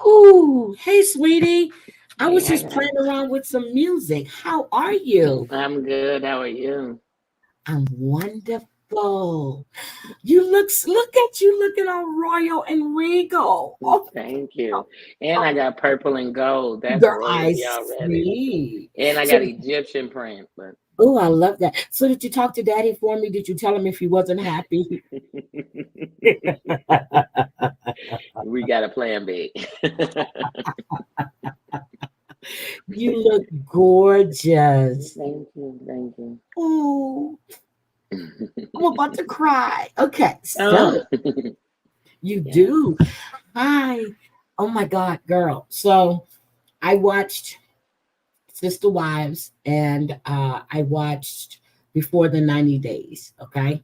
Ooh, hey, sweetie. I Hey, was how just you? playing around with some music. How are you? I'm good. How are you? I'm wonderful. Look at you looking all royal and regal. Oh, Thank you. oh, And I oh, got purple and gold. That's girl, I royalty already. see. And I got Egyptian print, but Oh, I love that. So did you talk to daddy for me? Did you tell him if he wasn't happy? we got a plan B. You look gorgeous. Thank you. Thank you. Oh, I'm about to cry. Okay, Oh, so you yeah. do. Hi. Oh my God, girl. So I watched Sister Wives and I watched Before the 90 Days. Okay.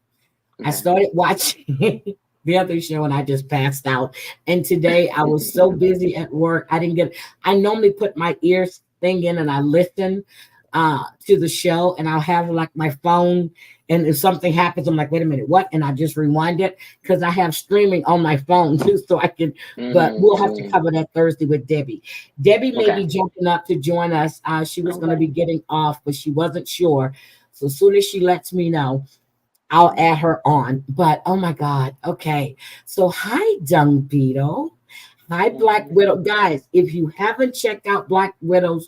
I Okay. started watching the other show and I just passed out. And today I was so busy at work. I normally put my ears thing in and I listen to the show and I'll have like my phone. And if something happens, I'm like, wait a minute, what? And I just rewind it because I have streaming on my phone too. So I can, but we'll have to Mm-hmm. cover that Thursday with Debbie. Debbie may Okay. be jumping up to join us. She was going to Okay. be getting off, but she wasn't sure. So as soon as she lets me know, I'll add her on. But oh my God. Okay. So hi, Dung Beetle. Hi, Black Widow. Guys, if you haven't checked out Black Widow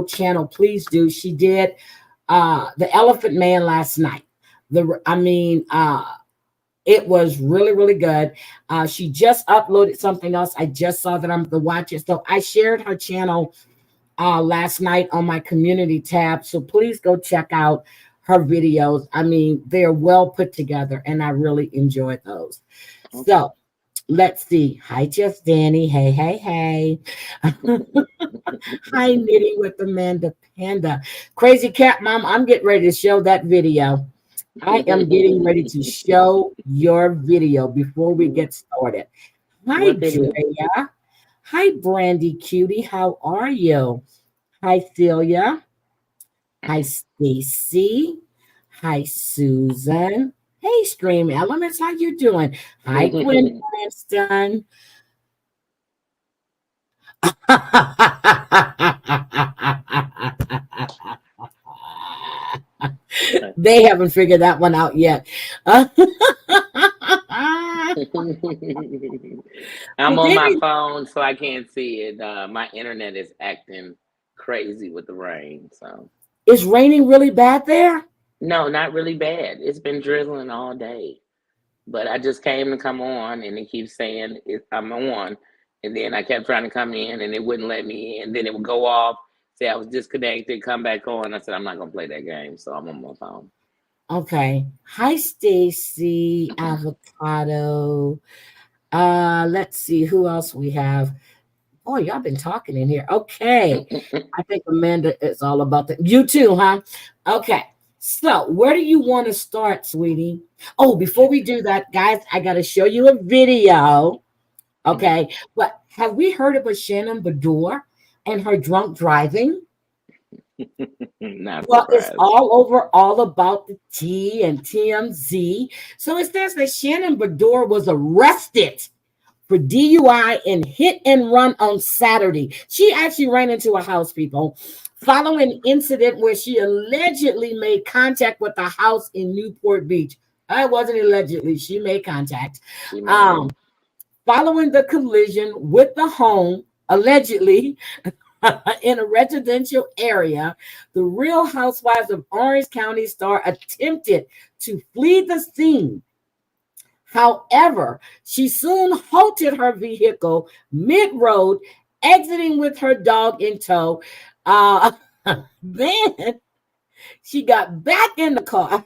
channel, please do. She did the Elephant Man last night. It was really, really good. She just uploaded something else. I just saw that I'm the watch it. So I shared her channel last night on my community tab. So please go check out her videos. I mean, they're well put together and I really enjoyed those. Okay. So let's see. Hi, Just Danny. Hey, hey, hey. Hi, Knitting with Amanda Panda. Crazy Cat Mom, I'm getting ready to show that video. I am getting ready to show your video before we get started. Hi, What video? Drea. Hi, Brandy Cutie. How are you? Hi, Celia. Hi, Stacy. Hi, Susan. Hey, Stream Elements. How you doing? Hi, Gwen Cranston. They haven't figured that one out yet. I'm Well, on my Debbie, phone, so I can't see it. My internet is acting crazy with the rain. So, is raining really bad there? no, not really bad. It's been drizzling all day, but I just came to come on, and it keeps saying I'm on, and then I kept trying to come in, and it wouldn't let me in. Then it would go off, say I was disconnected, come back on. I said I'm not gonna play that game, so I'm on my phone. Okay. Hi, Stacy. Avocado. Let's see who else we have. Oh, y'all been talking in here. Okay. I think Amanda is all about that. You too, huh? Okay. So, where do you want to start, sweetie? Oh, before we do that, guys, I got to show you a video. Okay. Okay. But have we heard of a Shannon Bador and her drunk driving? Not Well, it's surprised. all over, all about the T and TMZ. So it says that Shannon Bador was arrested for DUI and hit and run on Saturday. She actually ran into a house, people, following an incident where she allegedly made contact with a house in Newport Beach. It wasn't allegedly, she made contact. She made it. Um, Following the collision with the home, allegedly, in a residential area, the Real Housewives of Orange County star attempted to flee the scene. However, she soon halted her vehicle mid road, exiting with her dog in tow. Uh, then she got back in the car,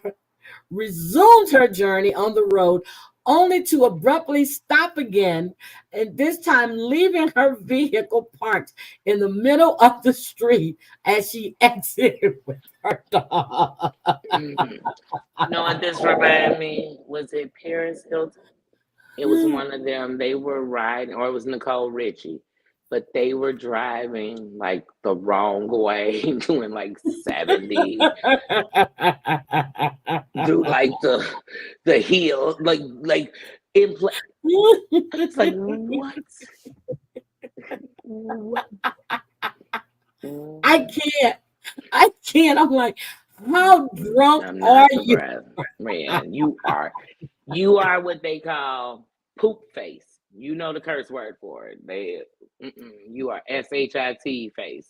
resumed her journey on the road, only to abruptly stop again, and this time leaving her vehicle parked in the middle of the street as she exited with her dog. Mhm. You know what this reminded me? Was it Paris Hilton? It was one of them. They were riding, or it was Nicole Richie, but they were driving like the wrong way, doing like 70 through like the hill, like in. It's like what? I can't. I'm like, how drunk I'm are not you? surprised. Man, you are what they call poop face. You know the curse word for it. You are shit face.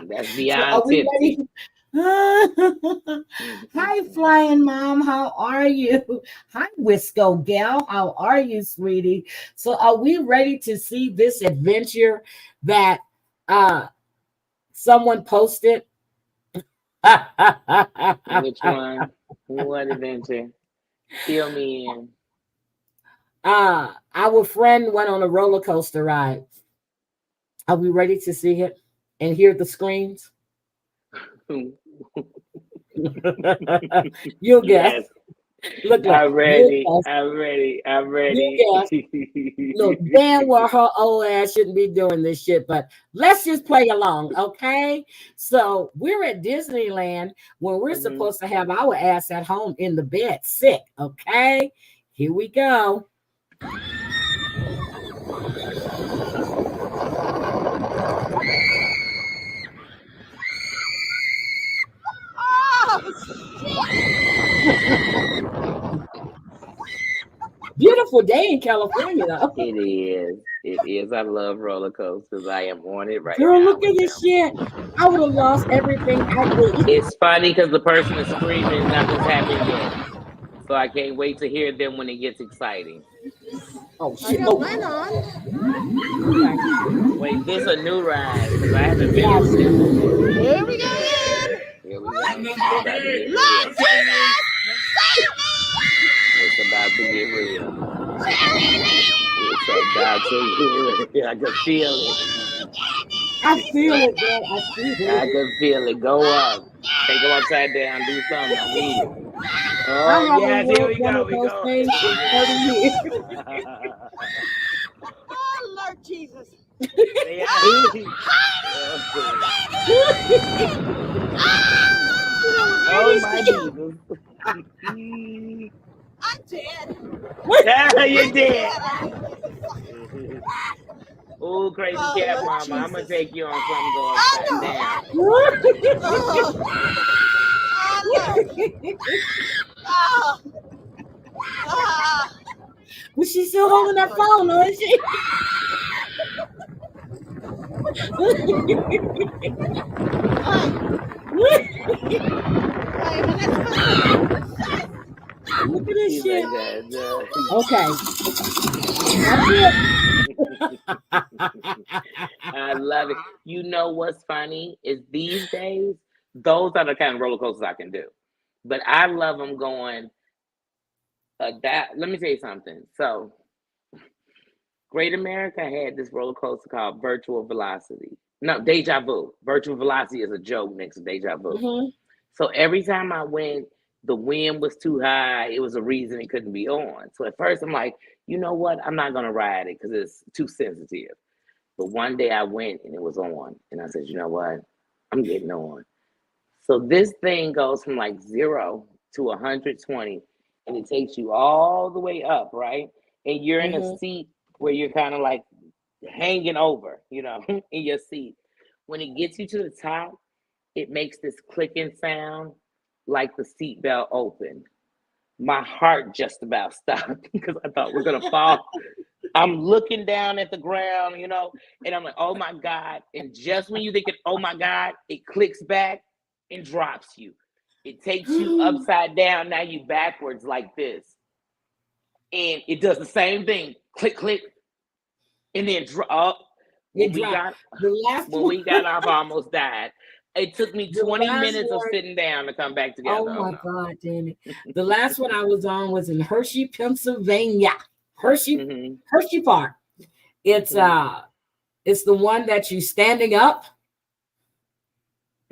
That's So beyond are we tipsy. ready? Hi, flying mom. How are you? Hi, Wisco gal. How are you, sweetie? So are we ready to see this adventure that someone posted? Which one? What adventure? Fill me in. Our friend went on a roller coaster ride. Are we ready to see it and hear the screams? You'll guess. Yes. Look, I'm you'll ready. guess. I'm ready. I'm You ready. guess. Look, damn well her old ass shouldn't be doing this shit, but let's just play along, okay? So we're at Disneyland when we're supposed to have our ass at home in the bed, sick, okay? Here we go. Beautiful day in California, though. It is. It is. I love roller coasters. I am on it right Girl, now look at with this them. shit. I would have lost everything I ate. It's funny because the person is screaming, nothing's happened yet. So I can't wait to hear them when it gets exciting. Oh shit! Oh. Wait, this is a new ride because I haven't been on this. Here we go again. Here we go. It's about to get real. It's about to get real. I can feel it. I feel it, girl. I feel it. I can feel it. Go up. Take them upside down. Do something. I need it. Oh, yes. Here we go. We go. Things in 30 years. Oh, Lord Jesus. Oh, my Jesus. I'm dead. You're dead. Oh, crazy cat mama. Jesus. I'm going to take you on something going upside down. Was she still holding that phone, or is she? Look at this shit. Okay. I love it. You know what's funny is these days, those are the kind of roller coasters I can do. But I love them going. Let me tell you something. So, Great America had this roller coaster called Virtual Velocity. No, Deja Vu. Virtual Velocity is a joke next to Deja Vu. Mm-hmm. So every time I went, the wind was too high. It was a reason it couldn't be on. So at first I'm like, you know what? I'm not going to ride it because it's too sensitive. But one day I went and it was on. And I said, you know what? I'm getting on. So this thing goes from like 0 to 120 and it takes you all the way up, right? And you're in a seat where you're kind of like hanging over, you know, in your seat. When it gets you to the top, it makes this clicking sound like the seatbelt opened. My heart just about stopped because I thought we're going to fall. I'm looking down at the ground, you know, and I'm like, oh my God. And just when you think, oh my God, it clicks back and drops you. It takes you upside down. Now you backwards like this. And it does the same thing. Click, click. And then drop. When we got off, I almost died. It took me 20 minutes of sitting down to come back together. Oh my God, damn it. The last one I was on was in Hershey, Pennsylvania. Hershey Park. It's the one that you standing up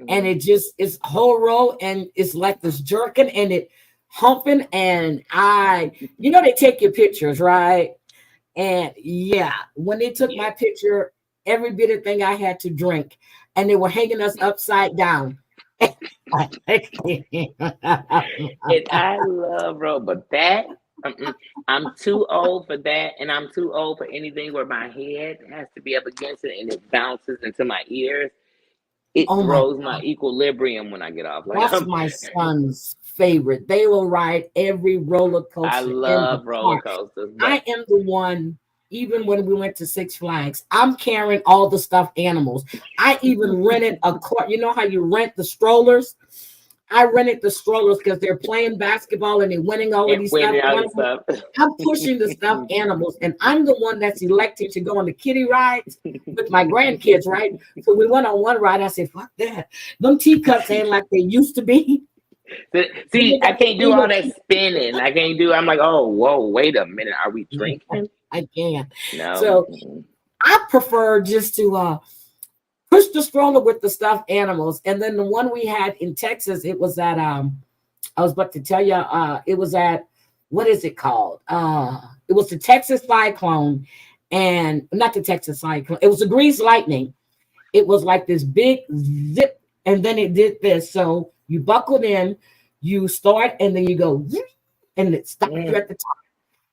and it just it's whole row and it's like this jerking and it humping and they take your pictures, right? And yeah, when they took my picture, every bit of thing I had to drink, and they were hanging us upside down. And I love, bro, but that I'm too old for that, and I'm too old for anything where my head has to be up against it and it bounces into my ears. It Oh my throws my God. equilibrium when I get off. Like That's my son's favorite. They will ride every roller I coaster in the love roller park. coasters, I but am the one, even when we went to Six Flags, I'm carrying all the stuffed animals. I even rented a car. You know how you rent the strollers? I rented the strollers because they're playing basketball and they're winning all of and these when stuffed all this animals. stuff. I'm pushing the stuffed animals, and I'm the one that's elected to go on the kiddie rides with my grandkids, right? So we went on one ride. I said, fuck that. Them teacups ain't like they used to be. See, I can't do all that spinning. I can't do. I'm like, oh, whoa, wait a minute. Are we drinking? I can't. No. So I prefer just to push the stroller with the stuffed animals. And then the one we had in Texas, it was at I was about to tell you, it was at, what is it called? It was the Texas Cyclone, and not the Texas Cyclone, it was the Grease Lightning. It was like this big zip, and then it did this. So you buckled in, you start, and then you go, and it stops you at the top.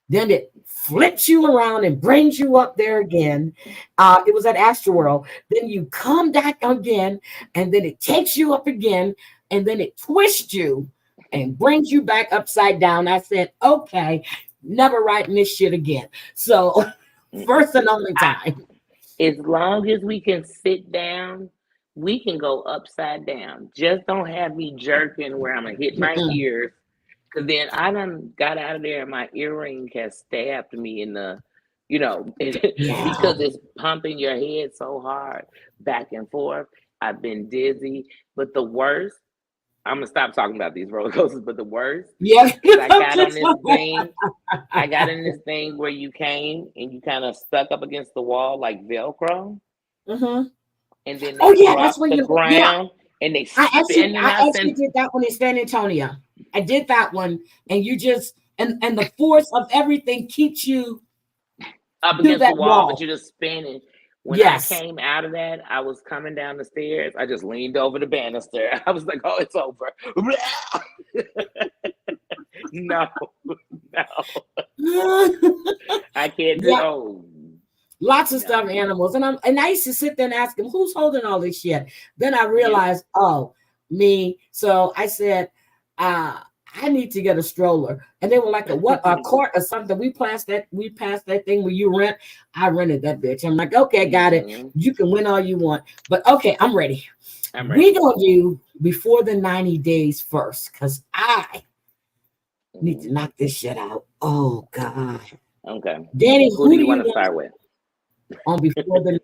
Then it flips you around and brings you up there again. It was at Astroworld. Then you come back again, and then it takes you up again, and then it twists you and brings you back upside down. I said, okay, never riding this shit again. So first and only time. As long as we can sit down, we can go upside down. Just don't have me jerking where I'm gonna hit my ears. Cause then I done got out of there and my earring has stabbed me in the, because it's pumping your head so hard back and forth. I've been dizzy. But the worst, I'm gonna stop talking about these roller coasters, but the worst, yeah, I got on this thing. I got in this thing where you came and you kind of stuck up against the wall like Velcro. Mm-hmm. And then that's when the you ground and they I spin actually did that one in San Antonio. I did that one, and you just and the force of everything keeps you up to against that the wall, wall. but you're just spinning. When Yes. I came out of that, I was coming down the stairs. I just leaned over the banister. I was like, "Oh, it's over." No, I can't do. Yeah. Oh, Lots of stuffed animals, and I used to sit there and ask him, "Who's holding all this shit?" Then I realized, oh, me. So I said, I need to get a stroller. And they were like, a cart or something. We passed that thing where you rent. I rented that bitch. I'm like, okay, got it. You can win all you want. But okay, I'm ready. We're gonna do before the 90 days first, because I need to knock this shit out. Oh God. Okay. Danny, who do you want to start with? On before the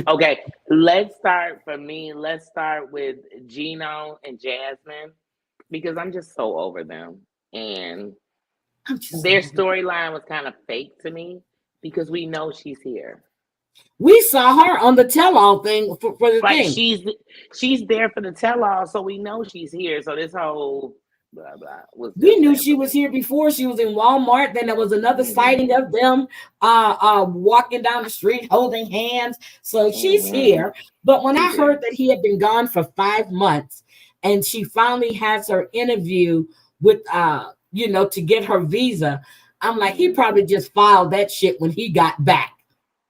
Okay, let's start with Gino and Jasmine, because I'm just so over them, and their storyline was kind of fake to me because we know she's here. We saw her on the tell-all thing for the thing. She's there for the tell-all, so we know she's here. So this whole blah blah we knew she was here before. She was in Walmart. Then there was another sighting of them walking down the street holding hands. So she's here. But when I heard that he had been gone for 5 months and she finally has her interview with to get her visa, I'm like, he probably just filed that shit when he got back.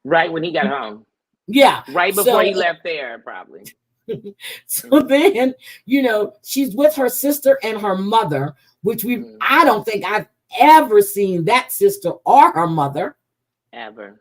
Right when he got home. Yeah. Right before he left there, probably. So then, she's with her sister and her mother, which I don't think I've ever seen that sister or her mother. Ever.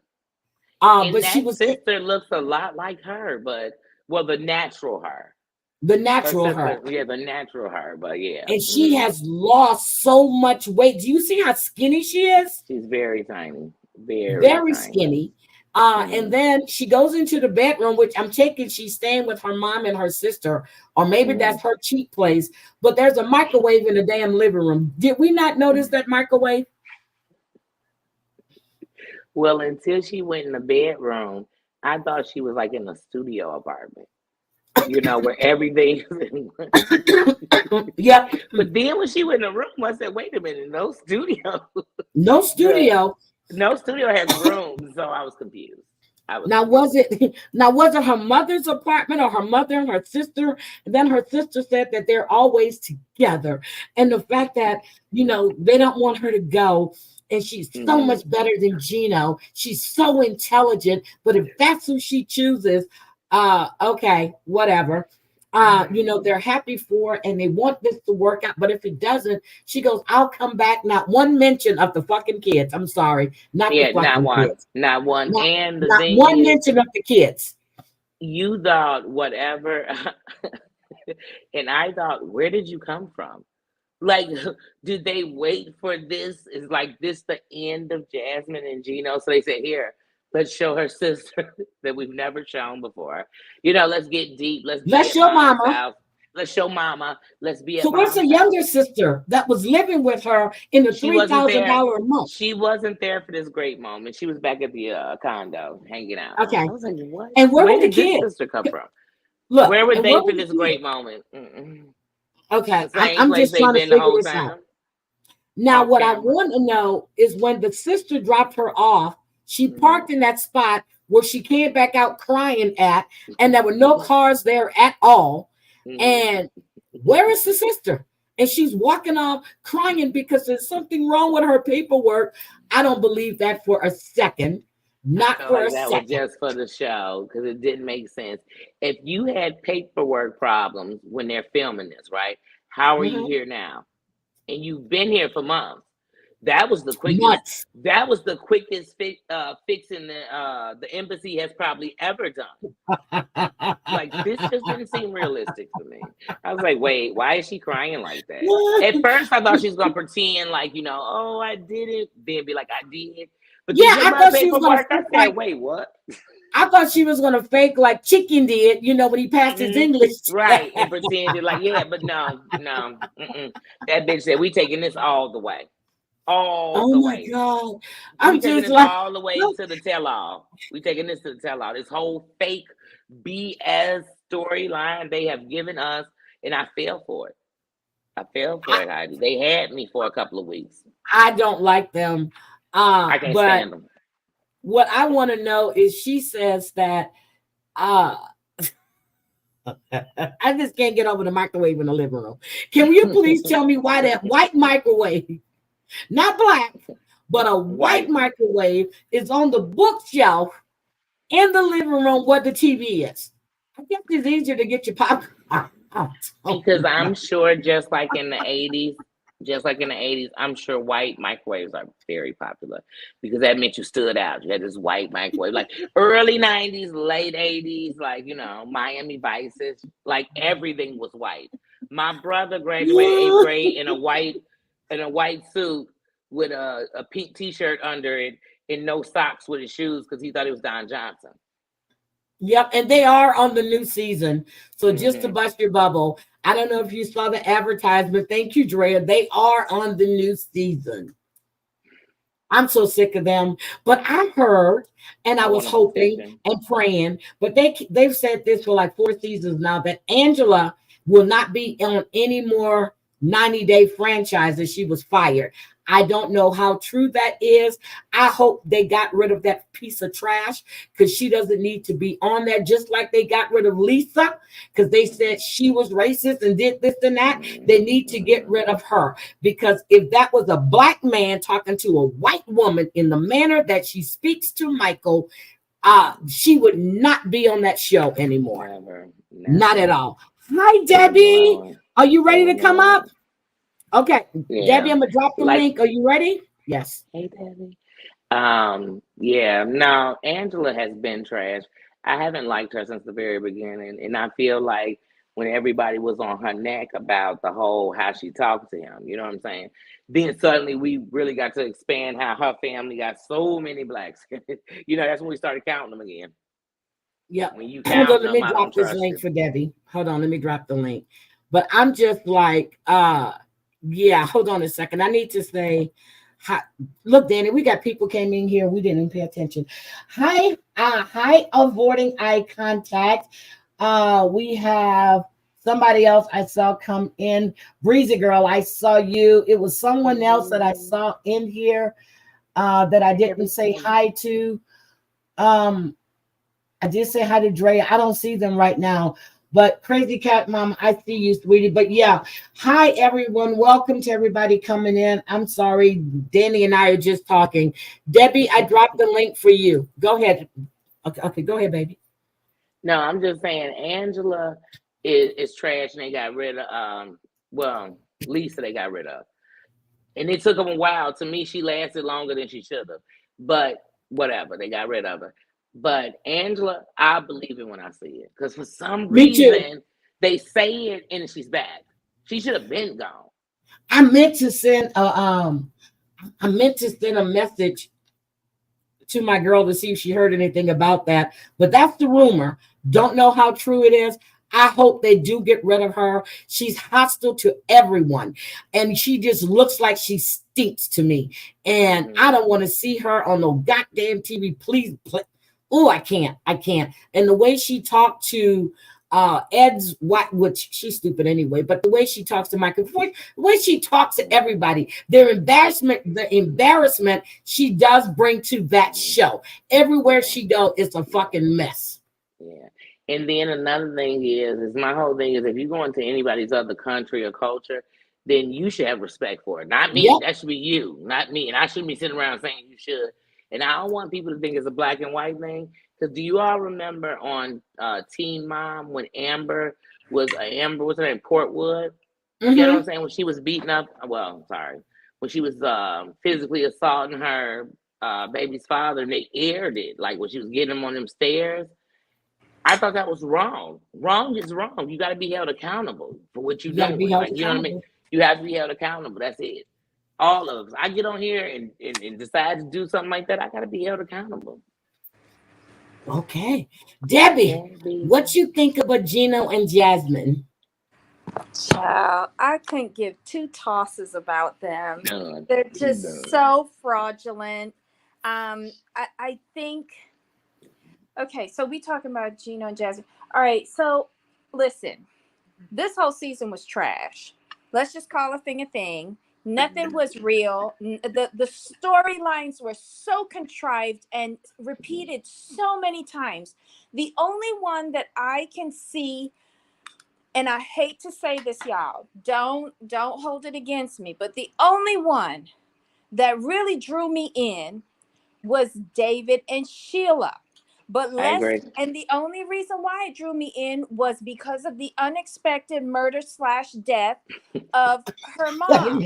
But that sister looks a lot like her, but the natural her. The natural her. Yeah, the natural her, but yeah. And she has lost so much weight. Do you see how skinny she is? She's very tiny. Very tiny. Skinny. And then she goes into the bedroom, which I'm taking she's staying with her mom and her sister, or maybe that's her cheap place. But there's a microwave in the damn living room. Did we not notice that microwave? Well, until she went in the bedroom, I thought she was like in a studio apartment. Where everything. Yeah. But then when she went in the room, I said, "Wait a minute, no studio." No studio. No studio has rooms, so I was confused. I was Now was it her mother's apartment or her mother and her sister? And then her sister said that they're always together. And the fact that, they don't want her to go. And she's so Mhm. much better than Gino. She's so intelligent. But if that's who she chooses, okay, whatever. They're happy for and they want this to work out. But if it doesn't, she goes, I'll come back. Not one mention of the fucking kids. I'm sorry. Not Yeah, the fucking kids. not one. Not, And the not thing one is, mention of the kids. you thought whatever, and I thought, where did you come from? Like, did they wait for this? Is like this the end of Jasmine and Gino? So they said, here, let's show her sister that we've never shown before. Let's get deep. Let's be Let's at show mom's mama. house. Let's show mama. Let's be at So where's mom's the younger house. sister that was living with her in the She wasn't there. $3,000 a month? She wasn't there for this great moment. She was back at the condo hanging out. Okay. I was like, what? And where were the did this kids? sister come from? Look, Where were and they where for were the this kids? great moment? Mm-mm. Okay, The same I'm place just they've trying to been the figure whole this out. time. Now, Off what I camera. want to know is when the sister dropped her off, she Mhm. parked in that spot where she came back out crying at, and there were no cars there at all. Mhm. And where is the sister? And she's walking off crying because there's something wrong with her paperwork. I don't believe that for a second. Not felt for like a that was second. just for the show because it didn't make sense. If you had paperwork problems when they're filming this, right? How are you Mhm. here now? And you've been here for months. That was the quickest. Months. That was the quickest fixing the embassy has probably ever done. Like this just didn't seem realistic to me. I was like, wait, why is she crying like that? At first, I thought she was gonna pretend like, oh, I did it. Then be like, I did. But Yeah, then I my thought she was gonna paperwork, I fake said, like wait, what? I thought she was gonna fake like Chicken did, when he passed his Mhm. English. Right, and pretended like, yeah, but no. That bitch said, we taking this all the way. All Oh the my way. God. We I'm taking just this like, all the way to the tell-all. We taking this to the tell-all. This whole fake BS storyline they have given us, and I fell for it. I fell for it, Heidi. They had me for a couple of weeks. I don't like them. I can't But stand them. what I want to know is she says that I just can't get over the microwave in the living room. Can you please tell me why that white microwave, not black, but a white microwave is on the bookshelf in the living room where the TV is? I guess it's easier to get your popcorn out. Because I'm sure just like in the 80s, I'm sure white microwaves are very popular because that meant you stood out. You had this white microwave, like early 90s, late 80s, like, Miami Vices, like everything was white. My brother graduated 8th grade in a white suit with a pink t-shirt under it and no socks with his shoes because he thought it was Don Johnson. Yep, and they are on the new season. So just to bust your bubble, I don't know if you saw the advertisement. Thank you, Drea. They are on the new season. I'm so sick of them. But I heard, and I was hoping and praying, but they've said this for like 4 seasons now, that Angela will not be on any more 90-day franchises. She was fired. I don't know how true that is. I hope they got rid of that piece of trash because she doesn't need to be on there, just like they got rid of Lisa because they said she was racist and did this and that. They need to get rid of her because if that was a black man talking to a white woman in the manner that she speaks to Michael, she would not be on that show anymore. Never. Not at all. Hi, Debbie. Are you ready to come up? Okay, yeah. Debbie, I'm gonna drop the link. Are you ready? Yes. Hey, Debbie. Yeah. No, Angela has been trash. I haven't liked her since the very beginning, and I feel like when everybody was on her neck about the whole how she talked to him, you know what I'm saying? Then suddenly we really got to expand how her family got so many blacks. That's when we started counting them again. Yeah. When you count Hold on, them, let me drop this link for Debbie. Hold on, let me drop the link. But I'm just like, yeah, hold on a second. I need to say, hi. Look, Danny, we got people came in here. We didn't even pay attention. Hi, avoiding eye contact. We have somebody else I saw come in. Breezy Girl, I saw you. It was someone else that I saw in here that I didn't say hi to. I did say hi to Drea. I don't see them right now. But Crazy Cat Mom, I see you, sweetie. But yeah, hi everyone. Welcome to everybody coming in. I'm sorry, Danny and I are just talking. Debbie, I dropped the link for you. Go ahead. Okay, go ahead, baby. No, I'm just saying Angela is trash, and they got rid of Lisa they got rid of. And it took them a while. To me, she lasted longer than she should have. But whatever, they got rid of her. But Angela, I believe it when I see it. Because for some Me too. reason, they say it and she's back. She should have been gone. I meant to send a message to my girl to see if she heard anything about that. But that's the rumor. Don't know how true it is. I hope they do get rid of her. She's hostile to everyone. And she just looks like she stinks to me. And I don't want to see her on no goddamn TV. Please. Oh, I can't. And the way she talked to Ed's what, which she's stupid anyway, but the way she talks to Michael, the way she talks to everybody, the embarrassment she does bring to that show. Everywhere she goes, it's a fucking mess. Yeah. And then another thing is my whole thing is if you go into anybody's other country or culture, then you should have respect for it. Not me. Yep. That should be you, not me. And I shouldn't be sitting around saying you should. And I don't want people to think it's a black and white thing. Because do you all remember on Teen Mom when Amber what's her name, Portwood? You know what I'm saying? When she was beating up, when she was physically assaulting her baby's father, and they aired it, like when she was getting him on them stairs. I thought that was wrong. Wrong is wrong. You got to be held accountable for what you're doing. Like, you know what I mean? You have to be held accountable. That's it. All of us. I get on here and decide to do something like that. I got to be held accountable. Okay. Debbie, what you think about Gino and Jasmine? Child, I couldn't give two tosses about them. They're just so fraudulent. I think... Okay, so we talking about Gino and Jasmine. All right, so listen, this whole season was trash. Let's just call a thing. Nothing was real. The storylines were so contrived and repeated so many times. The only one that I can see, and I hate to say this, y'all, don't hold it against me, but the only one that really drew me in was David and Sheila. And the only reason why it drew me in was because of the unexpected murder/death of her mom.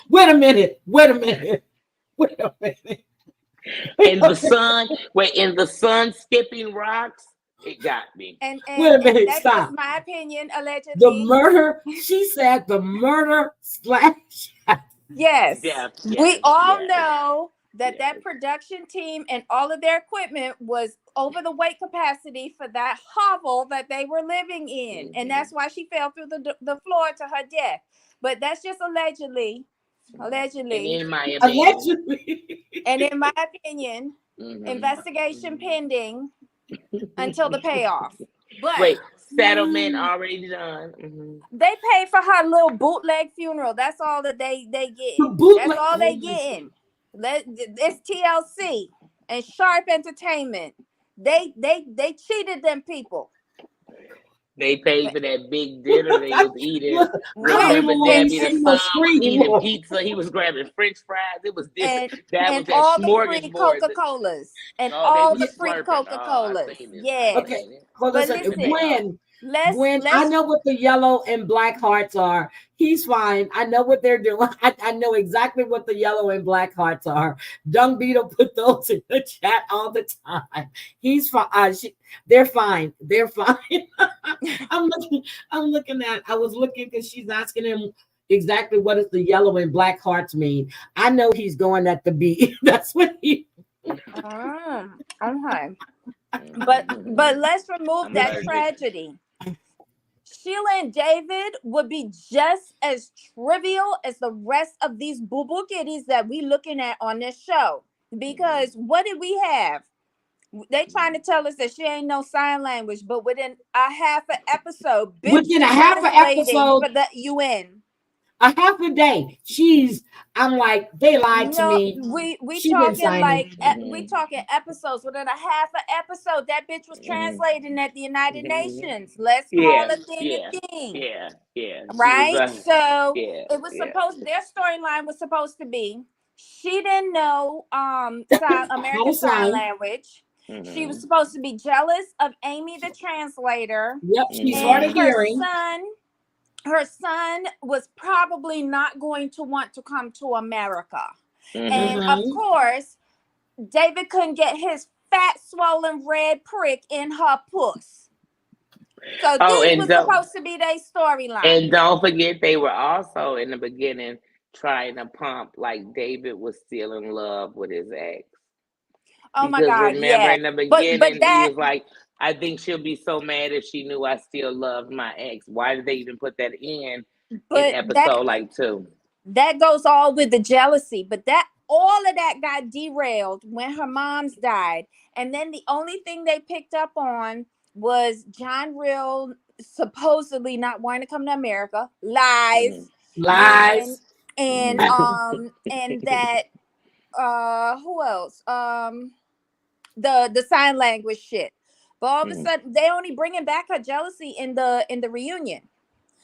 Wait a minute. In the sun skipping rocks, it got me. And wait a minute, that's stop. just my opinion, allegedly. The murder, she said the murder / Yes. We all know that production team and all of their equipment was over the weight capacity for that hovel that they were living in. And that's why she fell through the floor to her death. But that's just allegedly. And in my opinion, investigation pending until the payoff. But wait, settlement already done. They paid for her little bootleg funeral. That's all that they get. That's all they getting. It's TLC and Sharp Entertainment. They cheated them people. They paid for that big dinner they was eating. Remember Debbie the son eating pizza. He was grabbing French fries. It was different. And all the free Coca-Colas. And all the free Coca-Colas. Yeah. Okay. Hold on a second. When I know what the yellow and black hearts are, he's fine. I know what they're doing. I know exactly what the yellow and black hearts are. Dung Beetle put those in the chat all the time. He's fine. They're fine. They're fine. I was looking because she's asking him exactly what does the yellow and black hearts mean. I know he's going at the B. That's what he. Okay. But let's remove that tragedy. Sheila and David would be just as trivial as the rest of these boo-boo kitties that we looking at on this show. Because what did we have? They trying to tell us that she ain't no sign language, but within a half an episode, for the UN. a half a day. I'm like, they lied to No, me. we She didn't talking sign like it. we talking episodes. Within a half an episode, that bitch was translating at the United Nations. Let's call a thing a thing. Yeah. Right? So yeah. it was supposed, their storyline was supposed to be she didn't know American Sign Language. She was supposed to be jealous of Amy the translator. Yep, she's and hard of hearing. Her son was probably not going to want to come to America. And of course, David couldn't get his fat, swollen red prick in her puss. So this was supposed to be their storyline. And don't forget, they were also in the beginning trying to pump like David was still in love with his ex. Oh my God! Remember in the beginning, he was like, "I think she'll be so mad if she knew I still loved my ex." Why did they even put that in episode like 2? That goes all with the jealousy, but all of that got derailed when her mom's died, and then the only thing they picked up on was John Real supposedly not wanting to come to America. Lies. And that who else? The sign language shit. But all of a sudden, they only bringing back her jealousy in the reunion.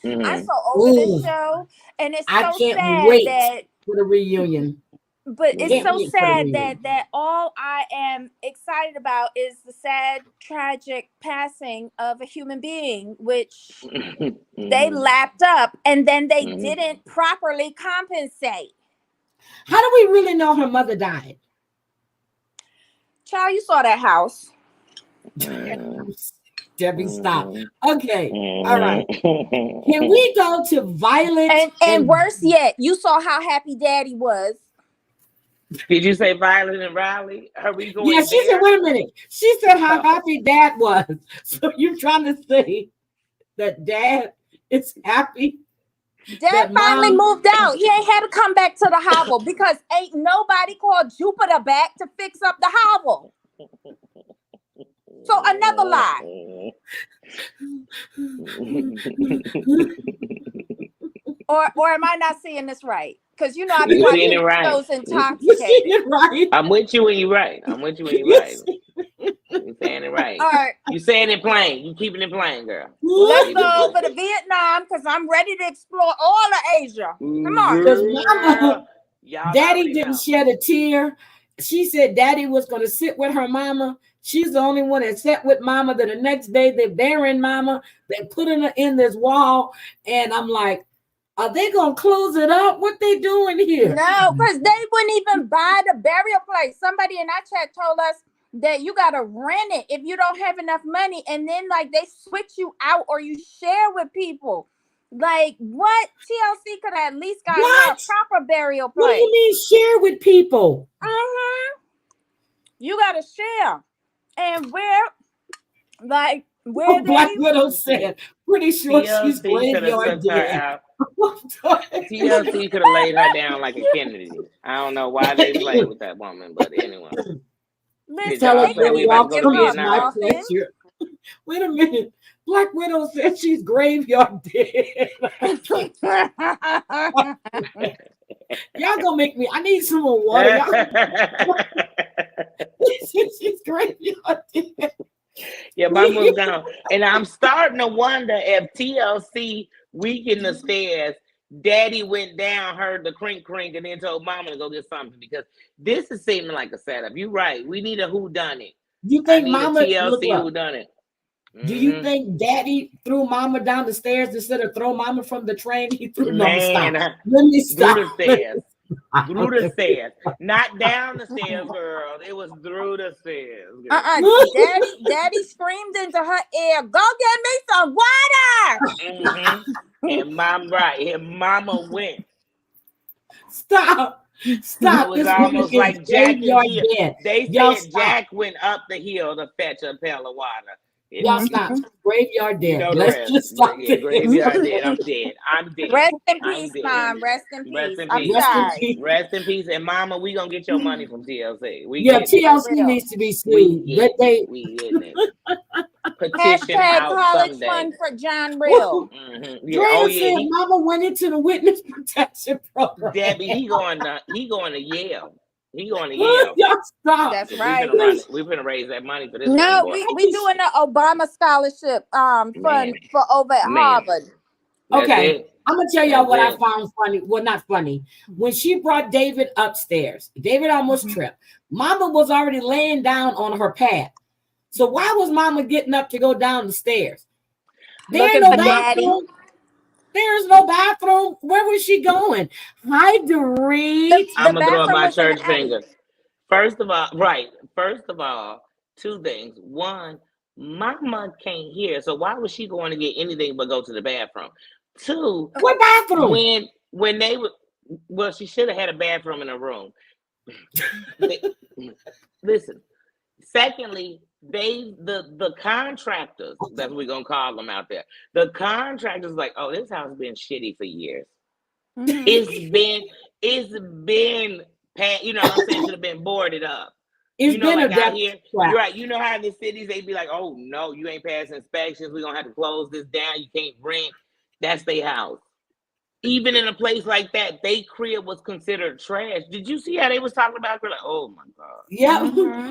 I'm so over this show, and it's so sad for the reunion. But it's so sad that all I am excited about is the sad, tragic passing of a human being, which they lapped up, and then they didn't properly compensate. How do we really know her mother died? Child, you saw that house. Debbie, stop. Okay, all right. Can we go to Violet? And worse yet, you saw how happy Daddy was. Did you say Violet and Riley? Are we going? Yeah, she said, wait a minute. She said how happy Dad was. So you're trying to say that Dad is happy? Dad finally moved out. He ain't had to come back to the hovel because ain't nobody called Jupiter back to fix up the hovel. So another lie. Or am I not seeing this right? Because you know I've been watching shows intoxicated. Right. I'm with you when you're right. You're saying it right. All right. You saying it plain. You keeping it plain, girl. Let's go over to Vietnam because I'm ready to explore all of Asia. Come on. Daddy didn't shed a tear. She said Daddy was going to sit with her mama. She's the only one that sat with mama. Then the next day they're burying mama. They put her in this wall. And I'm like, are they going to close it up? What they doing here? No, because they wouldn't even buy the burial place. Somebody in our chat told us that you got to rent it if you don't have enough money. And then like they switch you out or you share with people. Like what? TLC could have at least got a proper burial place. What do you mean share with people? You got to share. And where Black Widow said, pretty sure she's graveyard dead. TLC could have laid her down like a Kennedy. I don't know why they played with that woman, but anyway. Tell us that we welcome my pleasure. Wait a minute. Black Widow said she's graveyard dead. Y'all gonna make me. I need some more water. She's graveyard dead. Yeah, my move down. And I'm starting to wonder if TLC weakened the stairs. Daddy went down, heard the crink, and then told Mama to go get something because this is seeming like a setup. You're right. We need a whodunit. You think Mama TLC whodunit? Do you think Daddy threw Mama down the stairs instead of throw Mama from the train? He threw Let me stop. Through the stairs. Not down the stairs, girl. It was through the stairs. Daddy screamed into her ear, go get me some water. And Mama went. Stop. It was almost like Jack. They said Jack went up the hill to fetch a pail of water. Y'all stop. Graveyard dead. Let's just stop. Graveyard dead. I'm dead. Rest in peace, Mom. Rest in peace. Rest in peace. And Mama, we gonna get your money from TLC. TLC needs to be sued. We in it. petition Hashtag out college someday. fund for John Real. Yeah. Drea said Mama went into the witness protection program. Debbie, he going to Yale. He going to Yale. Y'all stop. That's We're right. gonna raise that money for this. No, boy. we doing the Obama scholarship fund for over at Harvard. Okay, I'm gonna tell y'all what I it. found funny. Well, not funny. When she brought David upstairs, David almost tripped. Mama was already laying down on her pad. So why was Mama getting up to go down the stairs? There ain't no bathroom. There's no bathroom. Where was she going? Hi, Dorit. I'm gonna throw up my church finger. First of all, two things. One, Mama can't hear, so why was she going to get anything but go to the bathroom? Two, what bathroom? When they were, well, she should have had a bathroom in her room. Listen. Secondly, the contractors, that's what we're gonna call them out there. The contractors like, oh, this house has been shitty for years. It's been you know what I'm saying, should have been boarded up. It's been like a out here, you're right. You know how in the cities they be like, oh no, you ain't passed inspections, we're gonna have to close this down, you can't rent. That's their house. Even in a place like that, they crib was considered trash. Did you see how they was talking about? We're like, oh my god, yeah,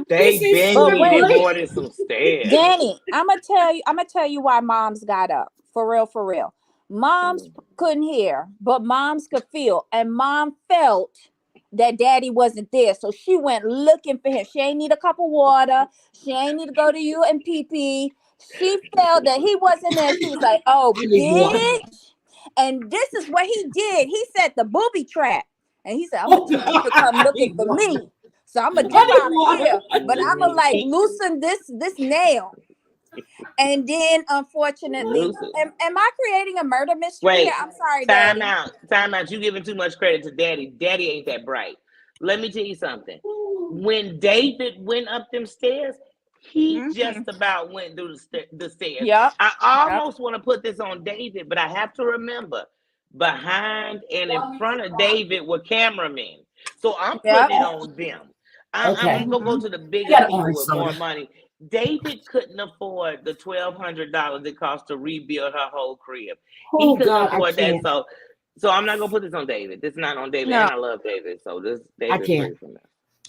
they been needed more than some stairs. Danny, I'm gonna tell you why moms got up. For real. Moms couldn't hear, but moms could feel, and mom felt that daddy wasn't there, so she went looking for him. She ain't need a cup of water. She ain't need to go to you and pee. She felt that he wasn't there. She was like, oh, bitch. And this is what he did. He set the booby trap. And he said, I'm going to tell you to come looking for me. So I'm going to get out of here. But I'm going to like loosen this nail. And then, unfortunately, am I creating a murder mystery? Wait, I'm sorry, Time Daddy. out. You giving too much credit to Daddy. Daddy ain't that bright. Let me tell you something. When David went up them stairs, he just about went through the stairs. Yep. I almost want to put this on David, but I have to remember behind and in front of David were cameramen. So I'm putting it on them. I'm going to go to the bigger people with more money. David couldn't afford the $1,200 it cost to rebuild her whole crib. He couldn't afford that. So I'm not going to put this on David. This is not on David, and I love David. So this David's free from that.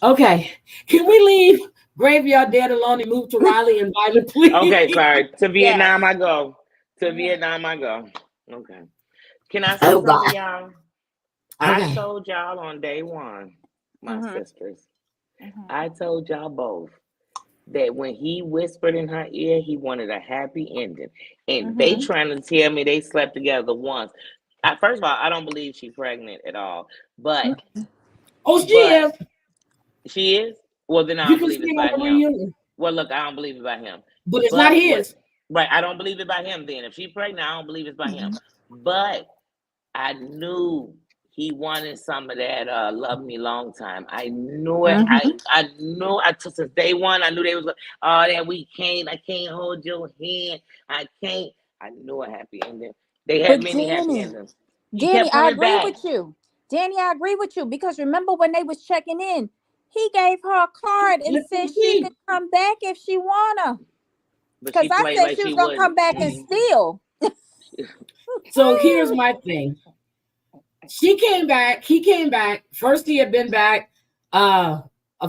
Okay, can we leave Graveyard Dead alone and move to Riley and Violet, please? Okay, sorry. To Vietnam I go. Okay. Can I say something, y'all? I told y'all on day one, my sisters, I told y'all both that when he whispered in her ear, he wanted a happy ending. And they trying to tell me they slept together once. First of all, I don't believe she's pregnant at all. But she is. She is? Well, then I don't believe it by him. Well, look, I don't believe it by him. But it's not his. Right, I don't believe it by him then. If she's pregnant, I don't believe it's by him. But I knew he wanted some of that love me long time. I knew it. I knew since day one, I knew they was like, oh, that I can't hold your hand. I knew a happy ending. They had many happy endings. Danny, I agree with you. Danny, I agree with you, because remember when they was checking in, he gave her a card and said she could come back if she wanna. Because I said she was gonna come back and steal. So here's my thing. He came back. First, he had been back a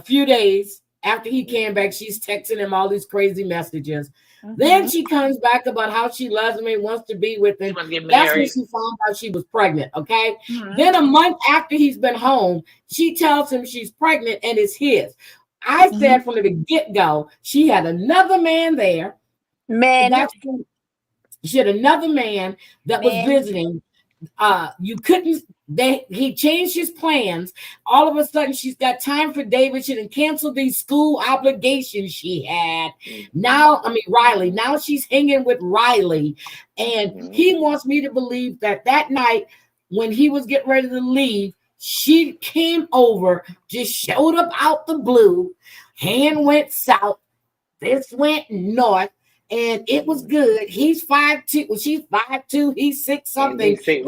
few days. After he came back, she's texting him all these crazy messages. Then she comes back about how she loves him and wants to be with him. That's when she found out she was pregnant, okay? Then a month after he's been home, she tells him she's pregnant and it's his. I said from the get-go, she had another man there. She had another man that was visiting. He changed his plans. All of a sudden, she's got time for David. She didn't cancel these school obligations she had. Riley. Now she's hanging with Riley. And he wants me to believe that night when he was getting ready to leave, she came over, just showed up out the blue. Hand went south. This went north. And it was good. He's 5'2". Well, she's 5'2". He's 6 something. It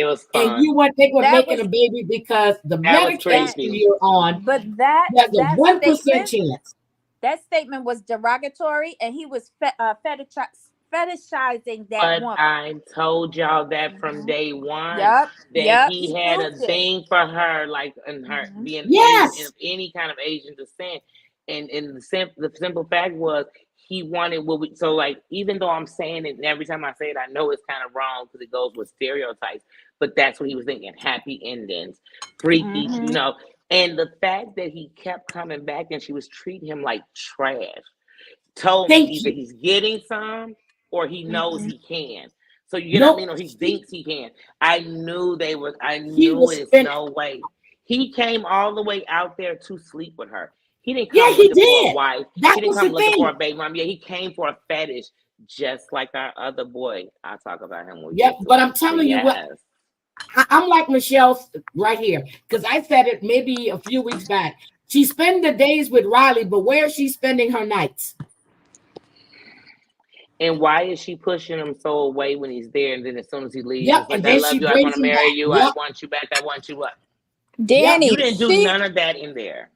was fun. And they were making a baby because the medication you're on. But there's a 1% chance. That statement was derogatory, and he was fetishizing that But woman. I told y'all that from day one, Yep. that He he had a proved it. thing for her, like, and her being Yes. Asian, of any kind of Asian descent. And the simple fact was, he wanted what we. So, like, even though I'm saying it, and every time I say it, I know it's kind of wrong because it goes with stereotypes. But that's what he was thinking: happy endings, freaky, you know. And the fact that he kept coming back and she was treating him like trash told me either he's getting some or he knows he can. So you get what I mean, or he thinks he can. I knew it's no way. He came all the way out there to sleep with her. He didn't come looking for a wife. He didn't come looking for a baby mom. Yeah, he came for a fetish, just like our other boy. I'll talk about him. Yep, but I'm telling you what, I'm like Michelle right here, because I said it maybe a few weeks back. She spends the days with Riley, but where is she spending her nights? And why is she pushing him so away when he's there? And then as soon as he leaves, yep, it's like, I love you, I want to marry you, I want you back, I want you up. Danny, you didn't do none of that in there.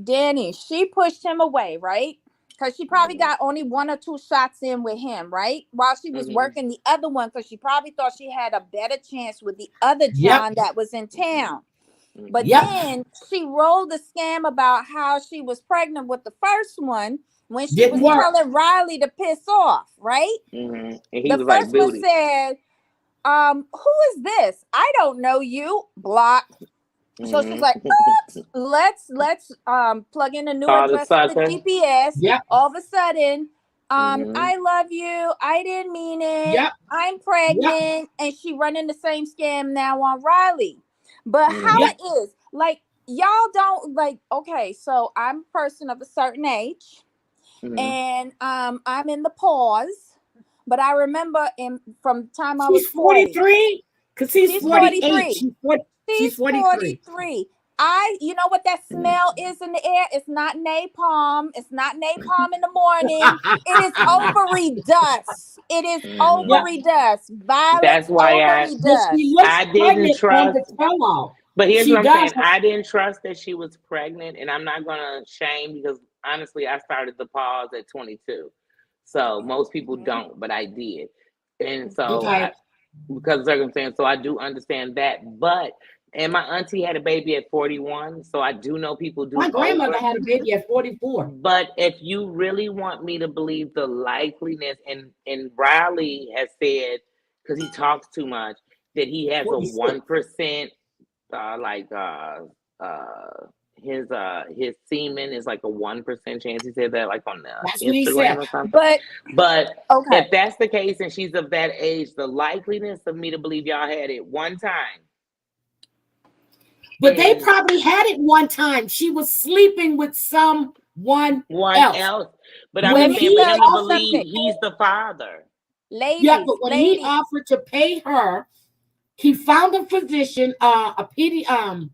Danny, she pushed him away, right? Because she probably got only 1 or 2 shots in with him, right? While she was working the other one, because she probably thought she had a better chance with the other John that was in town. But then she rolled a scam about how she was pregnant with the first one when she was telling Riley to piss off, right? And he the was first like, one said, who is this? I don't know you. Block. So she's like, oops, let's plug in a new address to the GPS. All of a sudden, I love you. I didn't mean it. I'm pregnant. And she running the same scam now on Riley. But how it is, like, y'all don't like, okay, so I'm a person of a certain age and I'm in the pause. But I remember from the time I was 43, because he's 48. She's 43. You know what that smell is in the air? It's not napalm. It's not napalm in the morning. It is ovary dust. It is ovary dust. Violet's ovary dust. I didn't trust. But here's what I'm saying. I didn't trust that she was pregnant, and I'm not gonna shame because honestly, I started the pause at 22. So most people don't, but I did, and so because of circumstance, so I do understand that. But and my auntie had a baby at 41, so I do know people do. My grandmother had a baby at 44. But if you really want me to believe the likeliness, and Riley has said, because he talks too much, that he has 46. A 1%, his semen is like a 1% chance. He said that like on Instagram or something. But if that's the case and she's of that age, the likeliness of me to believe y'all had it one time. But they probably had it one time. She was sleeping with someone else. But I'm saying for him to believe he's the father. Ladies, but when he offered to pay her, he found a physician, an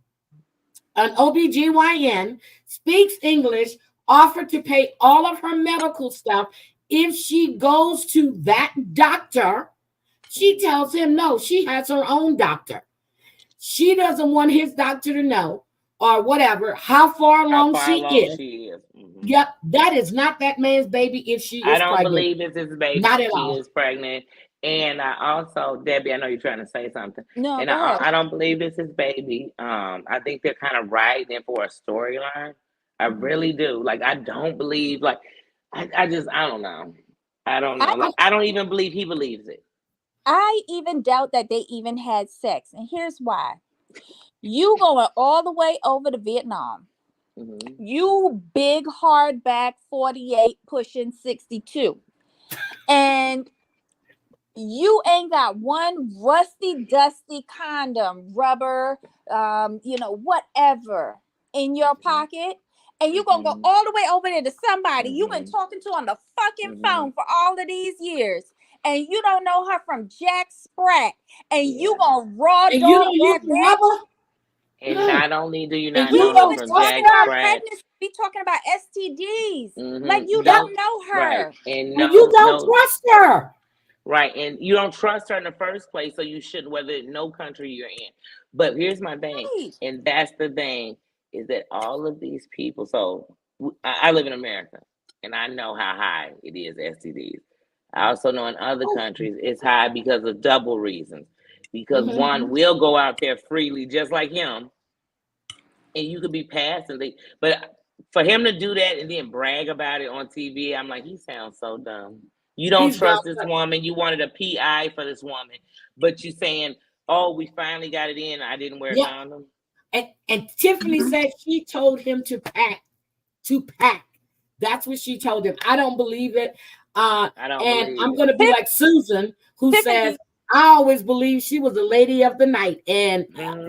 OBGYN, speaks English, offered to pay all of her medical stuff. If she goes to that doctor, she tells him no, she has her own doctor. She doesn't want his doctor to know or whatever how far along she is. Yep, that is not that man's baby if she is pregnant. I don't believe it's his baby. Not at all. She is pregnant. And I also, Debbie, I know you're trying to say something. No, and I don't believe it's his baby. I think they're kind of writing for a storyline. I really do. Like, I don't believe, like, I don't know. I don't know. I don't even believe he believes it. I even doubt that they even had sex. And here's why. You going all the way over to Vietnam. You big hardback 48 pushing 62. And you ain't got one rusty, dusty condom, rubber, whatever in your pocket. And you're going to go all the way over there to somebody you've been talking to on the fucking phone for all of these years. And you don't know her from Jack Sprat. And you going to raw dog that bitch. And not only do you not know her from Jack Sprat, be talking about STDs. Like you don't know her. Right. And you don't trust her. Right. And you don't trust her in the first place, so you shouldn't, whether no country you're in. But here's my thing, and that's the thing, is that all of these people, so I live in America. and I know how high it is, STDs. I also know in other Oh. countries it's high because of double reasons. Because Mhm. one will go out there freely, just like him, and you could be passing. But for him to do that and then brag about it on TV, I'm like, he sounds so dumb. You don't He's trust dumb. this woman. You wanted a PI for this woman, but you saying, "Oh, we finally got it in. I didn't wear a Yeah. condom." And Tiffany said she told him to pack. That's what she told him. I don't believe it. I don't And believe I'm it. going to be like Susan, who Tiffany. says, I always believed she was the lady of the night. And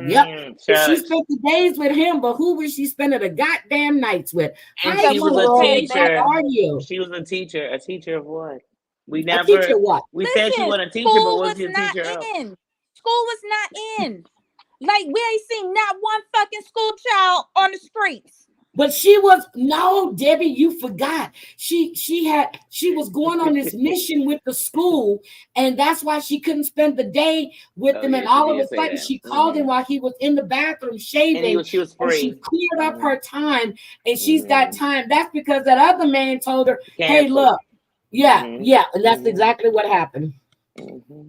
yep, she church. spent the days with him, but who was she spending the goddamn nights with? And Hi, she was Cheryl. a teacher. How are you? She was a teacher. A teacher of what? We A never. teacher what? We said she wasn't a teacher, but School was was she a not teacher of? in. School was not in. Like, we ain't seen not one fucking school child on the streets. But she was, no, Debbie, you forgot. She was going on this mission with the school, and that's why she couldn't spend the day with them. yeah, And she all of did a say sudden, that. she called him while he was in the bathroom shaving. And she was And she free. cleared up her time, and she's got time. That's because that other man told her, "Hey, Canceled. look, yeah, and that's exactly what happened.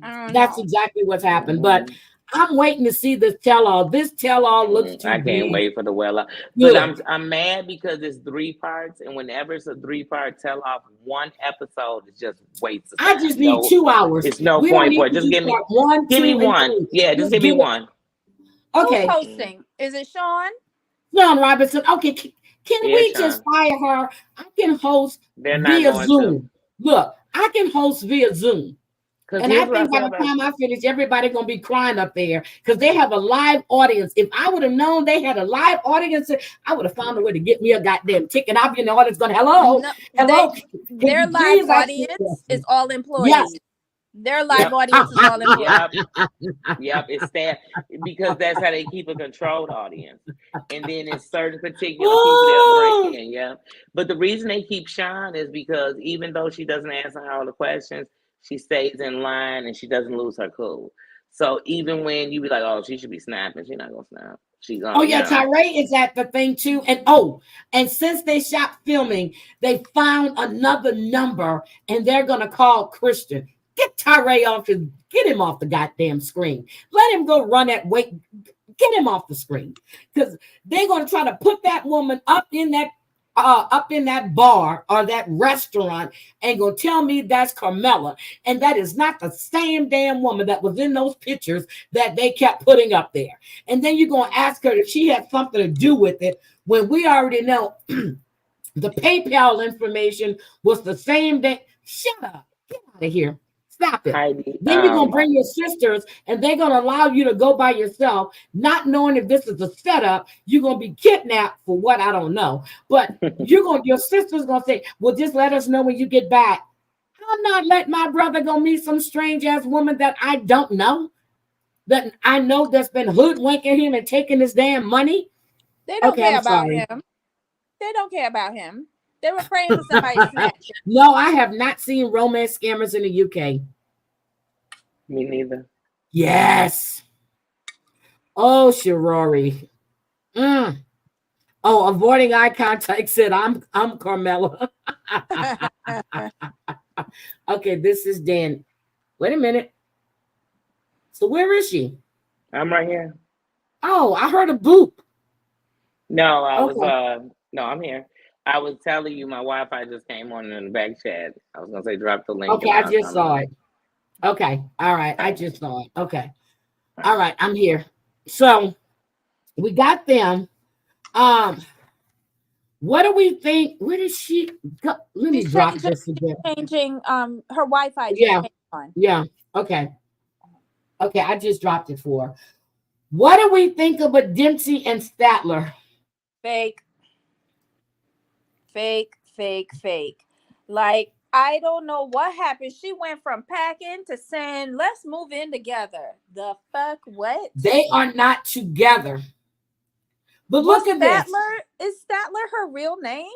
That's exactly what's happened. But I'm waiting to see this tell-all. This tell-all looks too I can't big. wait for the well. Good. But I'm mad because it's 3 parts, and whenever it's a 3-part tell-off, one episode is just waste of time. I just need 2 hours. It's no We don't point need for it. to Just do give me part 1, 2, give me and one. 3. Yeah, just give me one. Okay. Who's hosting? Is it Sean? Sean Robinson. Okay, can Yeah, we Sean. just fire her? I can host They're not via going Zoom. to. Look, I can host via Zoom. And I here's what think by said the about- time I finish, everybody gonna be crying up there because they have a live audience. If I would have known they had a live audience, I would have found a way to get me a goddamn ticket. I'll be in the audience going, hello, No, hello. Their Can you live please actually- audience is all employees. Yes. Their live audience is all employees. Yep, it's staff because that's how they keep a controlled audience. And then it's certain particular people they'll bring in, yeah. But the reason they keep Sean is because even though she doesn't answer all the questions, she stays in line and she doesn't lose her cool. So even when you be like, oh, she should be snapping, she's not gonna snap. She's gonna. Oh yeah, Tyree is at the thing too. And since they stopped filming, they found another number and they're gonna call Christian. Get Tyree get him off the goddamn screen. Let him go run that weight. Get him off the screen. Because they're gonna try to put that woman up in that bar or that restaurant and gonna tell me that's Carmela. And that is not the same damn woman that was in those pictures that they kept putting up there. And then you're gonna ask her if she had something to do with it when we already know the PayPal information was the same day. Shut up. Get out of here. Stop it. Then you're gonna bring your sisters and they're gonna allow you to go by yourself, not knowing if this is a setup. You're gonna be kidnapped for what I don't know. But your sister's gonna say, well, just let us know when you get back. I'm not letting my brother go meet some strange ass woman that I don't know, that I know that's been hoodwinking him and taking his damn money. They don't care about him. They don't care about him. They were praying for somebody to snatch him. No, I have not seen romance scammers in the UK. Me neither. Yes. Oh, Shirori. Oh, avoiding eye contact said, I'm Carmela. Okay, this is Dan. Wait a minute. So where is she? I'm right here. Oh, I heard a boop. No, I'm here. I was telling you my Wi-Fi just came on in the back chat. I was gonna say drop the link. Okay, I just saw it. Okay, all right, I just saw it. Okay, all right, I'm here. So we got them. What do we think? Where did she go? Let me drop this again. Changing her Wi-Fi. Yeah. Okay. I just dropped it for her. What do we think about Dempsey and Statler? Fake. Like, I don't know what happened. She went from packing to saying, let's move in together. The fuck, what? They are not together. But look at Statler, this. Is Statler her real name?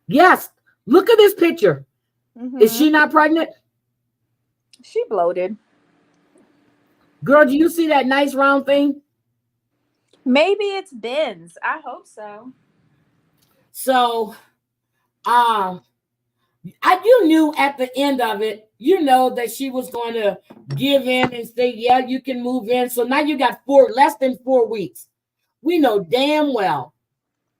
Yes. Look at this picture. Mm-hmm. Is she not pregnant? She bloated. Girl, do you see that nice round thing? Maybe it's Ben's. I hope so. So You knew at the end of it, you know that she was going to give in and say, yeah, you can move in. So now you got less than 4 weeks. We know damn well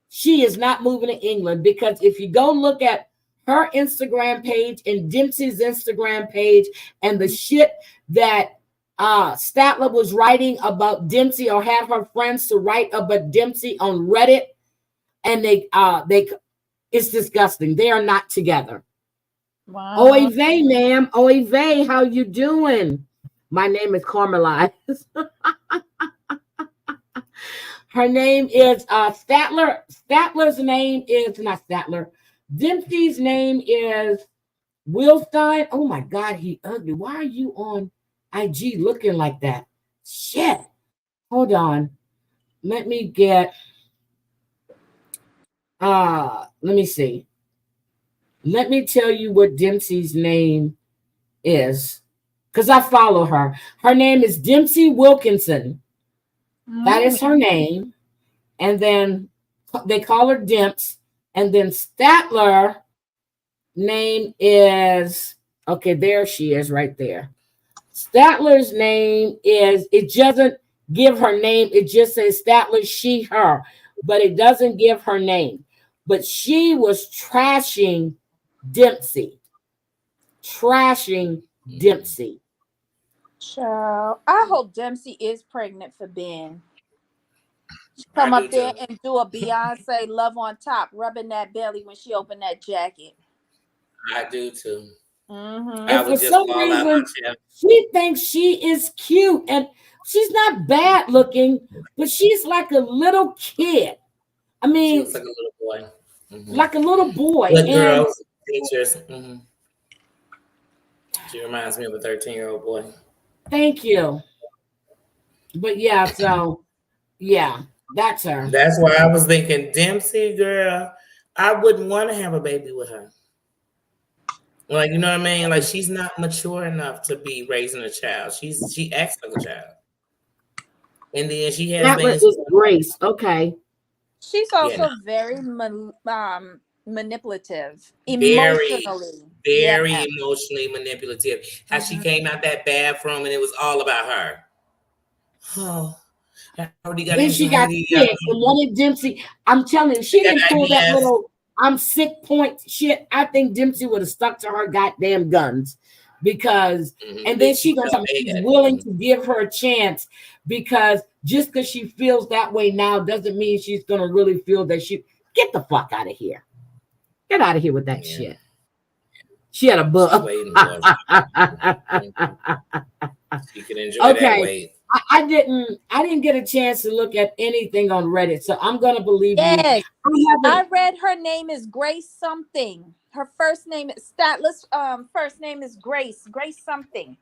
she is not moving to England, because if you go look at her Instagram page and Dempsey's Instagram page and the shit that Statler was writing about Dempsey, or had her friends to write about Dempsey on Reddit, and they it's disgusting. They are not together. Wow. Oy vey, ma'am. Oy vey, how you doing? My name is Carmelite. Her name is Statler. Statler's name is not Statler. Dempsey's name is Wilstein. Oh my God, he ugly. Why are you on IG looking like that? Shit. Hold on. Let me get let me see. Let me tell you what Dempsey's name is, because I follow her. Her name is Dempsey Wilkinson. That is her name. And then they call her Demps. And then Statler name is, okay, there she is right there. Statler's name is, it doesn't give her name. It just says Statler, she, her, but it doesn't give her name. But she was trashing Dempsey. Child, I hope Dempsey is pregnant for Ben. Come up there and do a Beyonce Love on Top, rubbing that belly when she opened that jacket. I do too. Mm-hmm. And for some reason, she thinks she is cute, and she's not bad looking, but she's like a little kid. I mean, she looks like a little boy. Mm-hmm. Like a little boy. Good girls, teachers. Mm-hmm. She reminds me of a 13-year-old boy. Thank you. But yeah, so yeah, that's her. That's why I was thinking, Dempsey, girl, I wouldn't want to have a baby with her. Like, you know what I mean? Like, she's not mature enough to be raising a child. She acts like a child. And then she has that things. Is Grace. Okay. She's also very manipulative, emotionally. Very emotionally manipulative. How she came out that bathroom and it was all about her. Oh, I already got. Then she got sick and wanted Dempsey. I'm telling you, she didn't pull that little "I'm sick" point shit. I think Dempsey would have stuck to her goddamn guns, because, and then she's willing to give her a chance, because just because she feels that way now doesn't mean she's gonna really feel that she. Get the fuck out of here. Get out of here with that shit. She had a bug. She can enjoy that weight. I didn't get a chance to look at anything on Reddit, so I'm gonna believe you. I read her name is Grace something. Her first name is Statler's first name is Grace something.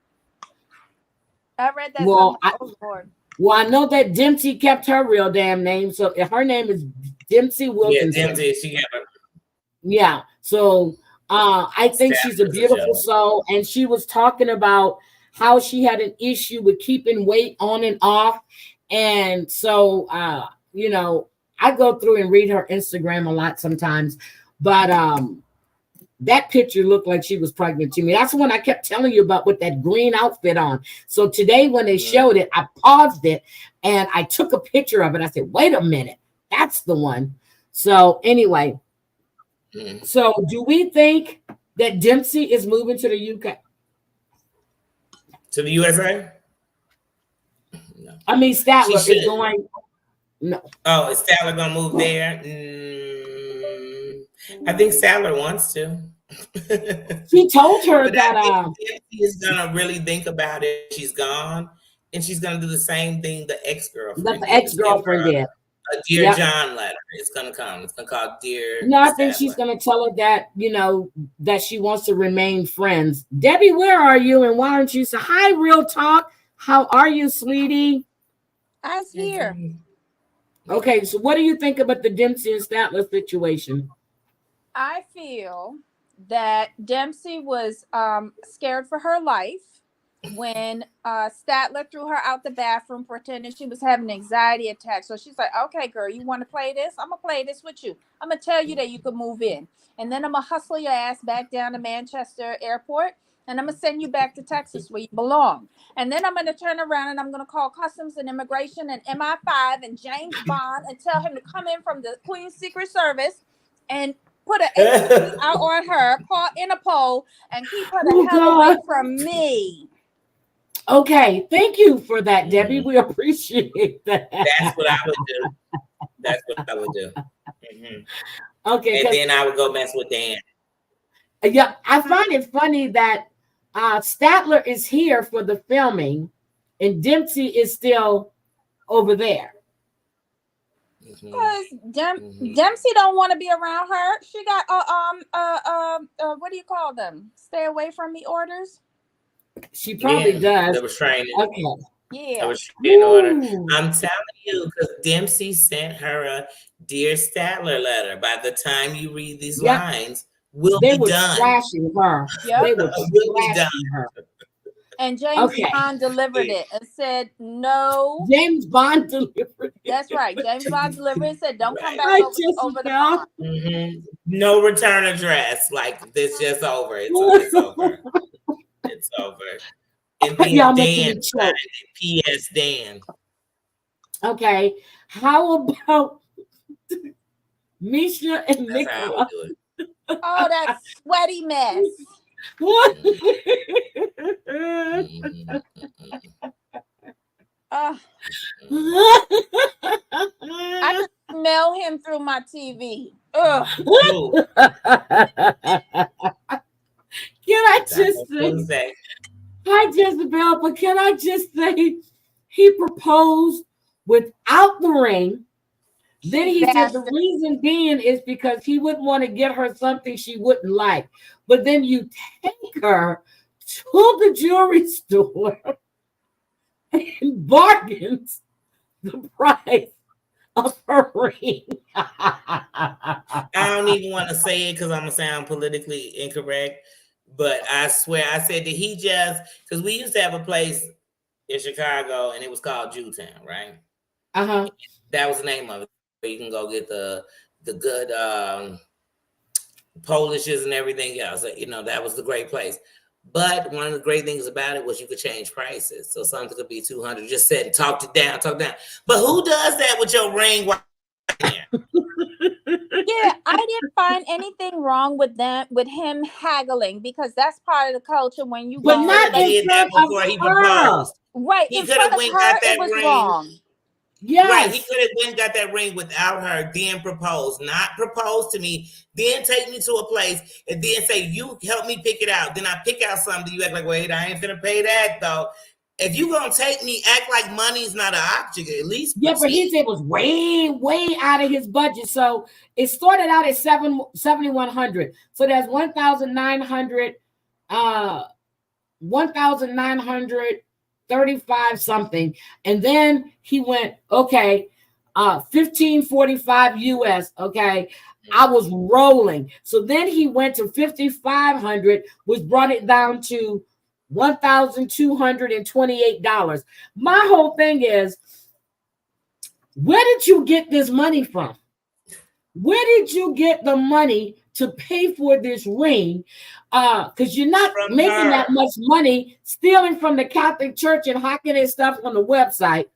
I read that. Well, I know that Dempsey kept her real damn name, so her name is Dempsey Wilkinson. Yeah, Dempsey. She got her. Yeah, so I think she's a beautiful soul, and she was talking about how she had an issue with keeping weight on and off, and so you know, I go through and read her Instagram a lot sometimes, but that picture looked like she was pregnant to me. That's the one I kept telling you about with that green outfit on. So today when they showed it, I paused it and I took a picture of it. I said, wait a minute, that's the one. So anyway, so do we think that Dempsey is moving to the UK? To the USA? No. I mean, Statler is going. No. Oh, is Statler gonna move there? I think Statler wants to. She told her that Dempsey is gonna really think about it. She's gone, and she's gonna do the same thing the ex-girlfriend. The ex-girlfriend did. A Dear John letter. It's gonna come. It's gonna call Dear. No, I think she's gonna tell her that, you know, that she wants to remain friends. Debbie, where are you? And why aren't you? So, hi, Real Talk. How are you, sweetie? I was here. Okay, so what do you think about the Dempsey and Statler situation? I feel that Dempsey was scared for her life. when Statler threw her out the bathroom pretending she was having an anxiety attack. So she's like, okay, girl, you want to play this? I'm going to play this with you. I'm going to tell you that you can move in. And then I'm going to hustle your ass back down to Manchester Airport. And I'm going to send you back to Texas where you belong. And then I'm going to turn around and I'm going to call Customs and Immigration and MI5 and James Bond and tell him to come in from the Queen's Secret Service and put an APC out on her, call Interpol, and keep her the hell away from me. Okay, thank you for that, Debbie. We appreciate that. That's what I would do. That's what I would do. Okay, and then I would go mess with Dan. Yeah, I find it funny that Statler is here for the filming, and Dempsey is still over there. Because Dempsey don't want to be around her. She got what do you call them? Stay away from me orders. She probably does. That was training. Okay. Yeah. That was in order. I'm telling you, because Dempsey sent her a Dear Statler letter. By the time you read these lines, we'll be done. Slashing her. Yep. They were slashing her. And James Bond delivered it and said, no. James Bond delivered it. That's right. James Bond delivered it and said, don't come back over the phone. No return address. Like, this just over. It's over. It's over. And then Dan signed it. P.S. Dan. Okay. How about Misha and Nicola? Oh, that sweaty mess. What? I can smell him through my TV. Ugh. Can I just say, hi Jezebel, but can I just say he proposed without the ring? Then he said the reason being is because he wouldn't want to get her something she wouldn't like. But then you take her to the jewelry store and bargains the price of her ring. I don't even want to say it because I'm going to sound politically incorrect. But I swear, I said, did he just, because we used to have a place in Chicago and it was called Jewtown, right? Uh-huh. That was the name of it. You can go get the good Polishes and everything else. You know, that was the great place. But one of the great things about it was you could change prices. So something could be $200. Just said, talk it down. But who does that with your ring? Yeah, I didn't find anything wrong with him haggling, because that's part of the culture when you but not in front before he proposed. Right, he could have went got that ring. Wrong. Yes. Right, he could have went got that ring without her, then propose. Not propose to me, then take me to a place, and then say, you help me pick it out. Then I pick out something, you act like, wait, I ain't gonna pay that though. If you gonna take me, act like money's not an object, at least. Yeah, but he said it was way out of his budget. So it started out at $7,100. So that's $1,935 something. And then he went, okay, $1,545 US. Okay. I was rolling. So then he went to $5,500, which brought it down to $1,228. My whole thing is, where did you get this money from? Where did you get the money to pay for this ring? Because you're not making that much money stealing from the Catholic Church and hawking and stuff on the website.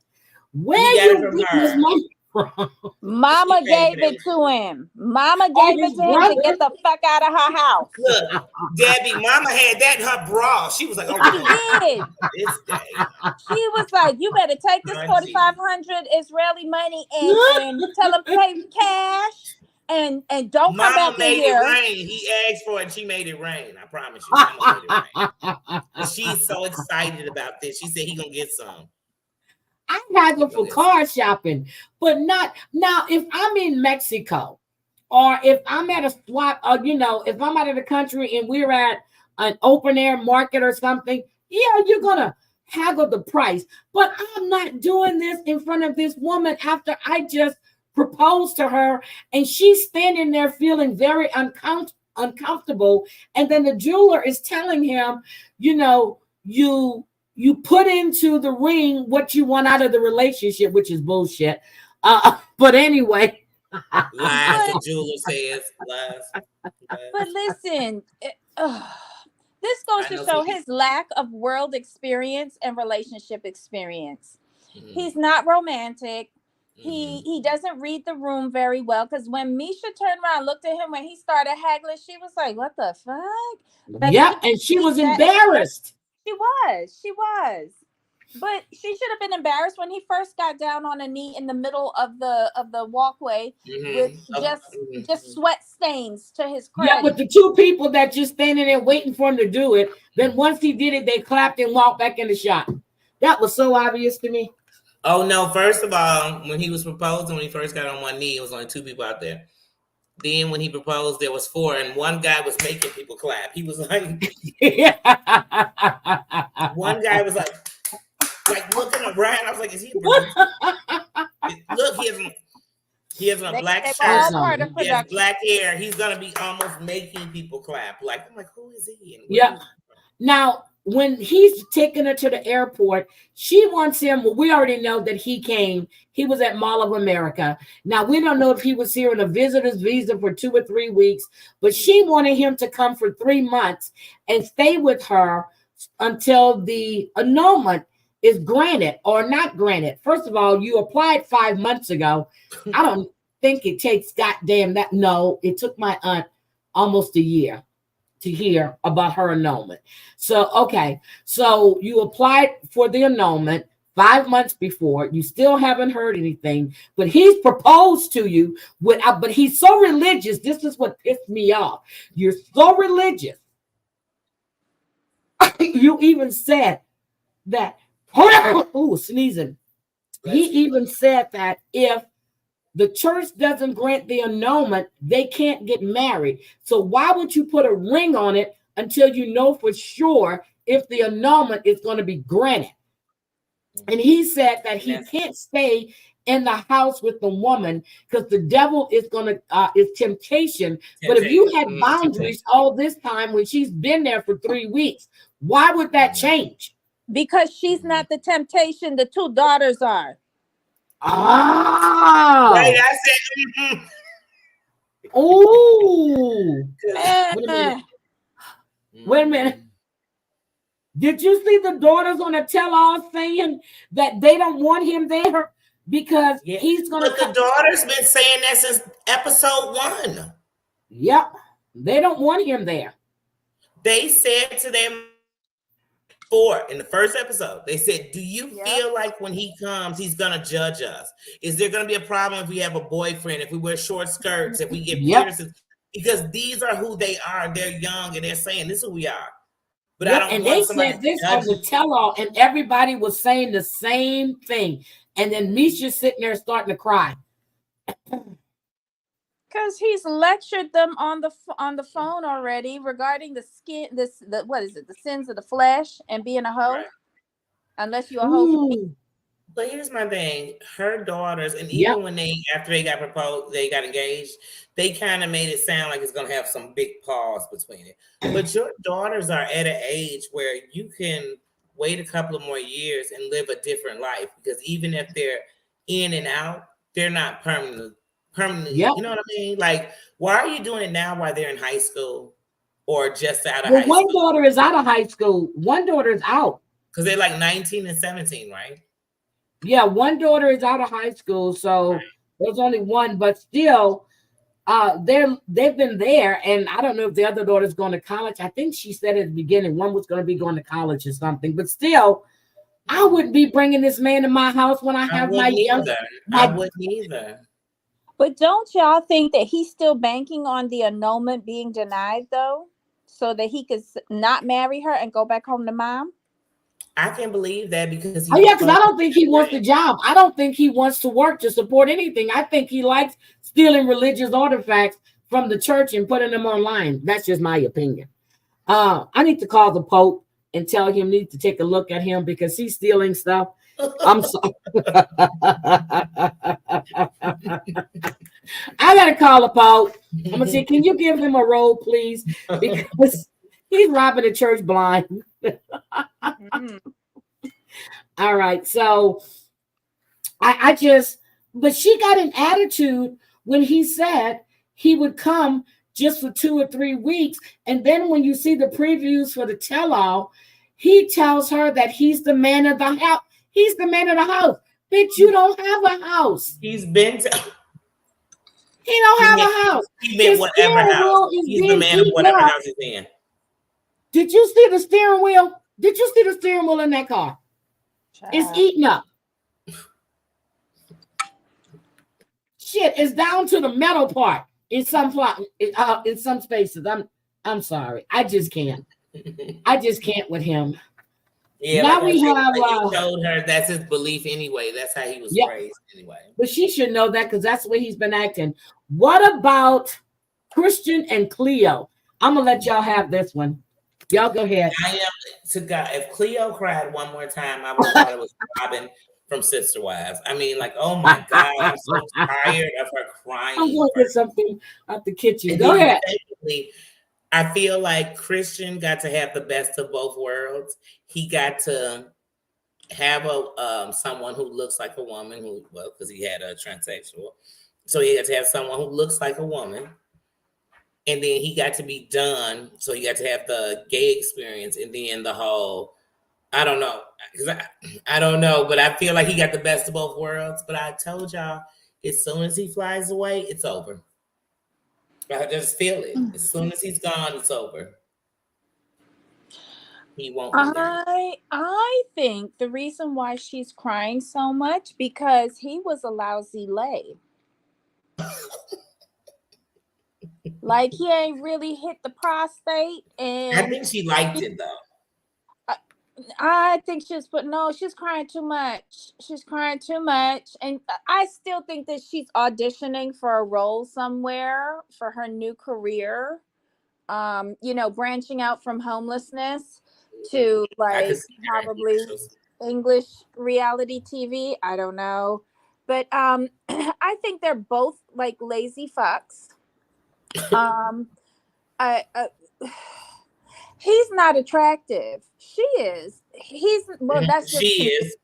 Where you get this money from? Mama gave it to him. Mama gave it to him to get the fuck out of her house. Look, Debbie, Mama had that in her bra. She was like, oh, she did. She was like, you better take this 4,500 Israeli money and tell them pay cash and don't Mama come back in here. Made it rain. He asked for it and she made it rain. I promise you. Mama made it rain. She's so excited about this. She said he gonna get some. I gotta go for car shopping, but not now. If I'm in Mexico, or if I'm at a swap, or if I'm out of the country and we're at an open air market or something, yeah, you're gonna haggle the price. But I'm not doing this in front of this woman after I just proposed to her, and she's standing there feeling very uncomfortable. And then the jeweler is telling him, you you put into the ring what you want out of the relationship, which is bullshit. But anyway. Lies, the jeweler says. Lies. But listen, this goes to show his lack of world experience and relationship experience. Mm-hmm. He's not romantic. He doesn't read the room very well, because when Misha turned around, looked at him when he started haggling, she was like, "What the fuck?" But yeah, and she was embarrassed. She was. But she should have been embarrassed when he first got down on a knee in the middle of the walkway with just sweat stains to his credit. Yeah, but the two people that just standing there waiting for him to do it, then once he did it, they clapped and walked back in the shop. That was so obvious to me. Oh no! First of all, when he was proposing, when he first got on one knee, it was only two people out there. Then when he proposed, there was four, and one guy was making people clap. He was like, one guy was like looking around. I was like, is he? Look, he has a black shirt. He has black hair. He's gonna be almost making people clap. Like, I'm like, who is he? Yeah. Now, when he's taking her to the airport, she wants him. Well, we already know that he came. He was at Mall of America. Now, we don't know if he was here on a visitor's visa for 2 or 3 weeks, but she wanted him to come for 3 months and stay with her until the annulment is granted or not granted. First of all, you applied 5 months ago. I don't think it takes goddamn that. No, it took my aunt almost a year to hear about her annulment. So, okay. So you applied for the annulment 5 months before. You still haven't heard anything, but he's proposed to you but he's so religious. This is what pissed me off. You're so religious. You even said that, oh, sneezing. He even said that if the church doesn't grant the annulment, they can't get married. So why would you put a ring on it until you know for sure if the annulment is going to be granted? And he said that he can't stay in the house with the woman because the devil is going to, is temptation. But if you had boundaries all this time when she's been there for 3 weeks, why would that change? Because she's not the temptation. The 2 daughters are. Ah. Right, I said, oh. Wait a minute. Did you see the daughters on a tell-all saying that they don't want him there because he's going to? But the daughter's been saying that since episode 1. Yep, they don't want him there. They said to them in the first episode, they said, "Do you feel like when he comes, he's going to judge us? Is there going to be a problem if we have a boyfriend? If we wear short skirts? If we get piercings? Because these are who they are. They're young and they're saying this is who we are." But I don't and want they somebody said this on the tell-all, and everybody was saying the same thing. And then Misha's sitting there starting to cry. Because he's lectured them on the phone already regarding the sins of the flesh and being a hoe. Right. Unless you're a hoe. But here's my thing: her daughters, and even when after they got proposed, they got engaged. They kind of made it sound like it's gonna have some big pause between it. But your daughters are at an age where you can wait a couple of more years and live a different life. Because even if they're in and out, they're not permanently. You know what I mean? Like, why are you doing it now while they're in high school or just out of high school? One daughter is out of high school. One daughter is out. Because they're like 19 and 17, right? Yeah, one daughter is out of high school, so there's only one, but still, they've been there, and I don't know if the other daughter's going to college. I think she said at the beginning one was going to be going to college or something, but still, I wouldn't be bringing this man to my house when I have my young. I wouldn't either. But don't y'all think that he's still banking on the annulment being denied, though, so that he could not marry her and go back home to mom? I can't believe that because because I don't think he wants the job. I don't think he wants to work to support anything. I think he likes stealing religious artifacts from the church and putting them online. That's just my opinion. I need to call the Pope and tell him need to take a look at him because he's stealing stuff. I'm sorry. I gotta call the Pope. I'm gonna say, can you give him a roll, please? Because he's robbing the church blind. All right. So but she got an attitude when he said he would come just for 2 or 3 weeks. And then when you see the previews for the tell-all, he tells her that he's the man of the house. He's the man of the house. Bitch, you don't have a house. He don't have a house. He meant whatever house. He's the man of whatever house he's in. Did you see the steering wheel? Did you see the steering wheel in that car? It's eaten up. Shit, it's down to the metal part in some spaces. I'm sorry. I just can't. I just can't with him. Yeah, now like we have. He told her that's his belief anyway. That's how he was raised anyway. But she should know that because that's the way he's been acting. What about Christian and Cleo? I'm gonna let y'all have this one. Y'all go ahead. I am to God. If Cleo cried one more time, I would have thought it was Robin from Sister Wives. I mean, like, oh my God, I'm so tired of her crying. I'm going to get something out the kitchen. Go ahead. I feel like Christian got to have the best of both worlds. He got to have someone who looks like a woman because he had a transsexual. So he got to have someone who looks like a woman. And then he got to be done. So he got to have the gay experience and then the whole, I don't know. I don't know, but I feel like he got the best of both worlds. But I told y'all, as soon as he flies away, it's over. I just feel it. As soon as he's gone, it's over. He won't be there. I think the reason why she's crying so much because he was a lousy lay. Like he ain't really hit the prostate, and I think she liked it though. I think she's crying too much. She's crying too much, and I still think that she's auditioning for a role somewhere for her new career. Branching out from homelessness to like probably English reality TV. I don't know, but I think they're both like lazy fucks. He's not attractive. She is. That's just she is.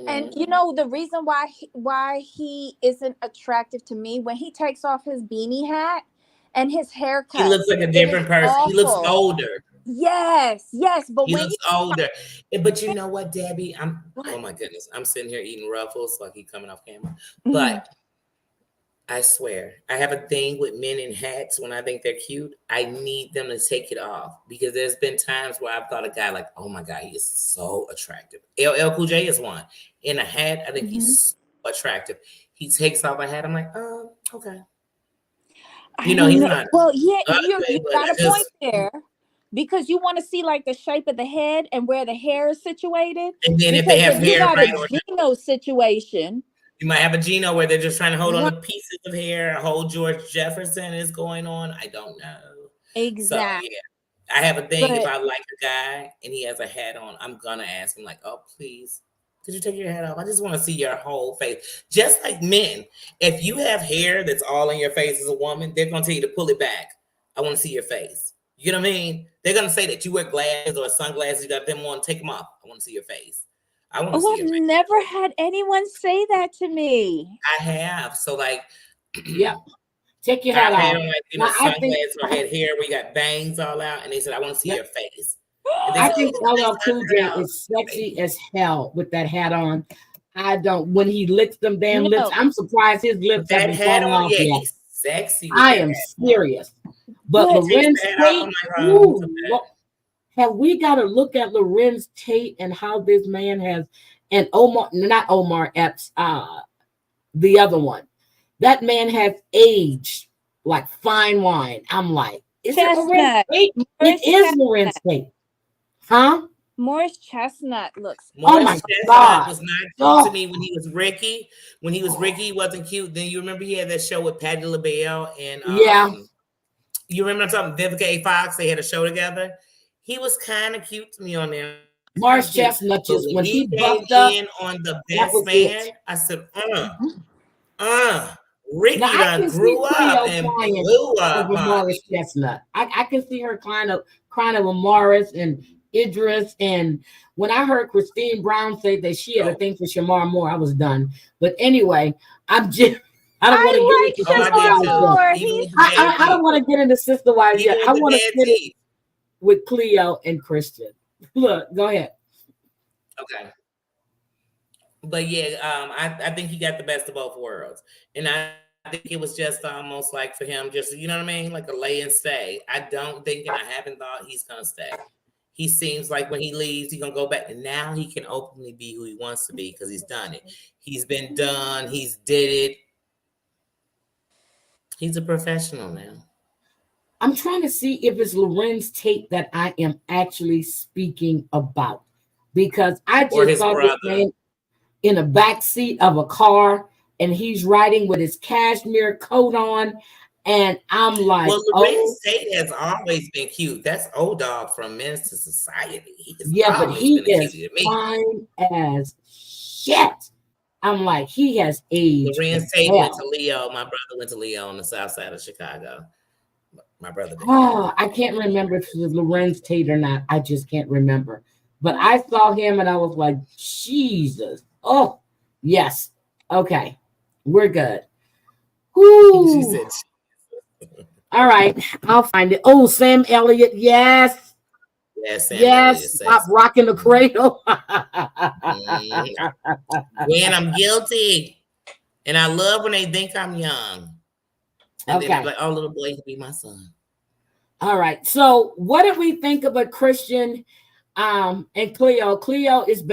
And the reason why he isn't attractive to me when he takes off his beanie hat and his haircut. He looks like a different person. Awful. He looks older. Yes, but he looks older. But you know what, Debbie? Oh my goodness. I'm sitting here eating Ruffles, so I keep coming off camera. But I swear, I have a thing with men in hats when I think they're cute. I need them to take it off because there's been times where I've thought a guy like, oh my God, he is so attractive. LL Cool J is one. In a hat, I think he's so attractive. He takes off a hat. I'm like, oh, okay. He's not. Well, yeah, you got a point there. Because you want to see like the shape of the head and where the hair is situated. And then if they have hair, right, a Gino situation. You might have a Gino where they're just trying to hold on to pieces of hair. A whole George Jefferson is going on. I don't know. Exactly. So, yeah. I have a thing. If I like a guy and he has a hat on, I'm going to ask him like, oh, please, could you take your hat off? I just want to see your whole face. Just like men. If you have hair that's all in your face as a woman, they're going to tell you to pull it back. I want to see your face. You know what I mean? They're going to say that you wear glasses or sunglasses. You got them on. Take them off. I want to see your face. I've never had anyone say that to me. I have. So like, take your hat off. Like, sunglasses or had hair where you got bangs all out, and they said, "I want to see your face." I think LL Cool J is sexy as hell with that hat on. I don't. When he licks them damn lips, I'm surprised his lips haven't fallen off yet. He's sexy. I am serious. But Lorenz Tate, have we got to look at Lorenz Tate and how this man has, and not Omar Epps, the other one. That man has aged like fine wine. I'm like, is it Lorenz Tate? It is Lorenz Tate. Huh? Morris Chestnut looks. Oh my God! Was not cute to me when he was Ricky. When he was Ricky, he wasn't cute. Then you remember he had that show with Patti LaBelle and you remember I'm talking Vivica A. Fox? They had a show together. He was kind of cute to me on there. Morris Chestnut just when he buffed up on The Best Man, I said, Ricky done grew up and blew up. Morris Chestnut. I can see her crying over Morris and Idris, and when I heard Christine Brown say that she had a thing for Shamar Moore, I was done. But anyway, I don't want to get into Shamar Moore. I don't want to get into sister wives yet. I want to finish with Cleo and Christian. Look, go ahead. Okay. But yeah, I think he got the best of both worlds. And I think it was just almost like for him, just, you know what I mean? Like a lay and stay. I don't think, and I haven't thought he's going to stay. He seems like when he leaves, he's going to go back. And now he can openly be who he wants to be because he's done it. He's been done. He's did it. He's a professional now. I'm trying to see if it's Lorenz Tate that I am actually speaking about. Because I just saw this man in a back seat of a car and he's riding with his cashmere coat on. And I'm like, well, Lorenz Tate has always been cute. That's old dog from Menace to Society. But he is fine as shit. I'm like, he has aged. Lorenz Tate went to Leo. My brother went to Leo on the south side of Chicago. My brother did. Oh, I can't remember if it was Lorenz Tate or not. I just can't remember. But I saw him and I was like, Jesus. Oh, yes. Okay. We're good. Woo. She said. All right. I'll find it. Oh, Sam Elliott. Yes. Yes. Sam yes. Elliott, Stop rocking the cradle. When I'm guilty. And I love when they think I'm young. And then they're like, oh, little boy, he can be my son. All right. So what did we think about Christian and Cleo? Cleo is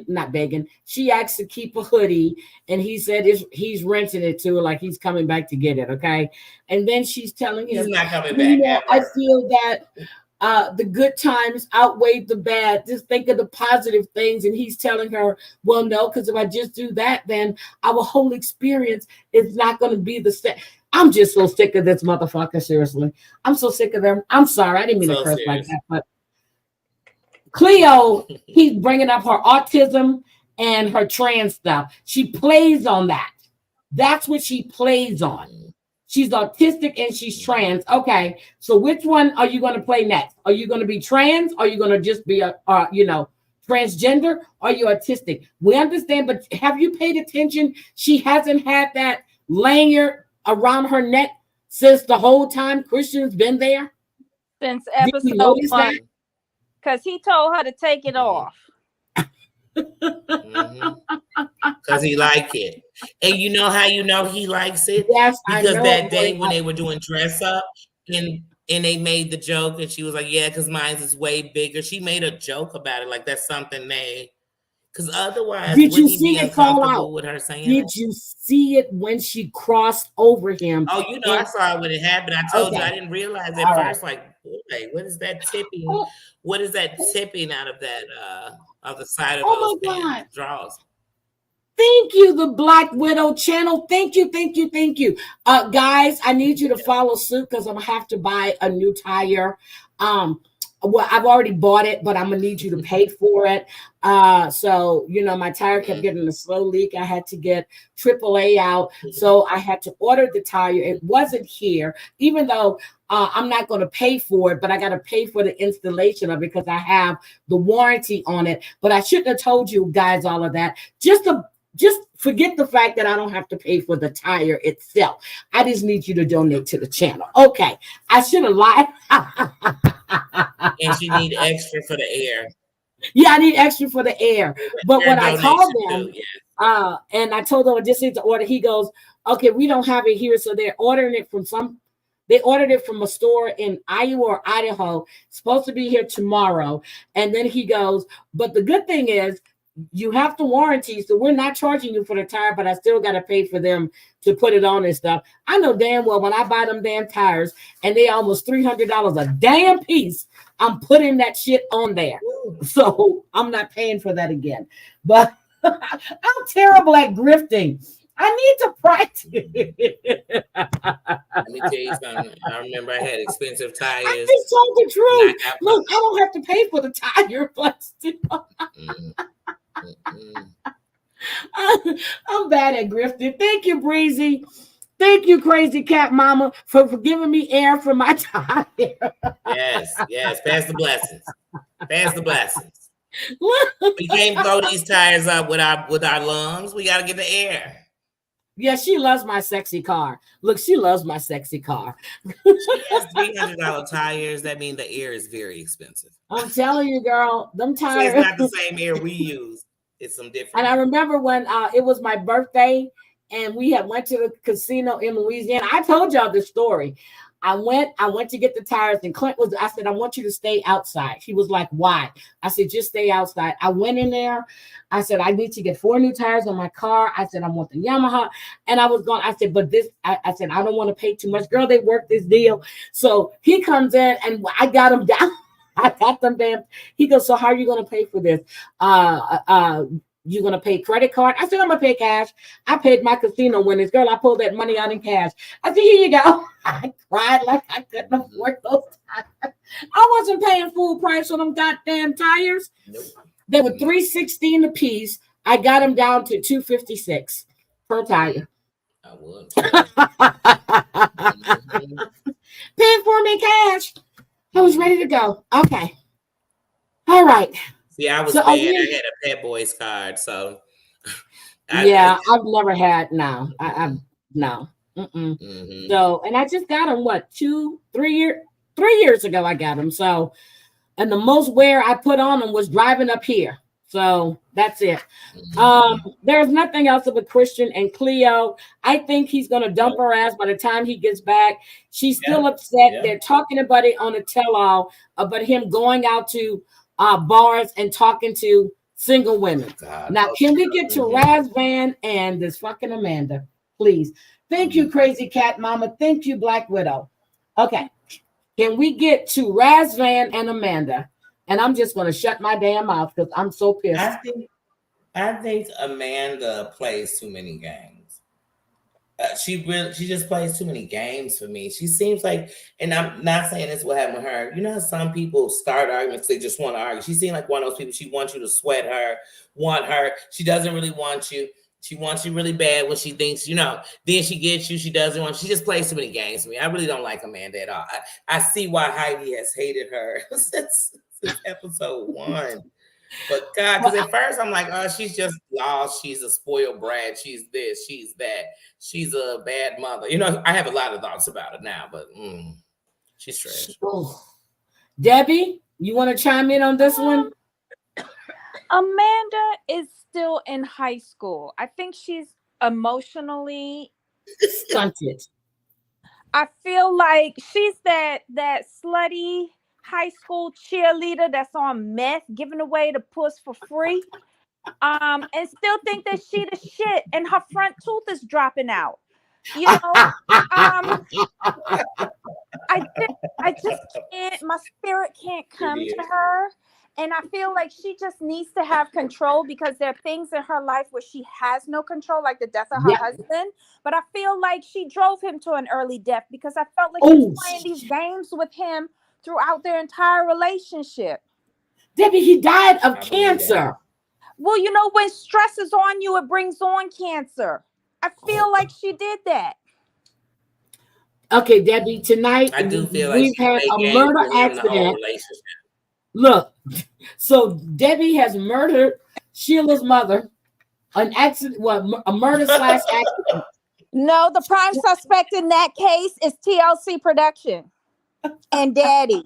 not begging. She asked to keep a hoodie, and he said he's renting it to her, like he's coming back to get it. Okay. And then she's telling him, he's not coming back. I feel that the good times outweigh the bad. Just think of the positive things. And he's telling her, well, no, because if I just do that, then our whole experience is not going to be the same. I'm just so sick of this motherfucker. Seriously. I'm so sick of them. I'm sorry. I didn't mean to curse like that, but Cleo, he's bringing up her autism and her trans stuff. She plays on that. That's what she plays on. She's autistic and she's trans. Okay. So which one are you going to play next? Are you going to be trans? Or are you going to just be transgender? Or are you autistic? We understand, but have you paid attention? She hasn't had that lanyard around her neck since the whole time Christian's been there. Since episode 1. Because he told her to take it off. Because he liked it. And you know how you know he likes it? Yes, because that day when they were doing dress up and they made the joke and she was like, yeah, because mine is way bigger. She made a joke about it. Like that's something they, because otherwise, did you see it fall out? With her saying did you see it when she crossed over him? Oh, you know, I saw it when it happened. I told you I didn't realize at first, like, boy, what is that tipping? What is that tipping out of that of the side of those pants, draws? Thank you, the Black Widow channel. Thank you. Guys, I need you to follow suit because I'm gonna have to buy a new tire. Well, I've already bought it, but I'm gonna need you to pay for it. So my tire kept getting a slow leak. I had to get AAA out, so I had to order the tire. It wasn't here, even though I'm not going to pay for it, but I got to pay for the installation of it because I have the warranty on it. But I shouldn't have told you guys all of that. Just forget the fact that I don't have to pay for the tire itself. I just need you to donate to the channel. Okay, I should have lied. And you need extra for the air. Yeah, I need extra for the air. But when I called them, and I told them I just need to order, he goes, okay, we don't have it here. So they're ordering it from they ordered it from a store in Iowa or Idaho. It's supposed to be here tomorrow. And then he goes, but the good thing is you have the warranty. So we're not charging you for the tire, but I still got to pay for them to put it on and stuff. I know damn well when I buy them damn tires and they almost $300 a damn piece, I'm putting that shit on there. So I'm not paying for that again. But I'm terrible at grifting. I need to practice. Let me tell you something. I remember I had expensive tires. I just told the truth. Look, I don't have to pay for the tire, but still. I'm bad at grifting. Thank you, Breezy. Thank you, Crazy Cat Mama, for giving me air for my tire. Yes. Pass the blessings. Pass the blessings. We can't blow these tires up with our lungs. We got to get the air. Yeah, she loves my sexy car. Look, she loves my sexy car. She has $300 tires. That means the air is very expensive. I'm telling you, girl, them tires. So it's not the same air we use. It's some different. And I remember when it was my birthday and we had went to the casino in Louisiana. I told y'all this story. I went to get the tires, and Clint I said, I want you to stay outside. He was like, why? I said, just stay outside. I went in there. I said, I need to get 4 new tires on my car. I said, I want the Yamaha. And I was going, I said, but this, I said, I don't want to pay too much. Girl, they worked this deal. So he comes in and I got him down. I got them damn. He goes, so how are you going to pay for this? You going to pay credit card? I said, I'm going to pay cash. I paid my casino winnings. Girl, I pulled that money out in cash. I said, here you go. I cried like I couldn't afford those tires. I wasn't paying full price on them goddamn tires. Nope. They were $316 a piece. I got them down to $256 per tire. I would. Paying for me cash. I was ready to go. Okay. All right. See, I was bad. I had a Pet Boys card, so. I've never had. No, no. Mm-hmm. So, and I just got them. What 3 years ago? I got them. So, and the most wear I put on them was driving up here. So that's it. There's nothing else with Christian and Cleo. I think he's gonna dump her ass by the time he gets back. She's still upset. Yeah. They're talking about it on a tell-all about him going out to bars and talking to single women. God, now, can we get to Raz Van and this fucking Amanda, please? Thank you, Crazy Cat Mama. Thank you, Black Widow. Okay, can we get to Raz Van and Amanda? And I'm just going to shut my damn mouth because I'm so pissed. I think Amanda plays too many games. She just plays too many games for me. She seems like, and I'm not saying this will happen with her. You know how some people start arguments, they just want to argue. She seems like one of those people, she wants you to sweat her, want her. She doesn't really want you. She wants you really bad when she thinks, then she gets you. She doesn't want you. She just plays too many games for me. I really don't like Amanda at all. I see why Heidi has hated her since episode 1. But God, because at first I'm like, oh, she's just lost. She's a spoiled brat. She's this, she's that. She's a bad mother. I have a lot of thoughts about it now, but she's trash. Oh. Debbie, you want to chime in on this one? Amanda is still in high school. I think she's emotionally stunted. I feel like she's that slutty high school cheerleader that's on meth, giving away the puss for free, and still think that she the shit, and her front tooth is dropping out. I just can't. My spirit can't come to her, and I feel like she just needs to have control because there are things in her life where she has no control, like the death of her husband. But I feel like she drove him to an early death because I felt like she was playing these games with him throughout their entire relationship. Debbie, he died of cancer. Well, when stress is on you, it brings on cancer. I feel like she did that. Okay, Debbie, tonight I do feel like we've had a murder accident. Look, so Debbie has murdered Sheila's mother. An accident, a murder / accident. No, the prime suspect in that case is TLC Production. And Daddy.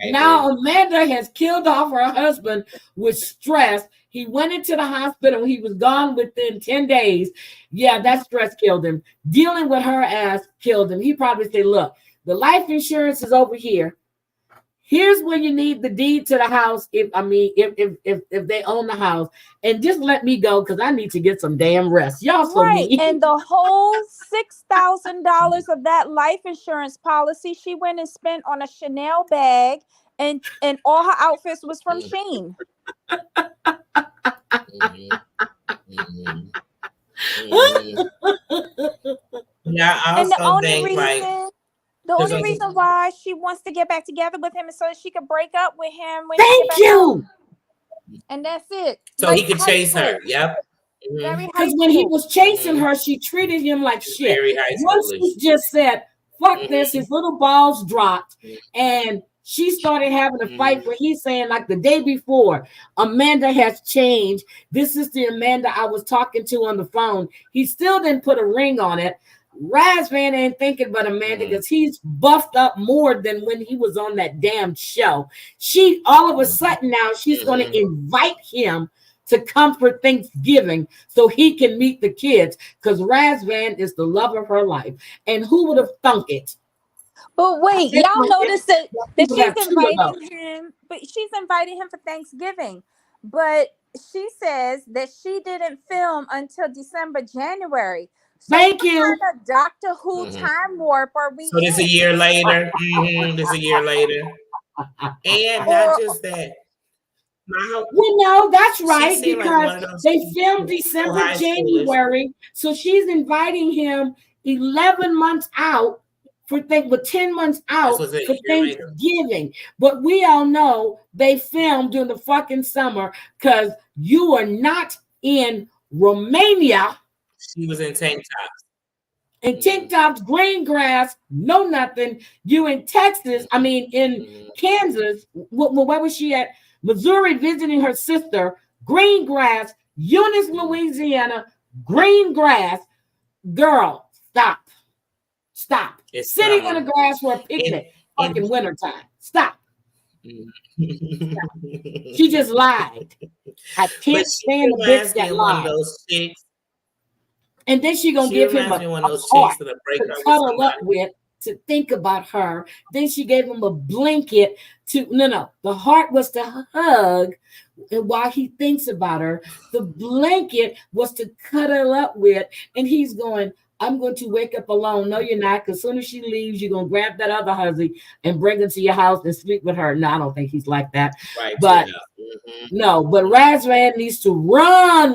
Now Amanda has killed off her husband with stress. He went into the hospital. He was gone within 10 days. Yeah, that stress killed him. Dealing with her ass killed him. He probably said, look, the life insurance is over here. Here's where you need the deed to the house. If they own the house, and just let me go because I need to get some damn rest. Y'all so mean. And the whole $6,000 of that life insurance policy she went and spent on a Chanel bag, and all her outfits was from Shein. Yeah, I also think the only reason why she wants to get back together with him is so that she could break up with him. Thank you. And that's it. So he could chase her. Yep. Very high Because when he school. was chasing her, she treated him like shit. Very high Once schoolish. he just said, fuck this, his little balls dropped. And she started having a fight where he's saying, like the day before, Amanda has changed. This is the Amanda I was talking to on the phone. He still didn't put a ring on it. Razvan ain't thinking about Amanda because he's buffed up more than when he was on that damn show. She all of a sudden now she's going to invite him to come for Thanksgiving so he can meet the kids because Razvan is the love of her life. And who would have thunk it? But wait, y'all notice that People have she's two of inviting him, but she's inviting him for Thanksgiving. But she says that she didn't film until December, January. So Thank what you. kind of Doctor Who time warp are we So this in? a year later. This a year later. And not just that. Well, no, that's right, seemed like because one of those they filmed people, December, high January. So she's inviting him 11 months out for 10 months out That's what's for a year later. Thanksgiving. But we all know they filmed during the fucking summer because you are not in Romania. She was in tank tops. In tank tops, green grass, no nothing. You in Texas, I mean in Kansas. Where was she at? Missouri visiting her sister. Green grass, Eunice, Louisiana, green grass. Girl, stop. Stop. It's Sitting summer. on the grass for a picnic, fucking wintertime. Stop. She just lied. I can't stand the bitch that lied. Those chicks. And then she gonna give him a heart to cuddle up with, to think about her. Then she gave him a blanket to the heart was to hug, and while he thinks about her, the blanket was to cuddle up with, and he's going, I'm going to wake up alone. No, you're not, because as soon as she leaves, you're gonna grab that other husband and bring her to your house and sleep with her. No, I don't think he's like that. Right, but no, but Razvan needs to run,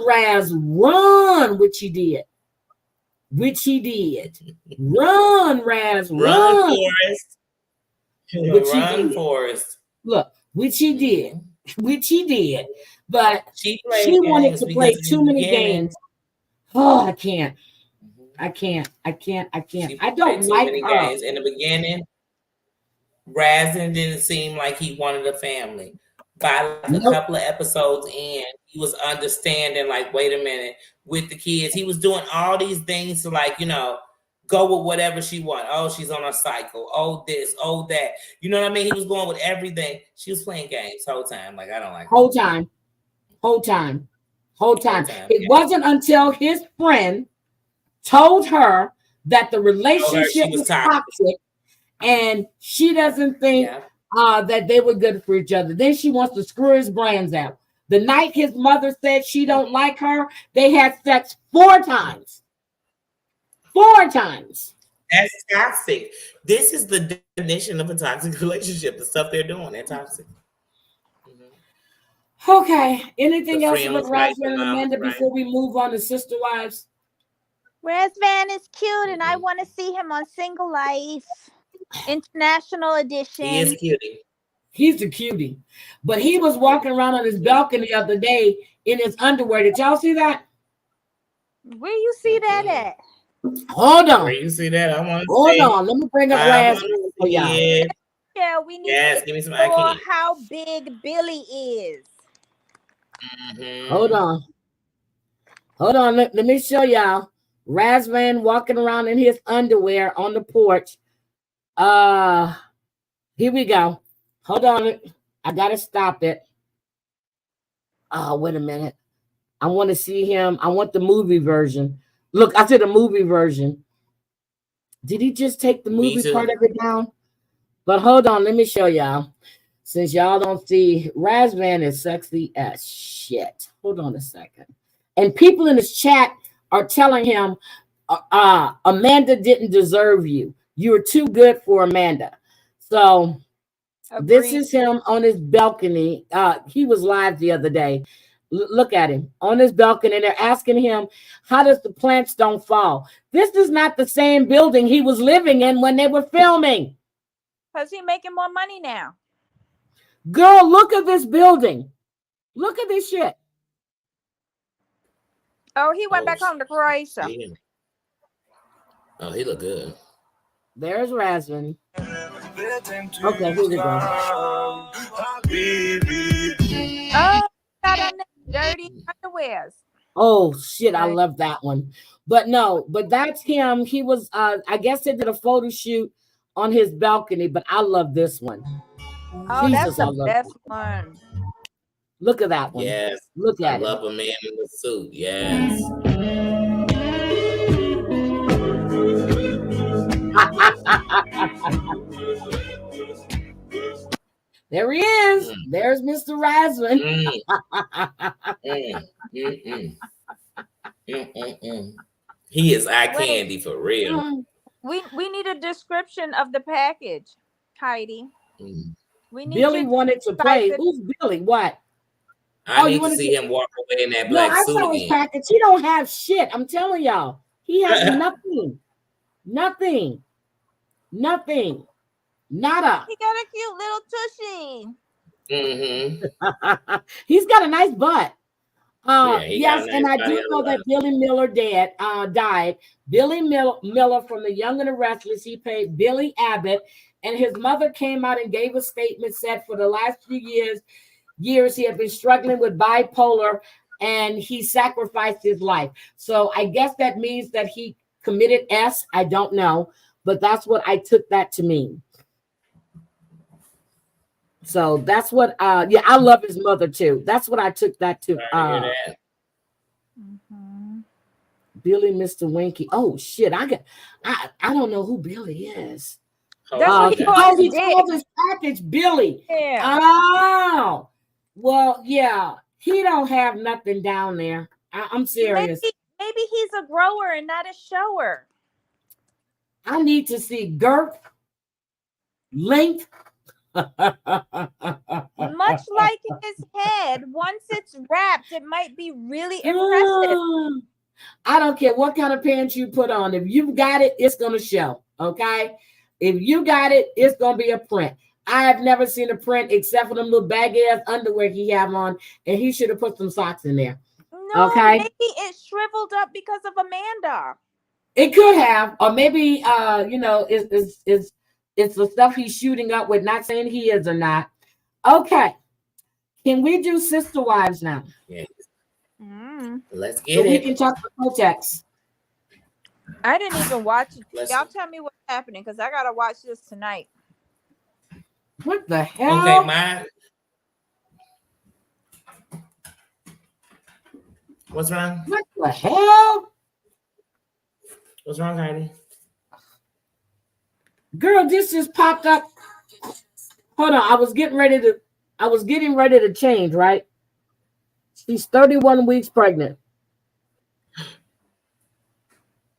which he did. Run, Raz, run. Forrest. Run, Forrest. Look, which he did. But she wanted to play too many games. Oh, I can't. I don't like her. Games. In the beginning, Razvan didn't seem like he wanted a family. By a couple of episodes in, he was understanding, like, wait a minute, with the kids. He was doing all these things to, like, go with whatever she wanted. Oh, she's on a cycle. Oh, this, oh, that. You know what I mean? He was going with everything. She was playing games whole time. Like, I don't like Whole time. It wasn't until his friend told her that the relationship was toxic and she doesn't think that they were good for each other. Then she wants to screw his brains out. The night his mother said she don't like her, they had sex 4 times. 4 times. That's toxic. This is the definition of a toxic relationship. The stuff they're doing, they're toxic. Okay. Anything else with Razvan and Amanda before we move on to Sister Wives? Razvan is cute, and I want to see him on Single Life International Edition. He is cutie. He's a cutie. But he was walking around on his balcony the other day in his underwear. Did y'all see that? Where you see that at? Hold on. Where you see that? I want to Hold on. Let me bring up Razvan for y'all. Yeah, we need to see give me some how big Billy is. Hold on. Let me show y'all. Razvan walking around in his underwear on the porch. Here we go. Hold on. I gotta stop it. Oh, wait a minute. I want to see him. I want the movie version. Look, I said the movie version. Did he just take the movie part of it down? But hold on, let me show y'all. Since y'all don't see, Razvan is sexy as shit. Hold on a second. And people in this chat are telling him, Amanda didn't deserve you. You were too good for Amanda. So this is him on his balcony. He was live the other day. Look at him on his balcony. They're asking him, how does the plants don't fall? This is not the same building he was living in when they were filming. Because he's making more money now. Girl, look at this building. Look at this shit. Oh, he went back home to Croatia. Yeah. Oh, he look good. There's Razvan. Okay, here we go. Oh, got on the dirty underwears. Oh shit, I love that one. But no, but that's him. He was I guess they did a photo shoot on his balcony, but I love this one. Oh, Jesus, that's I the love best it. one. Look at that one. Yes. Look I at it. love a man in the suit. Yes. There he is. There's Mr. Razvan. He is eye candy for real. We need a description of the package, Heidi. We need Billy you to wanted to type play. it. Who's Billy? What? I you need wanna to see him walk away in that No, black I suit saw his again. package. He don't have shit. I'm telling y'all. He has nothing. Nothing. Nothing. Nada. He got a cute little tushy. Mm-hmm. He's got a nice butt. He got Yes, a and nice I body do on know the that left. Billy Miller died. Billy Miller from The Young and the Restless. He played Billy Abbott, and his mother came out and gave a statement, said for the last few years he had been struggling with bipolar, and he sacrificed his life. So I guess that means that he committed S. I don't know, but that's what I took that to mean. So that's what I love his mother too. That's what I took that to. I hear that. Billy Mr. Winky. Oh shit. I don't know who Billy is. That's what he called he his dick. called his package Billy. Yeah. Oh, well, yeah. He don't have nothing down there. I'm serious. Maybe he's a grower and not a shower. I need to see girth, length. Much like his head, once it's wrapped, it might be really impressive. I don't care what kind of pants you put on. If you got it, it's going to show. Okay. If you got it, it's going to be a print. I have never seen a print except for them little baggy ass underwear he have on, and he should have put some socks in there. No, okay. Maybe it shriveled up because of Amanda. It could have, or maybe it's the stuff he's shooting up with, not saying he is or not. Okay. Can we do Sister Wives now? Yes. Mm. Let's So get we it. can talk about Kotex. I didn't even watch it. Let's- Y'all tell me what's happening because I gotta watch this tonight. What the hell? Okay, mine. What's wrong? What the hell? What's wrong, Heidi? Girl, this just popped up. Hold on. I was getting ready to change, right? She's 31 weeks pregnant.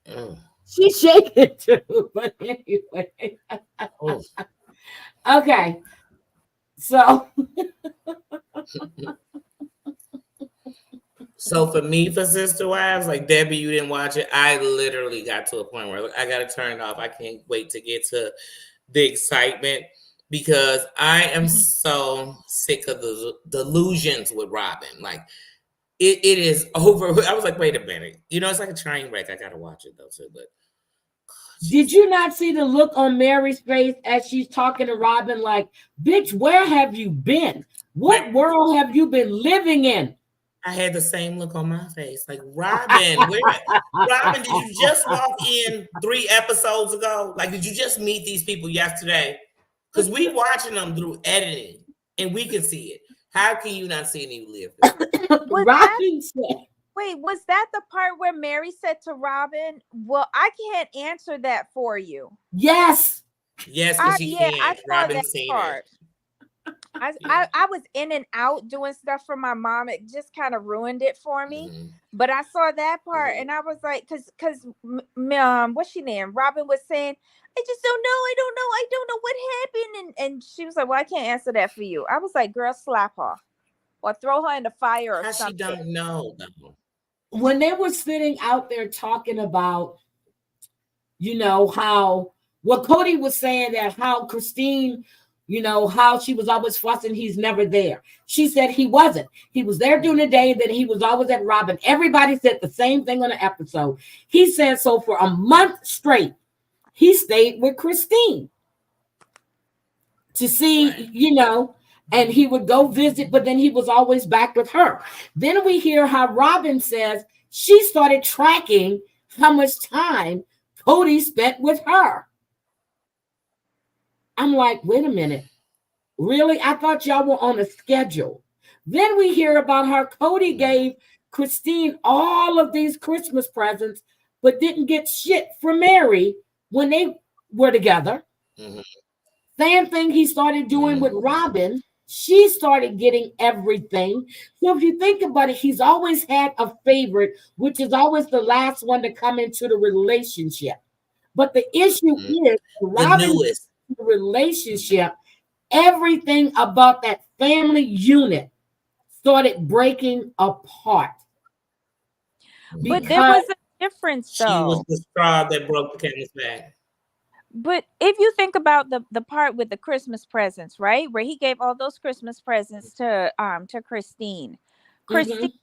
Oh. She's shaking too, but anyway. Oh. Okay. So So for me, for Sister Wives, like Debbie, you didn't watch it. I literally got to a point where I got to turn it off. I can't wait to get to the excitement because I am so sick of the delusions with Robin. Like it is over. I was like, wait a minute. It's like a train wreck. I got to watch it though too. But did you not see the look on Mary's face as she's talking to Robin? Like, bitch, where have you been? What world have you been living in? I had the same look on my face. Like, Robin, Robin, did you just walk in 3 episodes ago? Like, did you just meet these people yesterday? Because we watching them through editing and we can see it. How can you not see it and you live? Robin said, wait, was that the part where Mary said to Robin, well, I can't answer that for you? Yes. Yes, but she can't. I saw Robin that seen part. it. I was in and out doing stuff for my mom. It just kind of ruined it for me. Mm-hmm. But I saw that part and I was like, because what's she name? Robin was saying, I just don't know. I don't know what happened. And she was like, well, I can't answer that for you. I was like, girl, slap her or throw her in the fire or How something. she don't know though? When they were sitting out there talking about, how Cody was saying that how Christine You know, how she was always fussing, he's never there. She said he wasn't. He was there during the day, then he was always at Robin. Everybody said the same thing on the episode. He said so for a month straight, he stayed with Christine to see, you know, and he would go visit, but then he was always back with her. Then we hear how Robin says she started tracking how much time Cody spent with her. I'm like, wait a minute. Really? I thought y'all were on a schedule. Then we hear about how Cody gave Christine all of these Christmas presents, but didn't get shit from Mary when they were together. Mm-hmm. Same thing he started doing with Robin. She started getting everything. So if you think about it, he's always had a favorite, which is always the last one to come into the relationship. But the issue is Robin's relationship, everything about that family unit started breaking apart. But there was a difference, though. She was the straw that broke the camel's back. But if you think about the part with the Christmas presents, right, where he gave all those Christmas presents to Christine, Christine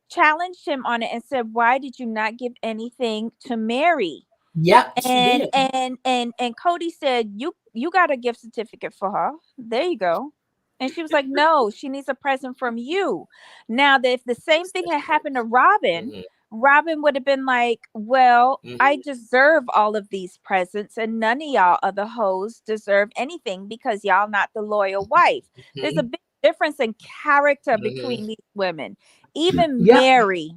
challenged him on it and said, "Why did you not give anything to Mary?" Yep. And Cody said, "You got a gift certificate for her. There you go." And she was like, "No, she needs a present from you." Now, if the same thing had happened to Robin, Robin would have been like, "Well, I deserve all of these presents, and none of y'all other hoes deserve anything because y'all not the loyal wife." There's a big difference in character between these women. Even Mary,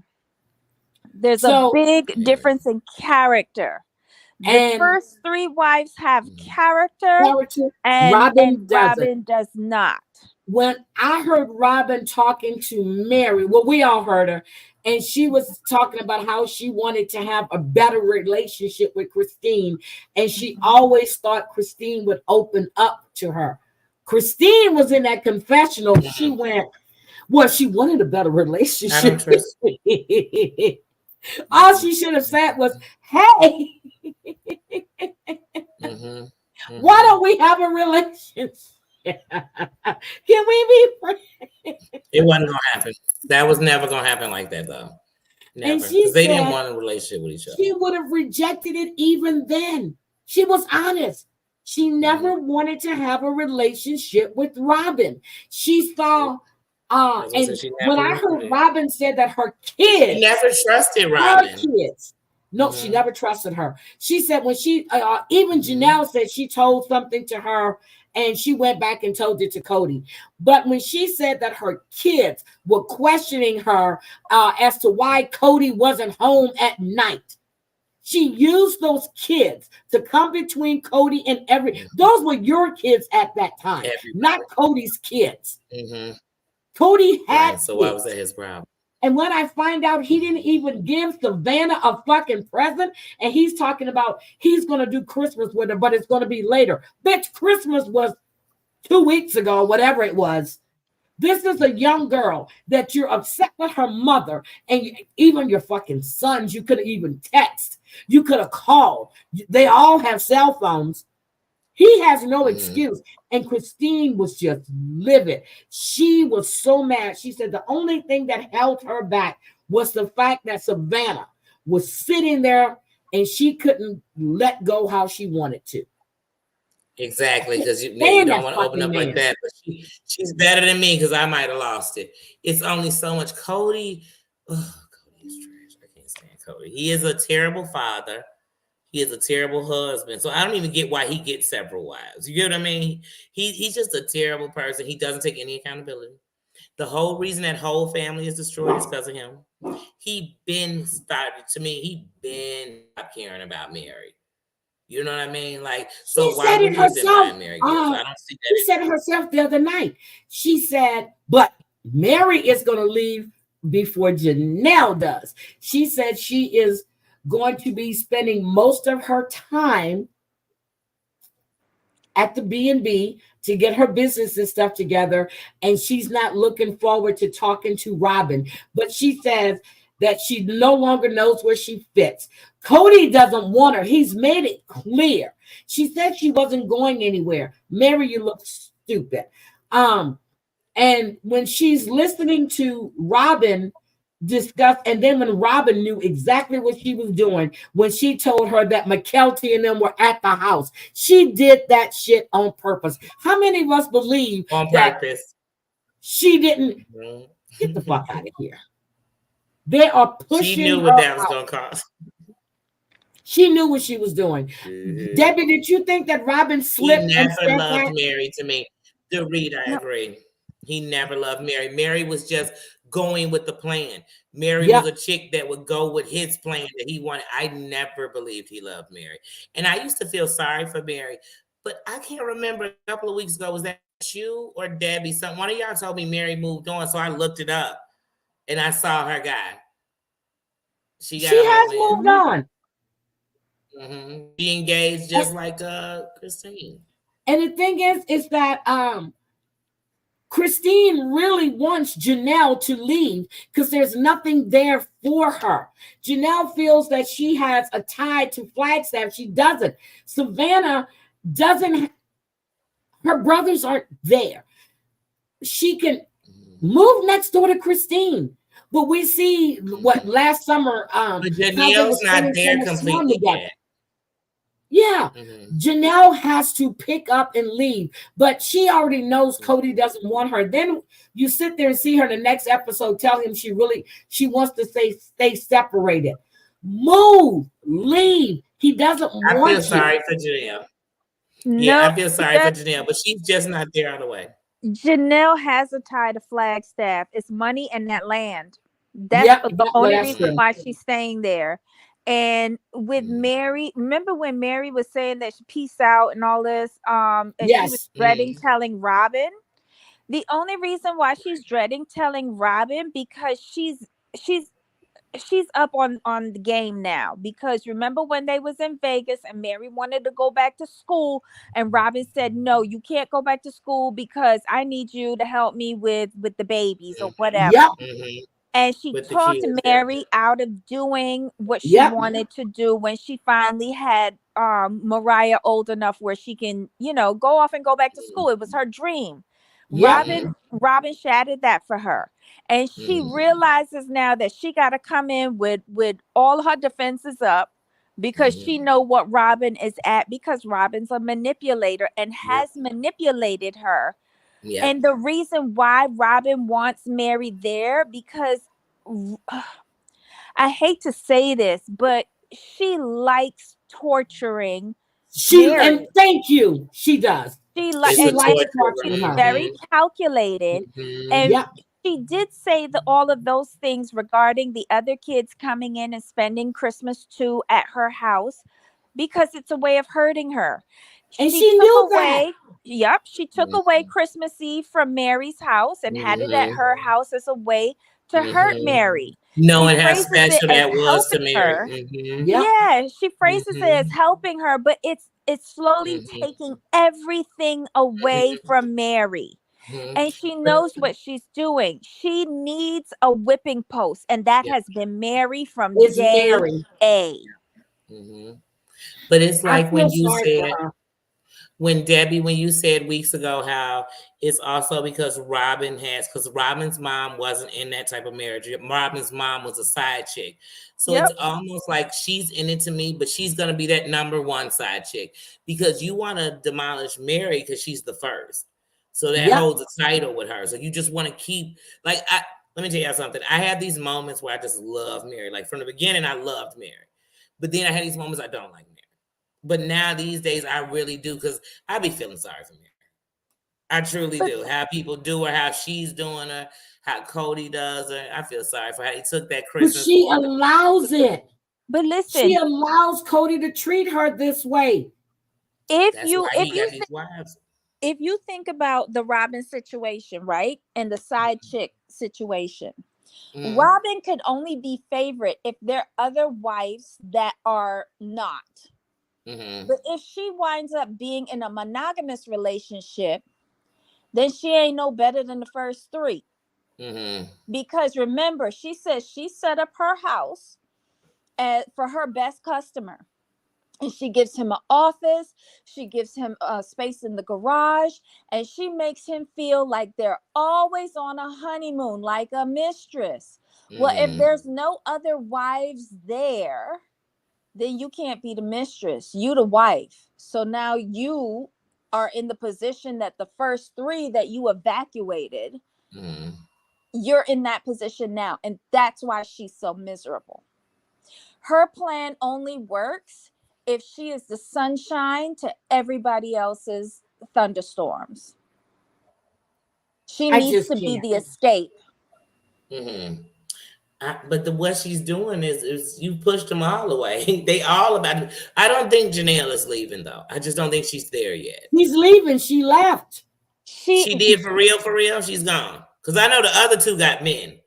there's a big difference in character. The first three wives have character and Robin does not. When I heard Robin talking to Mary, well, we all heard her, and she was talking about how she wanted to have a better relationship with Christine, and she always thought Christine would open up to her. Christine was in that confessional. She went, well, she wanted a better relationship. All she should have said was, "Hey, why don't we have a relationship? Can we be friends?" It wasn't gonna happen. That was never gonna happen like that, though. Never. Because they didn't want a relationship with each other. She would have rejected it even then. She was honest. She never wanted to have a relationship with Robin. She saw, and when I heard Robin said that her kids, she never trusted Robin. Her kids. No, she never trusted her. She said when she, even Janelle said she told something to her and she went back and told it to Cody. But when she said that her kids were questioning her as to why Cody wasn't home at night, she used those kids to come between Cody and those were your kids at that time, not Cody's kids. Cody had so why was that his problem? And when I find out he didn't even give Savannah a fucking present, and he's talking about he's going to do Christmas with her, but it's going to be later. Bitch, Christmas was 2 weeks ago, whatever it was. This is a young girl that you're upset with her mother, and even your fucking sons, you could have even text. You could have called. They all have cell phones. He has no excuse. And Christine was just livid. She was so mad. She said the only thing that held her back was the fact that Savannah was sitting there and she couldn't let go how she wanted to. Exactly, because you don't want to open up like that. But she's better than me because I might have lost it. It's only so much. Cody, Cody is trash. I can't stand Cody. He is a terrible father. He is a terrible husband. So I don't even get why he gets several wives. You get what I mean? He's just a terrible person. He doesn't take any accountability. The whole reason that whole family is destroyed is because of him. He been started stopped caring about Mary. You know what I mean? Like, so she why would he buy Mary? I don't see that. She said it herself the other night. She said, but Mary is going to leave before Janelle does. She said she is going to be spending most of her time at the B&B to get her business and stuff together, and she's not looking forward to talking to Robin. But she says that she no longer knows where she fits. Cody doesn't want her. He's made it clear. She said she wasn't going anywhere. Mary, you look stupid. And when she's listening to Robin discuss, and then when Robin knew exactly what she was doing, when she told her that McKelty and them were at the house, she did that shit on purpose. How many of us believe on that purpose? She didn't get the fuck out of here. They are pushing. She knew what that was going to cost. She knew what she was doing. Debbie, did you think that Robin slipped? He never loved Mary to me. Dorit, I agree. He never loved Mary. Mary was just going with the plan. Mary was a chick that would go with his plan that he wanted. I never believed he loved Mary. And I used to feel sorry for Mary, but I can't remember a couple of weeks ago, was that you or Debbie? One of y'all told me Mary moved on, so I looked it up and I saw her guy. She has moved on. She engaged just like Christine. And the thing is that Christine really wants Janelle to leave because there's nothing there for her. Janelle feels that she has a tie to Flagstaff. She doesn't. Savannah doesn't. Her brothers aren't there. She can move next door to Christine. But we see what last summer. But Janelle's not there completely yet. Yeah, Janelle has to pick up and leave, but she already knows Cody doesn't want her. Then you sit there and see her in the next episode, tell him she wants to stay separated. Move, leave. He doesn't want you. I feel sorry for Janelle. Yeah, I feel sorry for Janelle, but she's just not there all the way. Janelle has a tie to Flagstaff. It's money and that land. That's the only reason why she's staying there. And with Mary, remember when Mary was saying that she peace out and all this, and she was dreading telling Robin? The only reason why she's dreading telling Robin because she's up on the game now. Because remember when they was in Vegas and Mary wanted to go back to school and Robin said, no, you can't go back to school because I need you to help me with the babies or whatever. And she talked Mary out of doing what she wanted to do when she finally had Mariah old enough where she can, go off and go back to school. It was her dream. Robin shattered that for her. And she realizes now that she got to come in with all her defenses up because she know what Robin is at, because Robin's a manipulator and has manipulated her. Yeah. And the reason why Robin wants Mary there, because I hate to say this, but she likes torturing Mary. And thank you. She does. She likes torturing her. Very calculated. And she did say all of those things regarding the other kids coming in and spending Christmas too at her house because it's a way of hurting her. And she knew that. Yep. She took away Christmas Eve from Mary's house and had it at her house as a way to hurt Mary. Knowing how special that was to Mary. Yeah, she phrases it as helping her, but it's slowly taking everything away from Mary. And she knows what she's doing. She needs a whipping post, and that has been Mary from day A. But it's like when you said, when you said weeks ago how it's also because Robin's mom wasn't in that type of marriage. Robin's mom was a side chick. So it's almost like she's in it to me, but she's going to be that number one side chick because you want to demolish Mary because she's the first. So that holds a title with her. So you just want to keep, let me tell you something. I have these moments where I just love Mary. Like from the beginning, I loved Mary. But then I had these moments I don't like Mary. But now these days I really do because I be feeling sorry for Mary. I truly do. How people do her, how she's doing her, how Cody does her. I feel sorry for how he took that Christmas. But she allows it. But listen, she allows Cody to treat her this way. If you think about the Robin situation, right, and the side chick situation, Robin could only be favorite if there are other wives that are not. But if she winds up being in a monogamous relationship, then she ain't no better than the first three. Because remember, she says she set up her house for her best customer. And she gives him an office. She gives him a space in the garage. And she makes him feel like they're always on a honeymoon, like a mistress. Well, if there's no other wives there, then you can't be the mistress. You the wife. So now you are in the position that the first 3 that you evacuated, you're in that position now. And that's why she's so miserable. Her plan only works if she is the sunshine to everybody else's thunderstorms. She needs to be the escape. But what she's doing is you pushed them all away. They all about it. I don't think Janelle is leaving, though. I just don't think she's there yet. She's leaving. She left. She did for real, for real? She's gone. Because I know the other 2 got men.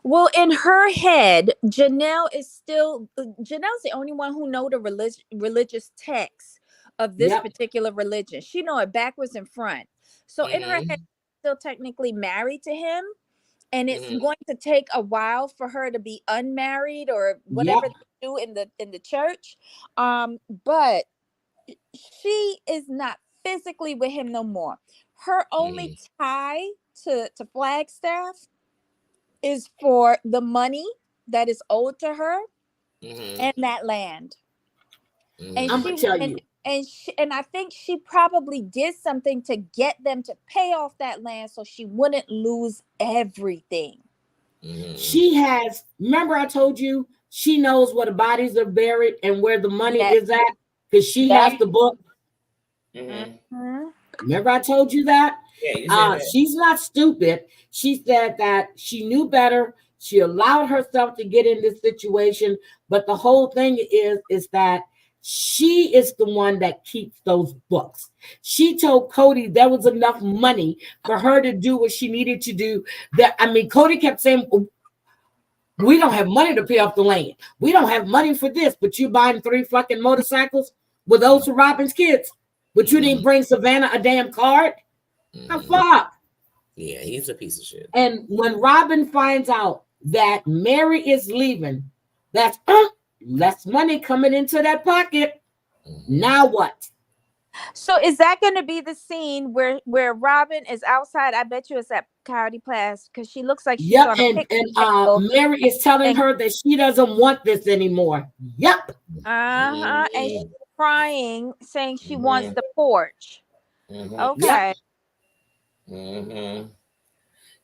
Well, in her head, Janelle's the only one who know the religious text of this particular religion. She know it backwards and front. So in her head, she's still technically married to him. And it's going to take a while for her to be unmarried or whatever they do in the church. But she is not physically with him no more. Her only tie to Flagstaff is for the money that is owed to her and that land. And I'm gonna tell you. And I think she probably did something to get them to pay off that land so she wouldn't lose everything. She has, remember I told you, she knows where the bodies are buried and where the money is at because she has the book. Remember I told you that? Yeah, she's not stupid. She said that she knew better. She allowed herself to get in this situation. But the whole thing is that she is the one that keeps those books. She told Cody there was enough money for her to do what she needed to do. Cody kept saying, we don't have money to pay off the land. We don't have money for this, but you buying 3 fucking motorcycles with those for Robin's kids. But you didn't bring Savannah a damn card? The fuck? Yeah, he's a piece of shit. And when Robin finds out that Mary is leaving, that's less money coming into that pocket. Now what? So is that going to be the scene where Robin is outside? I bet you it's at Coyote Pass because she looks like she's on a picnic table. Mary is telling her that she doesn't want this anymore. Yep. And she's crying, saying she wants the porch. Okay.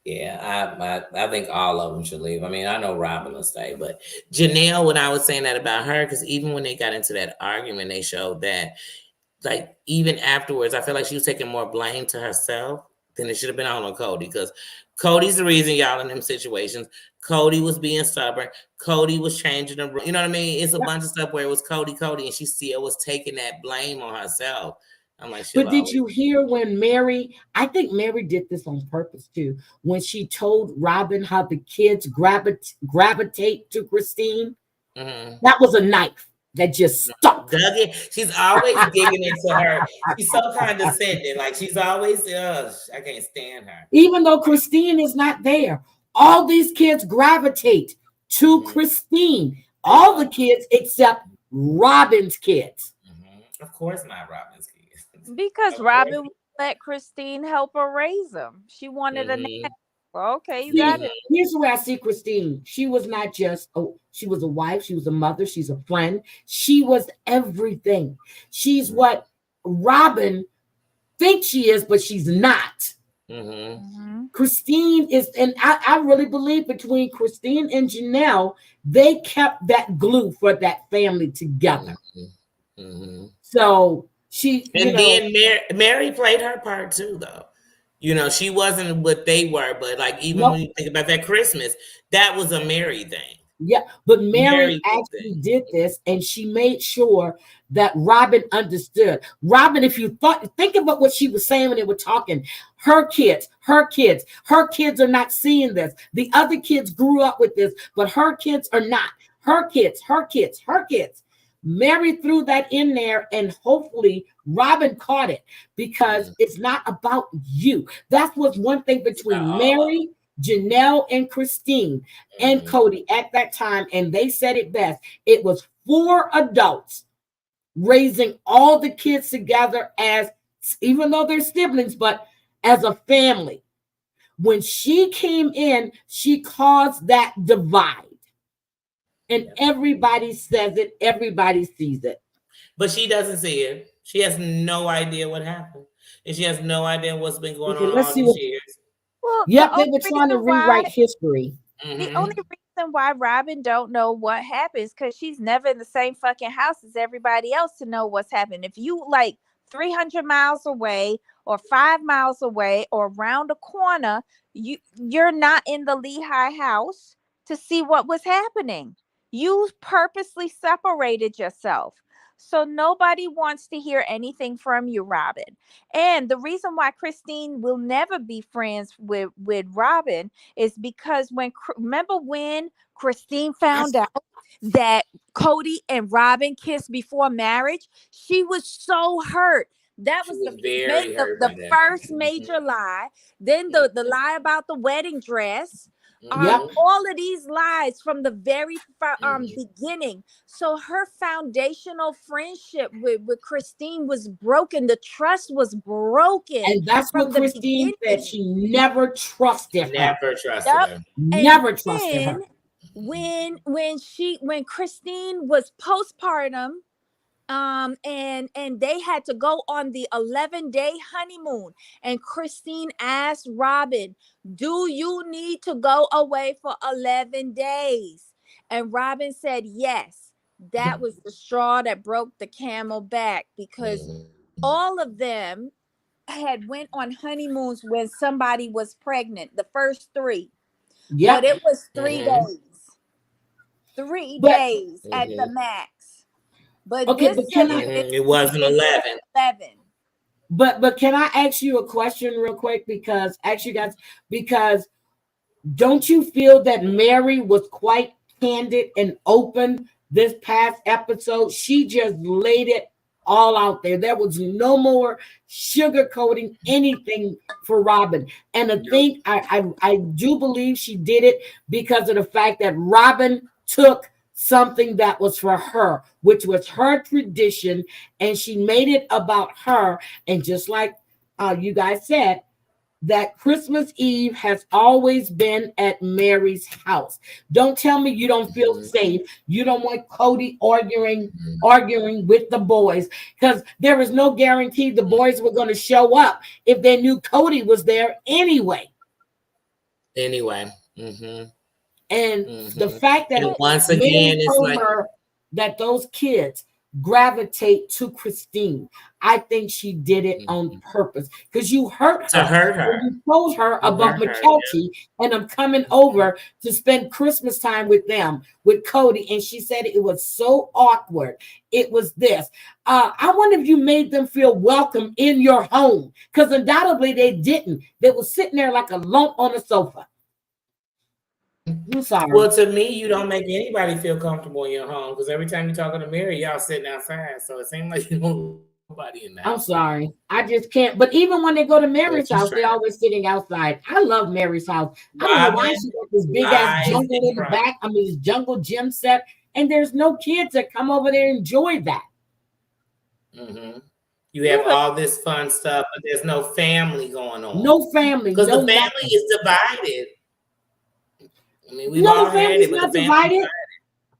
Yeah, I think all of them should leave. I mean, I know Robin will stay, but Janelle, when I was saying that about her, because even when they got into that argument, they showed that, like, even afterwards, I feel like she was taking more blame to herself than it should have been on Cody, because Cody's the reason y'all in them situations. Cody was being stubborn. Cody was changing the room. You know what I mean? It's a bunch of stuff where it was Cody, and she still was taking that blame on herself. I'm like, but did you hear when Mary, I think Mary did this on purpose too, when she told Robin how the kids gravitate to Christine? That was a knife that just stuck. She's always digging into her. She's so condescending. Like, she's always, I can't stand her. Even though Christine is not there, all these kids gravitate to Christine. All the kids except Robin's kids. Of course not Robin's kids. Because Robin let Christine help her raise them. She wanted a name. Okay, you got it. Here's where I see Christine. She was not just, she was a wife, she was a mother, she's a friend. She was everything. She's what Robin thinks she is, but she's not. Christine is, and I really believe between Christine and Janelle, they kept that glue for that family together. So then Mary played her part too, though. You know, she wasn't what they were, but like, even when you think about that Christmas, that was a Mary thing. Yeah, but Mary actually did this, and she made sure that Robin understood. Robin, if you think about what she was saying when they were talking, her kids are not seeing this. The other kids grew up with this, but her kids are not. Her kids. Mary threw that in there, and hopefully Robin caught it, because it's not about you. That was one thing between Mary, Janelle, and Christine and Cody at that time, and they said it best. It was 4 adults raising all the kids together as, even though they're siblings, but as a family. When she came in, she caused that divide. And everybody says it, everybody sees it. But she doesn't see it. She has no idea what happened. And she has no idea what's been going on all these years. Well, yep, they were trying to rewrite history. The only reason why Robin don't know what happens because she's never in the same fucking house as everybody else to know what's happening. If you like 300 miles away or 5 miles away or around a corner, you're not in the Lehigh house to see what was happening. You purposely separated yourself. So nobody wants to hear anything from you, Robin. And the reason why Christine will never be friends with Robin is because remember when Christine found out that Cody and Robin kissed before marriage? She was so hurt. That was the first major lie. Then the lie about the wedding dress. All of these lies from the very beginning. So her foundational friendship with Christine was broken. The trust was broken. And that's what Christine said. She never trusted her. Never trusted her. Never trusted her. When Christine was postpartum, and they had to go on the 11-day honeymoon, and Christine asked Robin, do you need to go away for 11 days? And Robin said yes. That was the straw that broke the camel back, because all of them had went on honeymoons when somebody was pregnant, the first 3. But it was 3 days. 3 days at the max. But it wasn't 11. But can I ask you a question real quick? Because don't you feel that Mary was quite candid and open this past episode? She just laid it all out there. There was no more sugarcoating anything for Robin. And I think I do believe she did it because of the fact that Robin took something that was for her, which was her tradition, and she made it about her. And just like you guys said, that Christmas Eve has always been at Mary's house. Don't tell me you don't feel safe. You don't want Cody arguing with the boys, because there is no guarantee the boys were going to show up if they knew Cody was there anyway. And the fact that once again, it's like that those kids gravitate to Christine, I think she did it on purpose, because you hurt her. To hurt her. You told her about McKelty, and I'm coming over to spend Christmas time with them, with Cody, and she said it was so awkward. It was this. I wonder if you made them feel welcome in your home, because undoubtedly they didn't. They were sitting there like a lump on a sofa. I'm sorry. Well, to me, you don't make anybody feel comfortable in your home, because every time you're talking to Mary, y'all sitting outside. So it seems like you don't nobody in that. I'm sorry. I just can't. But even when they go to Mary's house, they're always sitting outside. I love Mary's house. I don't know why she got this big ass jungle in the back. I mean, this jungle gym set. And there's no kids that come over there and enjoy that. You have all this fun stuff, but there's no family going on. No family. Because the family is divided. I mean, we've no, all had it, but the family's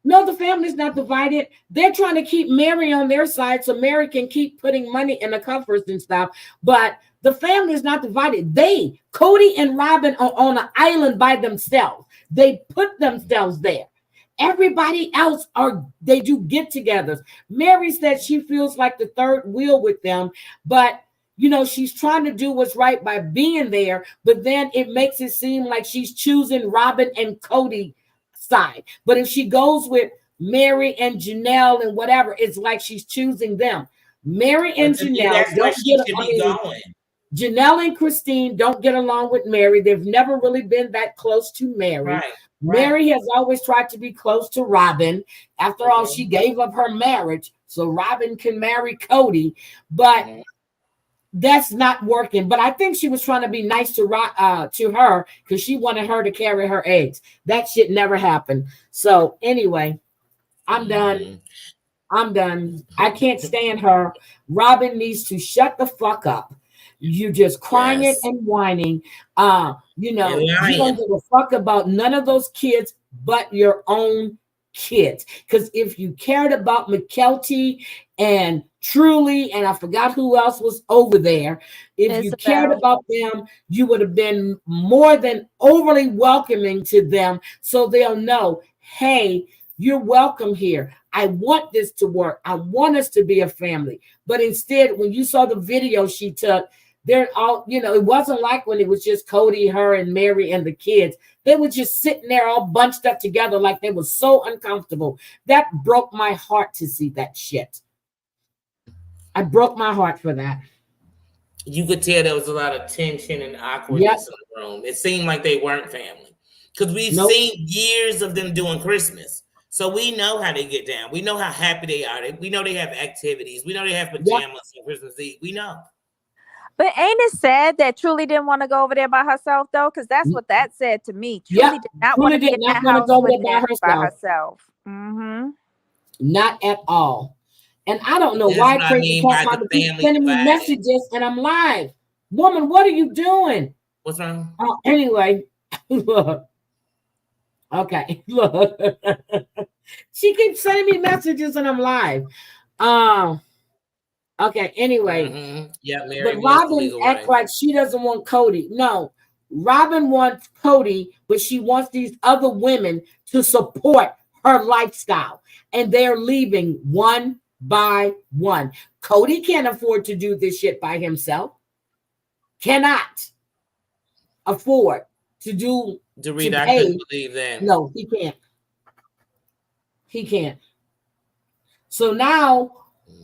No, the family's not divided. They're trying to keep Mary on their side so Mary can keep putting money in the coffers and stuff. But the family is not divided. Cody and Robin are on an island by themselves. They put themselves there. Everybody else they do get-togethers. Mary said she feels like the third wheel with them, but she's trying to do what's right by being there, but then it makes it seem like she's choosing Robin and Cody side. But if she goes with Mary and Janelle and whatever, it's like she's choosing them. Mary and Janelle don't get along. Janelle and Christine don't get along with Mary. They've never really been that close to Mary. Right. Mary has always tried to be close to Robin. After all, she gave up her marriage so Robin can marry Cody. But that's not working. But I think she was trying to be nice to her because she wanted her to carry her eggs. That shit never happened. So anyway, I'm done. I'm done. I can't stand her. Robin needs to shut the fuck up. You just crying Yes. and whining. You know, And you lying. don't give a fuck about none of those kids but your own kids. Because if you cared about McKelty and Truly, and I forgot who else was over there, if you cared Isabel. about them, you would have been more than overly welcoming to them so they'll know, hey, you're welcome here. I want this to work. I want us to be a family. But instead, when you saw the video she took, they're all, you know, it wasn't like when it was just Cody, her, and Mary and the kids. They were just sitting there all bunched up together like they were so uncomfortable. That broke my heart to see that shit. I broke my heart for that. You could tell there was a lot of tension and awkwardness in the room. It seemed like they weren't family. Because we've seen years of them doing Christmas. So we know how they get down. We know how happy they are. We know they have activities. We know they have pajamas on Christmas Eve. We know. But ain't it sad that Truly didn't want to go over there by herself though? Because that's what that said to me. Truly did not want to be in that house with Mary by herself. Mm-hmm. Not at all. And I don't know why Tracy kept sending me messages and I'm live. Woman, what are you doing? What's wrong? Anyway, look. Okay, look. She keeps sending me messages and I'm live. Okay, anyway. Yeah, Mary. But Robin acts like she doesn't want Cody. No, Robin wants Cody, but she wants these other women to support her lifestyle. And they're leaving one by one. Cody can't afford to do this shit by himself. Cannot afford to do. Dorita, I couldn't believe that. No, he can't. He can't. So now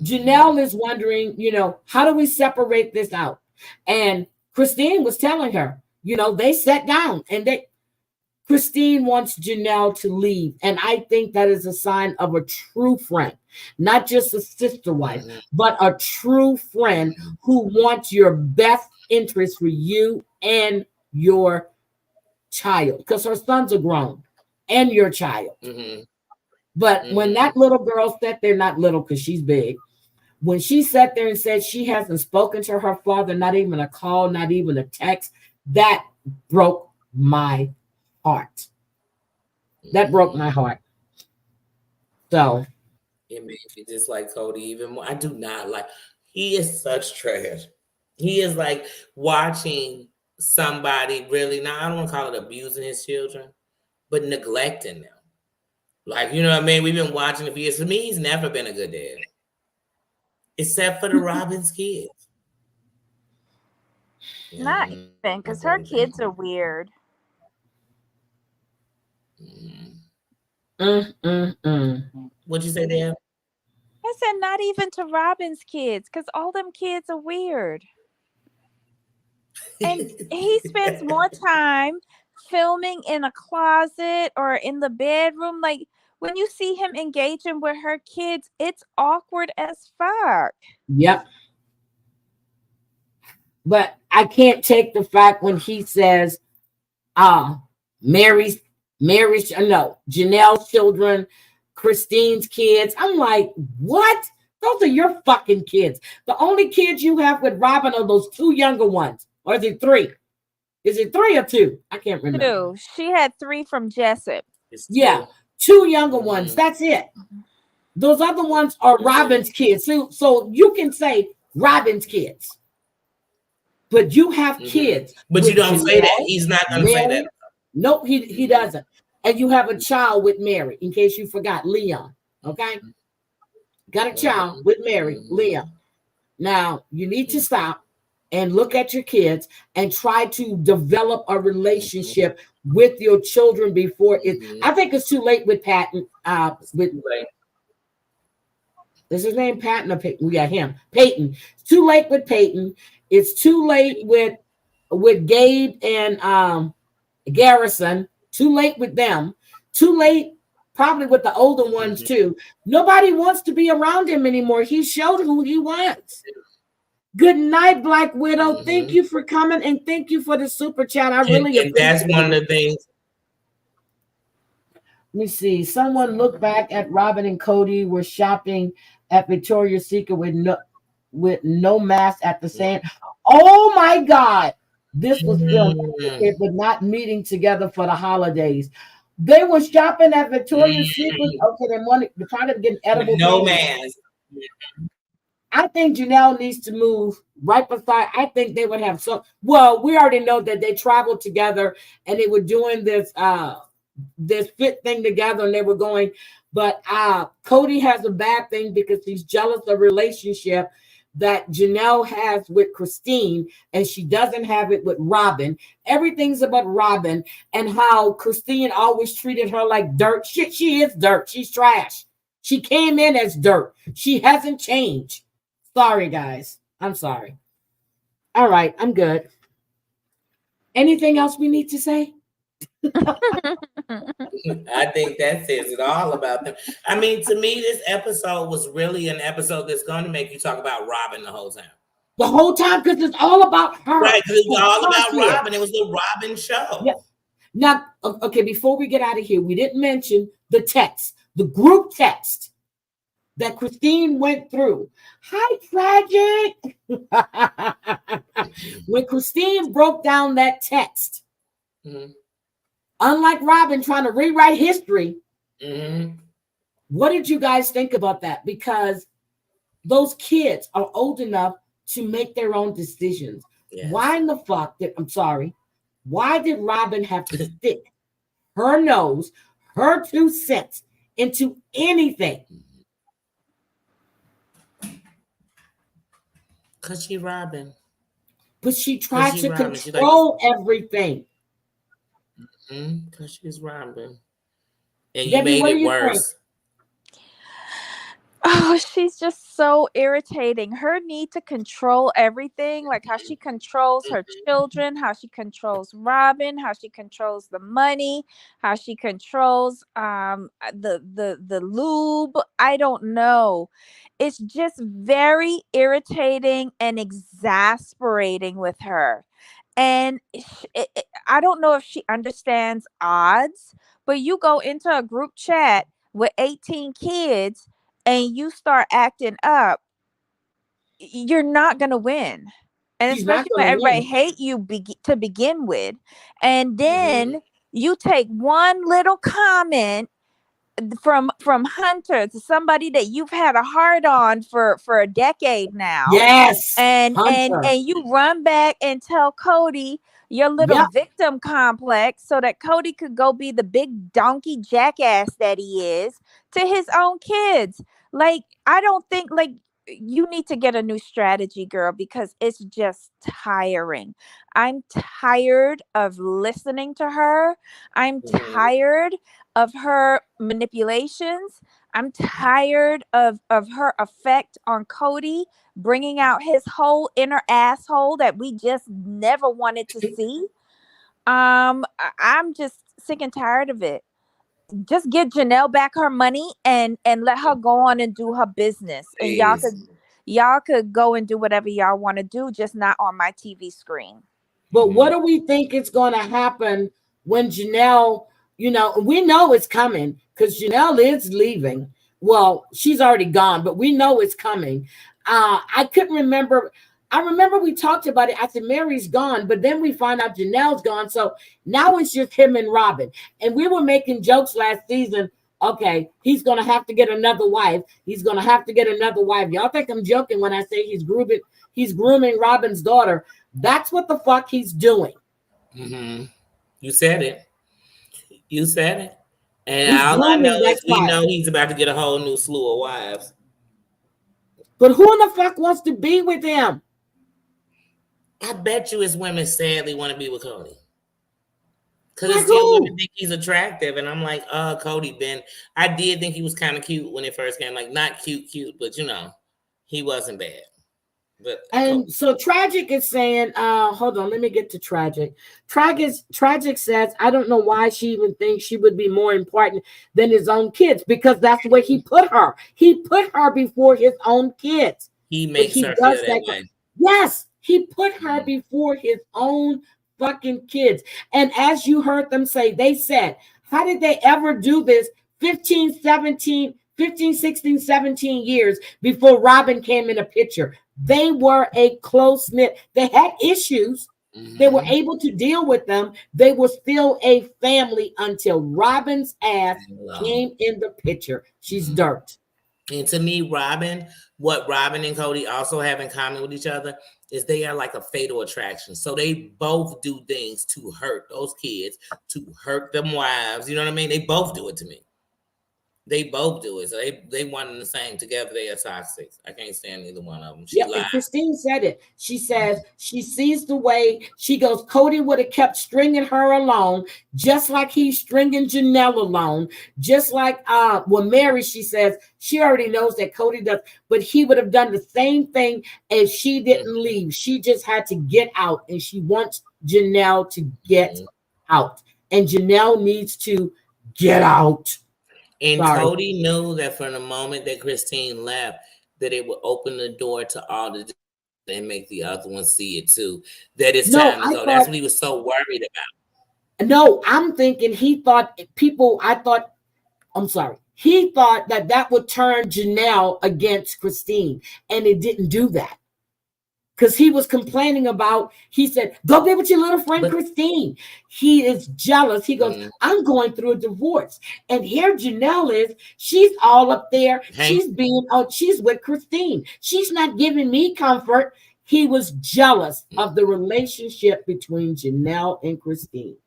Janelle is wondering, you know, how do we separate this out? And Christine was telling her, you know, they sat down and Christine wants Janelle to leave. And I think that is a sign of a true friend, not just a sister wife, but a true friend who wants your best interest for you and your child, because her sons are grown and your child. But when that little girl sat there, not little because she's big, when she sat there and said she hasn't spoken to her father, not even a call, not even a text, that broke my heart. That broke my heart. So it makes me dislike Cody even more. I do not like. He is such trash. He is like watching somebody really. Now I don't want to call it abusing his children, but neglecting them. Like, you know what I mean? We've been watching it for years. For me, he's never been a good dad, except for the Robin's kids. Not even, because her kids are weird. What'd you say there? I said not even to Robin's kids, because all them kids are weird. And he spends more time filming in a closet or in the bedroom. Like when you see him engaging with her kids, it's awkward as fuck. Yep. But I can't take the fact when he says, Janelle's children, Christine's kids. I'm like, what? Those are your fucking kids. The only kids you have with Robin are those two younger ones. Or is it three? Is it 3 or 2? I can't remember. 2. She had 3 from Jessup. Yeah, 2 younger ones. That's it. Those other ones are Robin's kids. So you can say Robin's kids. But you have kids. But you don't say that. He's not going to say that. Nope, he doesn't. And you have a child with Mary, in case you forgot, Leon. Okay? Got a child with Mary, Leon. Now, you need to stop and look at your kids and try to develop a relationship with your children before it. I think it's too late with Patton. Is his name Patton or Peyton? We got him. Peyton. It's too late with Peyton. It's too late with Gabe and Garrison. Too late with them. Too late probably with the older ones too. Nobody wants to be around him anymore. He showed who he was. Good night, Black Widow. Thank you for coming and thank you for the super chat. I really appreciate that's one of the things. Let me see. Someone looked back at Robin and Cody were shopping at Victoria's Secret with no mask at the same. Oh my God. This was filmed, but not meeting together for the holidays. They were shopping at Victoria's Secret. Okay, they're trying to get edible. No mask. I think Janelle needs to move right beside. I think they would have some. Well, we already know that they traveled together and they were doing this fit thing together, and they were going. But Cody has a bad thing because he's jealous of the relationship that Janelle has with Christine, and she doesn't have it with Robin. Everything's about Robin and how Christine always treated her like dirt. Shit, she is dirt. She's trash. She came in as dirt. She hasn't changed. Sorry, guys. I'm sorry. All right, I'm good. Anything else we need to say? I think that says it all about them. I mean, to me, this episode was really an episode that's going to make you talk about Robin the whole time. The whole time, because it's all about her. Right, because it's all about Robin. It was the Robin show. Yeah. Now, okay, before we get out of here, we didn't mention the text, the group text that Christine went through. Hi, Tragic. When Christine broke down that text, unlike Robin trying to rewrite history, what did you guys think about that? Because those kids are old enough to make their own decisions. Yes. Why in the fuck why did Robin have to stick her nose, her 2 cents into anything? Because she Robin. But she tried to control everything. Because she's Robin. And you made it worse. Oh, she's just so irritating. Her need to control everything, like how she controls her children, how she controls Robin, how she controls the money, how she controls the lube. I don't know. It's just very irritating and exasperating with her. And I don't know if she understands odds, but you go into a group chat with 18 kids and you start acting up, you're not going to win. And especially when everybody hate you to begin with. And then you take one little comment from Hunter to somebody that you've had a heart on for a decade now. Yes. And you run back and tell Cody your little victim complex so that Cody could go be the big donkey jackass that he is to his own kids. Like, I don't think, like, you need to get a new strategy, girl, because it's just tiring. I'm tired of listening to her. I'm tired of her manipulations. I'm tired of her effect on Cody, bringing out his whole inner asshole that we just never wanted to see. I'm just sick and tired of it. Just get Janelle back her money and let her go on and do her business. And y'all could go and do whatever y'all want to do, just not on my TV screen. But what do we think is going to happen when Janelle, we know it's coming because Janelle is leaving. Well, she's already gone, but we know it's coming. I couldn't remember. I remember we talked about it. I said, Mary's gone, but then we find out Janelle's gone. So now it's just him and Robin. And we were making jokes last season. Okay, he's going to have to get another wife. He's going to have to get another wife. Y'all think I'm joking when I say he's grooming Robin's daughter. That's what the fuck he's doing. You said it. And all I know is we know he's about to get a whole new slew of wives. But who in the fuck wants to be with him? I bet you it's women sadly want to be with Cody. Because it's still women think he's attractive. And I'm like, Cody Ben. I did think he was kind of cute when it first came. Like, not cute, but he wasn't bad. But so Tragic is saying, hold on, let me get to Tragic. Tragic says, I don't know why she even thinks she would be more important than his own kids, because that's where he put her. He put her before his own kids. He makes her feel that way. Yes, he put her before his own fucking kids. And as you heard them say, they said, How did they ever do this 15, 16, 17 years before Robin came in the picture? They were a close-knit. They had issues. They were able to deal with them. They were still a family until Robin's ass came in the picture. She's dirt. And to me, what Robin and Cody also have in common with each other is they are like a fatal attraction. So they both do things to hurt those kids, to hurt them wives. You know what I mean? They both do it to me. They both do it. So they one and the same. Together they are toxic. I can't stand either one of them. And Christine said it. She says she sees the way, she goes, Cody would have kept stringing her along, just like he's stringing Janelle along. Just like Mary, she says she already knows that Cody does, but he would have done the same thing if she didn't leave. She just had to get out, and she wants Janelle to get out. And Janelle needs to get out. And Cody knew that from the moment that Christine left, that it would open the door to all the and make the other one see it too. That it's time to go. That's what he was so worried about. No, I'm thinking he thought he thought that would turn Janelle against Christine, and it didn't do that. Because he was complaining about, he said, go be with your little friend Christine. He is jealous. He goes, I'm going through a divorce. And here Janelle is, she's all up there. She's with Christine. She's not giving me comfort. He was jealous of the relationship between Janelle and Christine.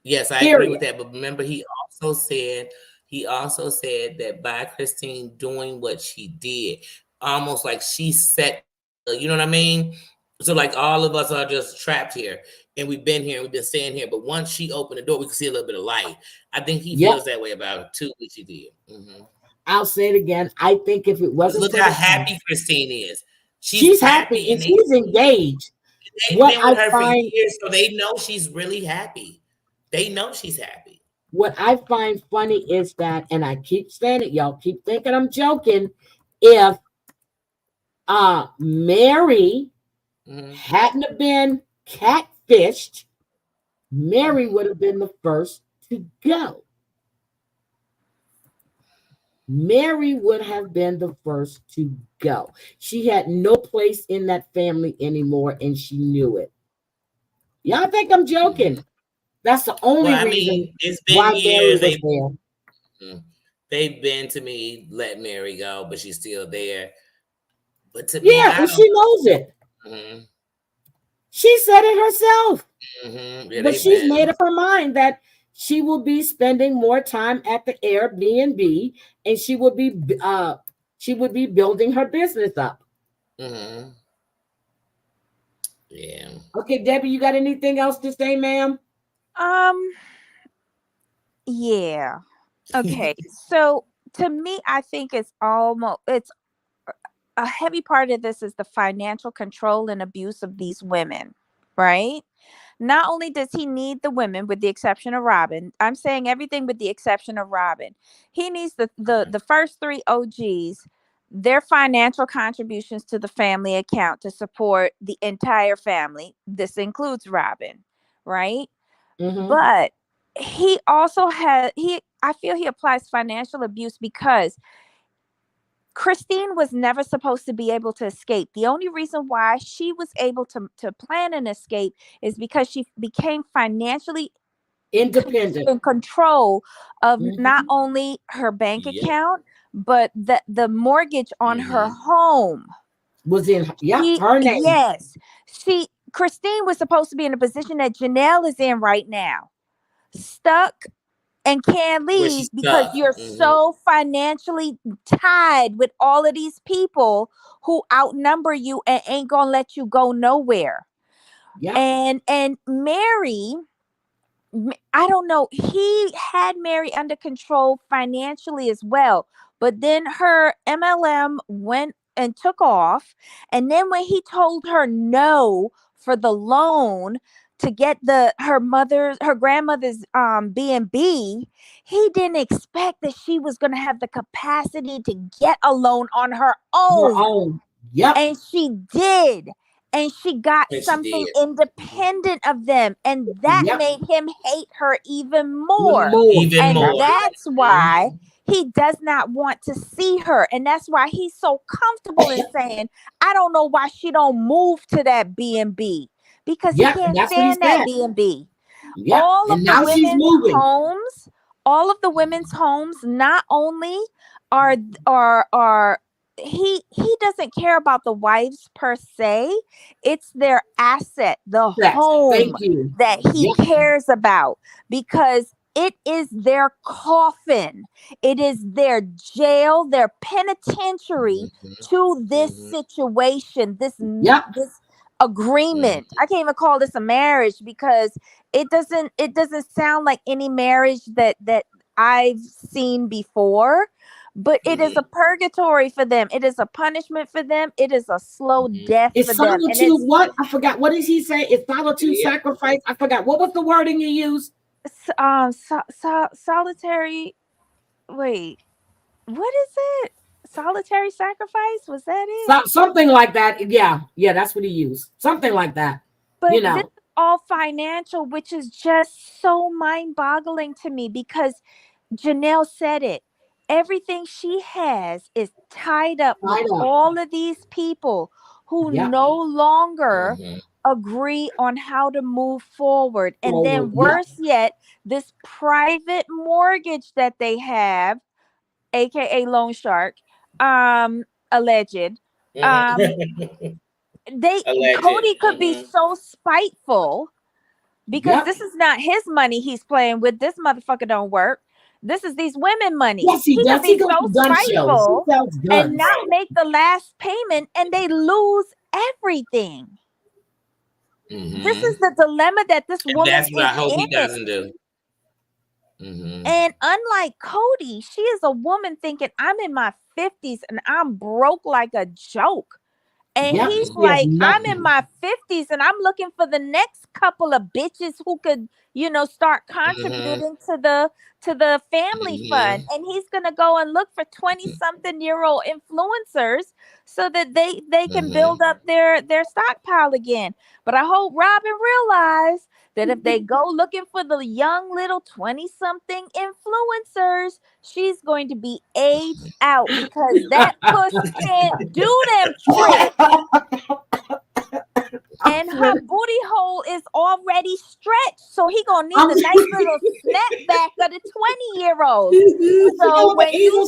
Yes, I agree with that. But remember, he also said that by Christine doing what she did, almost like she set, you know what I mean? So like all of us are just trapped here, and we've been here and we've been staying here. But once she opened the door, we could see a little bit of light. I think he feels that way about it too, which she did. I'll say it again. I think if it wasn't, look how happy Christine is. She's happy and she's engaged. What I find years, so they know she's really happy. They know she's happy. What I find funny is that, and I keep saying it, y'all keep thinking I'm joking. If Mary hadn't have been catfished, Mary would have been the first to go. Mary would have been the first to go. She had no place in that family anymore, and she knew it. Y'all think I'm joking? That's the only reason it's been why years Mary was there. They've been to me, let Mary go, but she's still there. But to me, and she knows it. She said it herself. But she's made up her mind that she will be spending more time at the Airbnb, and she would be building her business up. Yeah. Okay, Debbie, you got anything else to say, ma'am? Yeah. Okay. So to me, I think it's a heavy part of this is the financial control and abuse of these women, right? Not only does he need the women, with the exception of Robin, I'm saying everything with the exception of Robin. He needs the first three OGs, their financial contributions to the family account to support the entire family. This includes Robin, right? But he also I feel he applies financial abuse because Christine was never supposed to be able to escape. The only reason why she was able to plan an escape is because she became financially independent, in control of not only her bank account, but the mortgage on her home was in her name. Yes. Christine was supposed to be in a position that Janelle is in right now, stuck and can't leave because you're so financially tied with all of these people who outnumber you and ain't gonna let you go nowhere. And Mary, I don't know, he had Mary under control financially as well, but then her MLM went and took off, and then when he told her no for the loan to get her grandmother's B&B, he didn't expect that she was going to have the capacity to get a loan on her own. And she did. and she got And she something did. independent of them, and that Yep. made him hate her even more. Even And more. that's why he does not want to see her, and that's why he's so comfortable in saying, I don't know why she don't move to that B&B, because he Yep, can't that's what he stand that said. B&B. Yep. All And of now the she's women's moving. homes, all of the women's homes, not only are he doesn't care about the wives per se. It's their asset, the Yes, home thank you. that he Yep. cares about, because it is their coffin. It is their jail, their penitentiary to this situation, this agreement. I can't even call this a marriage, because it doesn't sound like any marriage that I've seen before. But it is a purgatory for them. It is a punishment for them. It is a slow death It's for them. And solitude. What? I forgot. What did he say? It's solitude sacrifice. I forgot. What was the wording you used? Solitary. Wait, what is it? Solitary sacrifice? Was that it? Something like that. Yeah, that's what he used. Something like that. But You know, this is all financial, which is just so mind-boggling to me, because Janelle said it. Everything she has is tied up with all of these people who no longer agree on how to move forward. And then worse yet, this private mortgage that they have, aka loan shark, alleged. Cody could be so spiteful, because this is not his money he's playing with. This motherfucker don't work. This is these women money. Yes, he does. Could be so spiteful and not make the last payment, and they lose everything. This is the dilemma that this woman That's what I hope is he in. doesn't do. And unlike Cody, she is a woman thinking, I'm in my 50s and I'm broke like a joke. And he's like, I'm in my 50s and I'm looking for the next couple of bitches who could, start contributing to the family fund. And he's gonna go and look for 20-something-year-old influencers so that they can build up their stockpile again. But I hope Robin realized that if they go looking for the young little 20-something influencers, she's going to be aged out, because that pussy can't do them tricks. And her booty hole is already stretched, so he gonna need the nice little snapback of the 20-year-old. So when you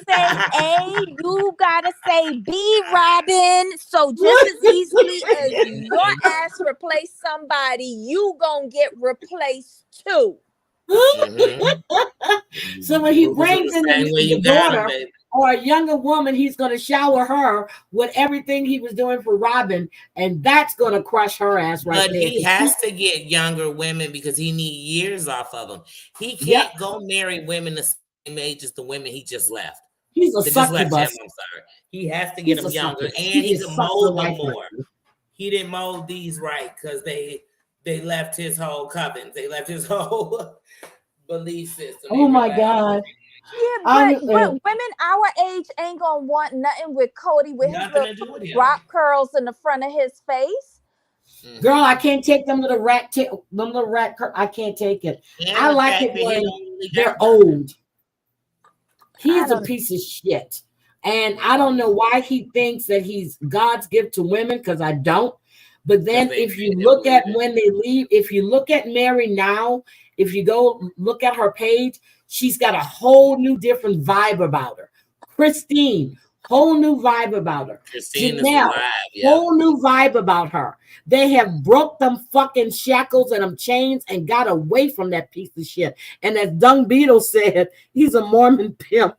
say A, you gotta say B, Robin. So just as easily as your ass replace somebody, you gonna get replaced too. So when he brings in the daughter or a younger woman, he's going to shower her with everything he was doing for Robin, and that's going to crush her ass right there. But he has to get younger women because he needs years off of them. He can't go marry women the same age as the women he just left. He's a succubus. I'm sorry. He has to get them younger, and he can mold them more. He didn't mold these right because they left his whole coven. They left his whole belief system. Oh my God. Yeah, but women our age ain't gonna want nothing with Cody with his little rock curls in the front of his face. Girl, I can't take them little rat. I can't take it. I like it when they're old. He's a piece of shit, and I don't know why he thinks that he's God's gift to women, because I don't. But then if you look at when they leave, if you look at Mary now, if you go look at her page, she's got a whole new different vibe about her. Christine, whole new vibe about her. Janelle, whole new vibe about her. They have broke them fucking shackles and them chains and got away from that piece of shit. And as Dung Beetle said, he's a Mormon pimp.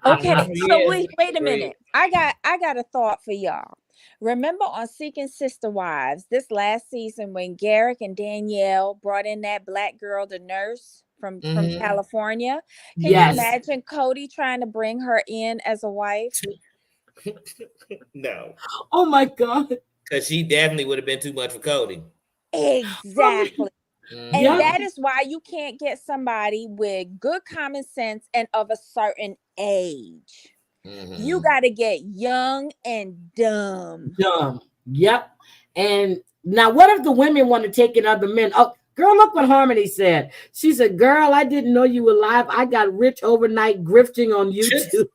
Okay, so wait a minute. I got a thought for y'all. Remember on Seeking Sister Wives, this last season when Garrick and Danielle brought in that black girl, the nurse from California? Can you imagine Cody trying to bring her in as a wife? No. Oh my God. Because she definitely would have been too much for Cody. Exactly. And that is why you can't get somebody with good common sense and of a certain age. You got to get young and dumb. Dumb. Yep. And now, what if the women want to take in other men? Oh, girl, look what Harmony said. She said, girl, I didn't know you were live. I got rich overnight grifting on YouTube.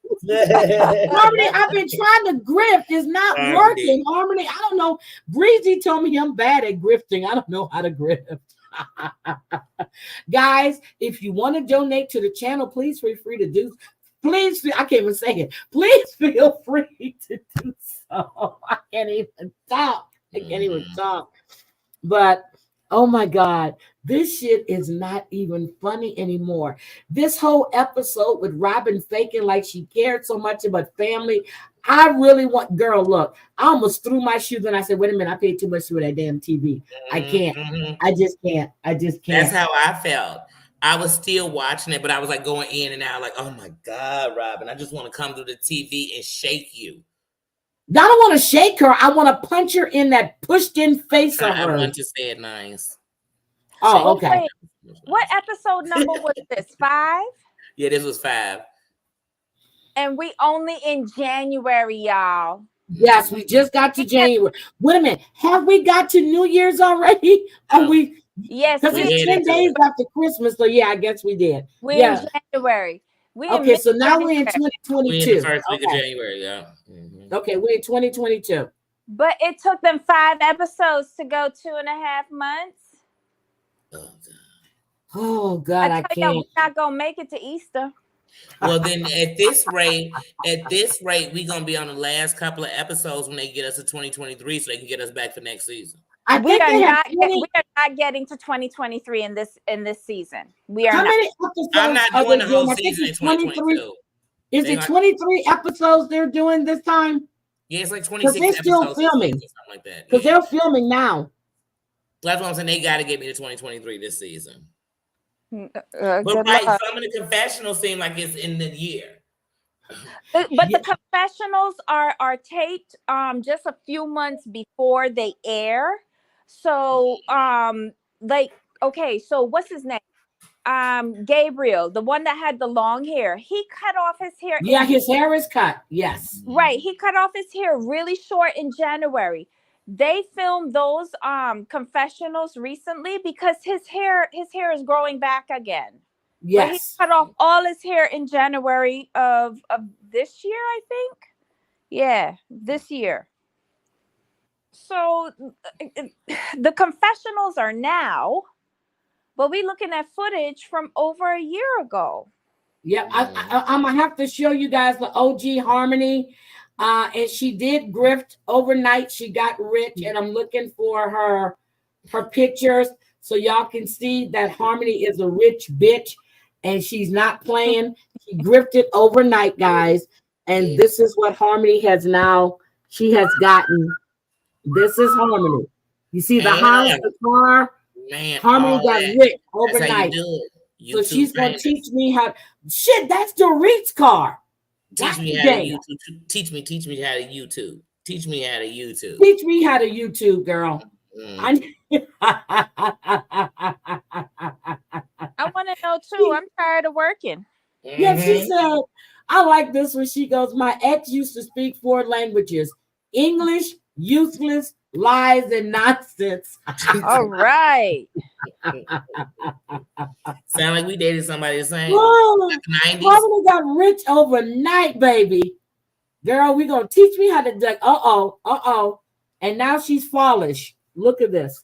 Harmony, I've been trying to grift. It's not working. Harmony, I don't know. Breezy told me I'm bad at grifting. I don't know how to grift. Guys, if you want to donate to the channel, please feel free to do. Please, I can't even say it. Please feel free to do so. I can't even talk. I can't even talk. But oh my God, this shit is not even funny anymore. This whole episode with Robin faking like she cared so much about family. I really want, girl, look, I almost threw my shoes and I said, wait a minute, I paid too much for that damn TV. I can't. I just can't. That's how I felt. I was still watching it, but I was like going in and out like, oh my God, Robin, I just want to come to the TV and shake you. I don't want to shake her. I want to punch her in that pushed-in face of her. I want to say it nice. Oh, okay. Wait, what episode number was this? 5? Yeah, this was 5. And we only in January, y'all. Yes, we just got to January. Wait a minute. Have we got to New Year's already? Are we? Yes, because it's 10 days after Christmas. So yeah, I guess we did. We're in January. Okay, so now we're in 2022. We're in the first week of January, yeah. Okay, we're in 2022. But it took them 5 episodes to go 2.5 months. Oh God, I can't. We're not gonna make it to Easter. Well, then at this rate, we're gonna be on the last couple of episodes when they get us to 2023, so they can get us back for next season. We are not getting to 2023 in this season. We are. How not. many episodes? I'm not doing the whole season in 2022. Is it 23 episodes they're doing this time? Yeah, it's like 26 they're still episodes filming. Something like that. Because they're filming now. That's what I'm saying. They got to get me to 2023 this season. But some of the confessionals seem like it's in the year. But the confessionals are taped just a few months before they air. So so what's his name? Gabriel, the one that had the long hair. He cut off his hair. Yeah, his hair is cut. Yes. Right. He cut off his hair really short in January. They filmed those confessionals recently because his hair is growing back again. Yes. But he cut off all his hair in January of this year, I think. Yeah, this year. So the confessionals are now, but we're looking at footage from over a year ago. Yeah, I'm gonna have to show you guys the OG Harmony. And she did grift overnight. She got rich, and I'm looking for her pictures so y'all can see that Harmony is a rich bitch, and she's not playing. She grifted overnight, guys, and this is what Harmony has now. She has gotten. This is Harmony. You see the house, the car. Man, Harmony got rich overnight. So she's gonna teach me how. Shit, that's Dorit's car. Teach me how to YouTube. Teach me how to YouTube. Teach me how to YouTube. Teach me how to YouTube, girl. I want to know too. I'm tired of working. Yeah, she said, I like this when she goes, my ex used to speak 4 languages: English, useless, lies, and nonsense. All right. Sound like we dated somebody the same. Harmony got rich overnight, baby. Girl, we gonna teach me how to duck. And now she's fallish. Look at this.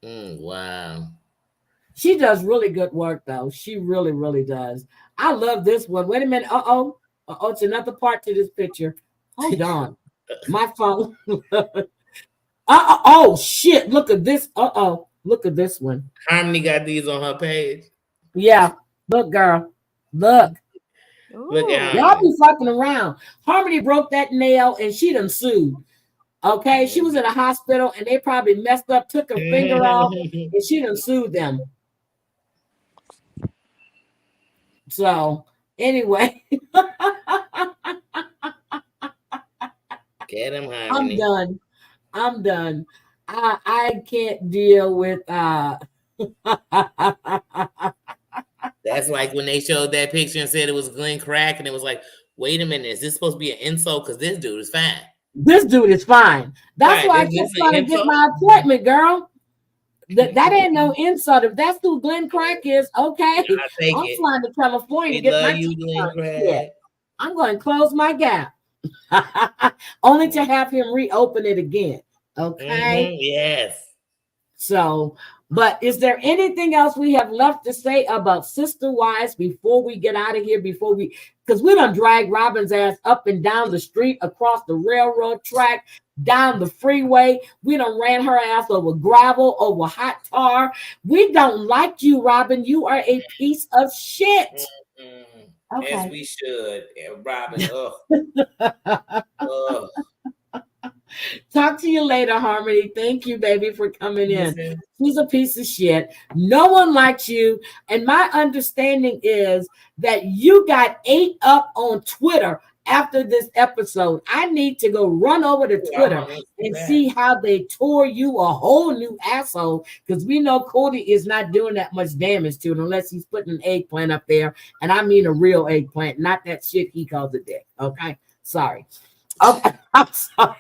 Wow. She does really good work, though. She really, really does. I love this one. Wait a minute. It's another part to this picture. Hold on. My phone. Oh shit! Look at this. Look at this one. Harmony got these on her page. Yeah. Look, girl. Look. Look at y'all be fucking around. Harmony broke that nail and she done sued. Okay, she was in a hospital and they probably messed up, took her finger off, and she done sued them. So anyway, get him, Harmony. I'm done. I can't deal with That's like when they showed that picture and said it was Glenn Crack, and it was like, wait a minute, is this supposed to be an insult? Because this dude is fine. This dude is fine. That's Right, why I this kept is an trying to get insult? my appointment, girl. That ain't no insult. If that's who Glenn Crack is, okay. I take I'm it. flying to California to We get love my you, teeth Glenn done. Craig. Shit. I'm going to close my gap. Only to have him reopen it again. Okay. Yes. So, but is there anything else we have left to say about Sister Wives before we get out of here? Because we done drag Robin's ass up and down the street, across the railroad track, down the freeway. We done ran her ass over gravel, over hot tar. We don't like you, Robin. You are a piece of shit. Okay. As we should, Robin. Ugh. Talk to you later, Harmony. Thank you, baby, for coming in. She's a piece of shit. No one likes you. And my understanding is that you got ate up on Twitter after this episode. I need to go run over to Twitter and see how they tore you a whole new asshole, because we know Cody is not doing that much damage to it unless he's putting an eggplant up there. And I mean a real eggplant, not that shit he calls a dick. Okay? Sorry. Okay, I'm sorry.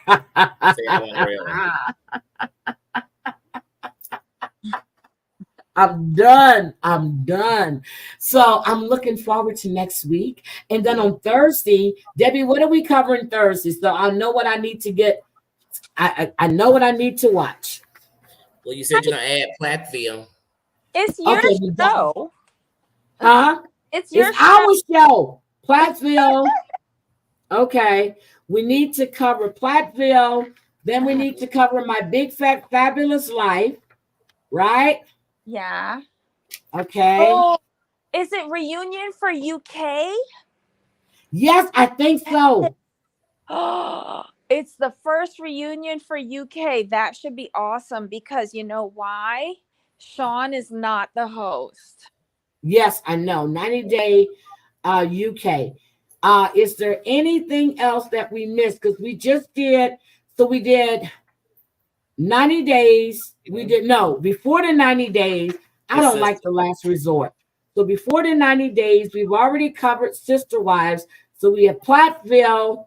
I'm done. So I'm looking forward to next week. And then on Thursday, Debbie, what are we covering Thursday? So I know what I need to get. I know what I need to watch. Well, you said you're going to add Platteville. It's your show. Huh? It's your our show. Platteville. Okay. We need to cover Platteville. Then we need to cover My Big Fat Fabulous Life. Right? Yeah. Okay. Oh, is it reunion for UK? Yes, I think so. Oh, it's the first reunion for UK. That should be awesome, because you know why? Sean is not the host. Yes, I know. 90 Day UK. Is there anything else that we missed? Because we just did, so we did 90 days. We did, no, before the 90 days, I don't like The Last Resort. So before the 90 days, we've already covered Sister Wives. So we have Platteville,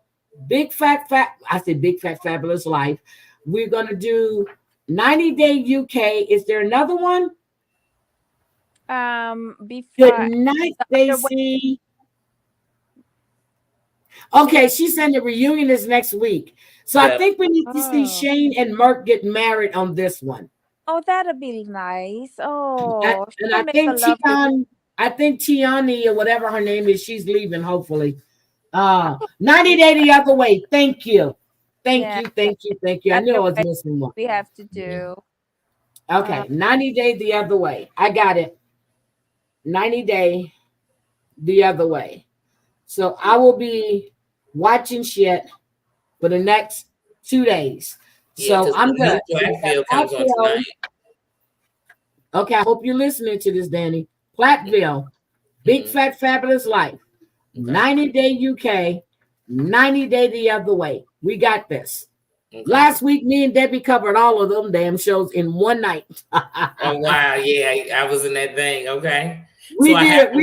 Big Fat Fabulous Life. We're going to do 90 Day UK. Is there another one? Before. Good night, Stacey. Okay, she said the reunion is next week. So I think we need to see Shane and Merk get married on this one. Oh, that'd be nice. Oh, and I think Tiani or whatever her name is, she's leaving, hopefully. 90 Day the Other Way. Thank you. Thank you. I knew I was missing one. We have to do. Okay, 90 Day the Other Way. I got it. 90 Day the Other Way. So I will be watching shit for the next 2 days. So I'm good. Okay, I hope you're listening to this, Danny. Platteville, Big Fat Fabulous Life, 90 Day UK, 90 Day the Other Way. We got this. Last week, me and Debbie covered all of them damn shows in one night. Oh, wow. Yeah, I was in that thing. Okay. We did.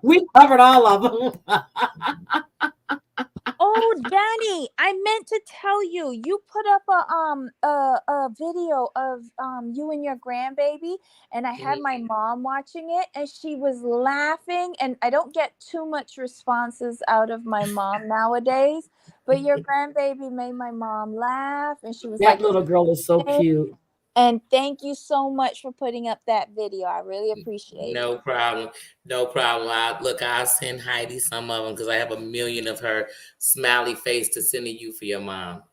We covered all of them. Oh, Danny, I meant to tell you. You put up a video of you and your grandbaby, and I had my mom watching it, and she was laughing. And I don't get too much responses out of my mom nowadays, but your grandbaby made my mom laugh, and she was that little girl is so cute. And thank you so much for putting up that video. I really appreciate it. No problem. I'll send Heidi some of them, because I have a million of her smiley face to send to you for your mom.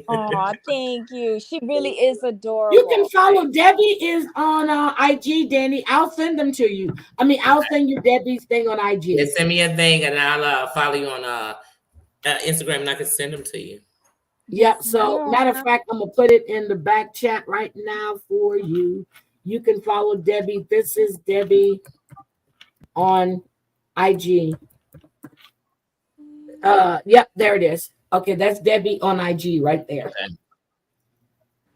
Oh, thank you. She really is adorable. You can follow Debbie is on IG, Danny. I'll send them to you. I'll send you Debbie's thing on IG. Yeah, send me a thing, and I'll follow you on Instagram, and I can send them to you. Yeah, so matter of fact, I'm gonna put it in the back chat right now for you. You can follow Debbie. This is Debbie on IG. Yep, there it is. Okay, that's Debbie on IG right there.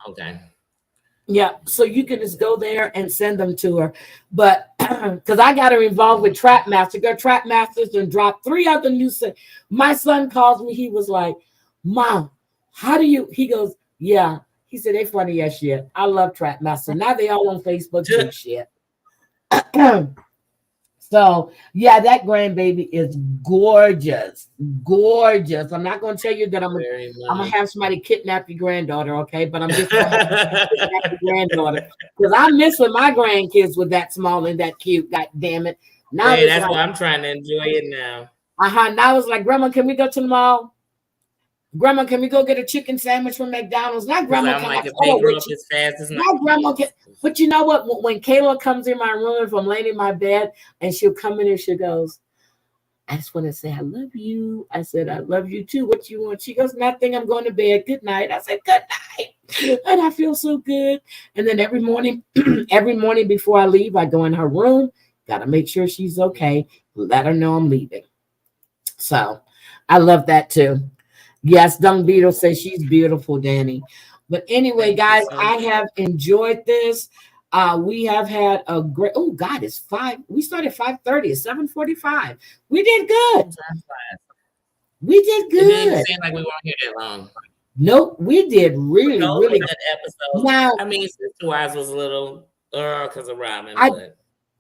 Okay. Yeah, so you can just go there and send them to her. But because I got her involved with Trap Master. Girl, Trap Masters and dropped 3 other new songs. My son calls me. He was like, Mom, how do you? He goes, yeah. He said, they funny as shit. I love Trap Master. Now they all on Facebook too, shit. So, yeah, that grandbaby is gorgeous. Gorgeous. I'm not going to tell you that I'm going to have somebody kidnap your granddaughter, okay? But I'm just going to kidnap your granddaughter. Because I miss when my grandkids were that small and that cute. God damn it. Now yeah, that's why I'm trying to enjoy it now. Now it's like, Grandma, can we go to the mall? Grandma, can we go get a chicken sandwich from McDonald's? Not Grandma. I'm like, if they grow up as fast as not Grandma. But you know what? When Kayla comes in my room, if I'm laying in my bed, and she'll come in and she goes, I just want to say I love you. I said, I love you too. What you want? She goes, nothing. I'm going to bed. Good night. I said, good night. And I feel so good. And then every morning before I leave, I go in her room. Got to make sure she's okay. Let her know I'm leaving. So I love that too. Yes, Dung Beetle says she's beautiful, Danny. But anyway, guys, I have enjoyed this. We have had a great, oh God, it's 5. We started 5:30, it's 7:45. We did good. We did good. It didn't seem like we weren't here that long. Nope, we did really good episode. Now, I mean, Sister Wives was a little because of Robin.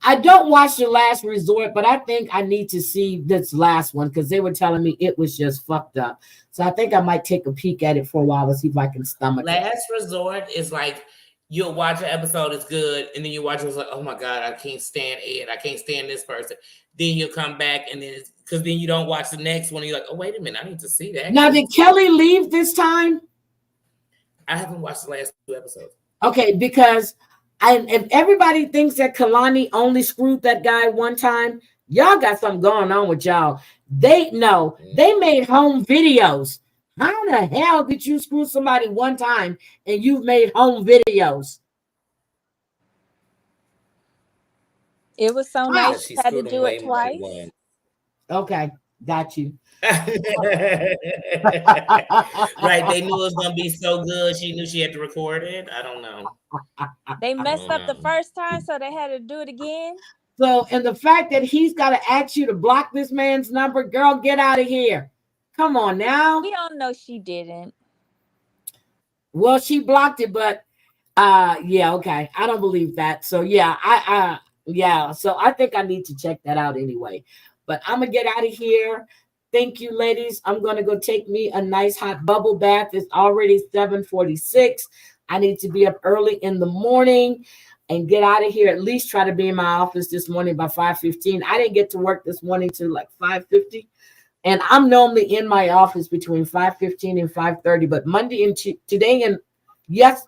I don't watch The Last Resort, but I think I need to see this last one because they were telling me it was just fucked up. So I think I might take a peek at it for a while to see if I can stomach it. Last Resort is like you'll watch an episode, it's good, and then you watch it's like, oh my God, I can't stand Ed. I can't stand this person. Then you'll come back and then because then you don't watch the next one. And you're like, oh, wait a minute, I need to see that. Now, did Kelly leave this time? I haven't watched the last 2 episodes. Okay, because if everybody thinks that Kalani only screwed that guy one time, y'all got something going on with y'all. They made home videos. How the hell did you screw somebody one time and you've made home videos? It was so nice. You had to do it twice. Okay, got you. Right, they knew it was gonna be so good. She knew she had to record it. I don't know. They messed up the first time, so they had to do it again. So, and the fact that he's got to ask you to block this man's number, girl, get out of here. Come on now. We all know she didn't. Well, she blocked it, but yeah, okay. I don't believe that. So yeah, so I think I need to check that out anyway. But I'm gonna get out of here. Thank you, ladies. I'm gonna go take me a nice hot bubble bath. It's already 7:46. I need to be up early in the morning and get out of here. At least try to be in my office this morning by 5:15. I didn't get to work this morning till like 5:50. And I'm normally in my office between 5:15 and 5:30. But Monday and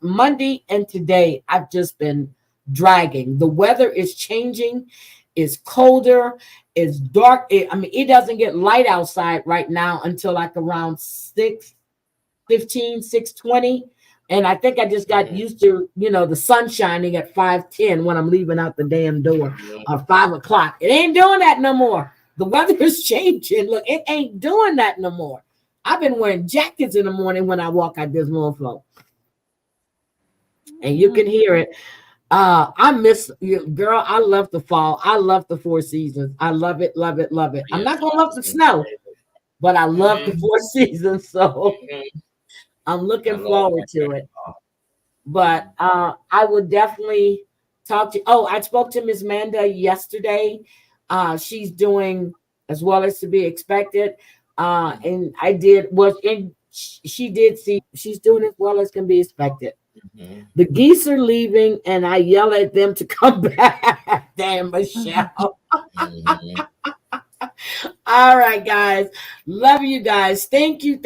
Monday and today, I've just been dragging. The weather is changing. It's colder. It's dark. It doesn't get light outside right now until like around 6:15, 6:20. And I think I just got used to, the sun shining at 5:10 when I'm leaving out the damn door or 5 o'clock. It ain't doing that no more. The weather is changing. Look, it ain't doing that no more. I've been wearing jackets in the morning when I walk out this morning. And you can hear it. I miss you, girl. I love the fall. I love the 4 seasons. I love it, love it, love it. I'm not gonna love the snow, but I love the 4 seasons. So I'm looking forward to it. But I would definitely talk to. Oh, I spoke to Miss Manda yesterday. She's doing as well as to be expected. And she did see she's doing as well as can be expected. Mm-hmm. The geese are leaving, and I yell at them to come back. Damn, Michelle. Mm-hmm. All right, guys. Love you guys. Thank you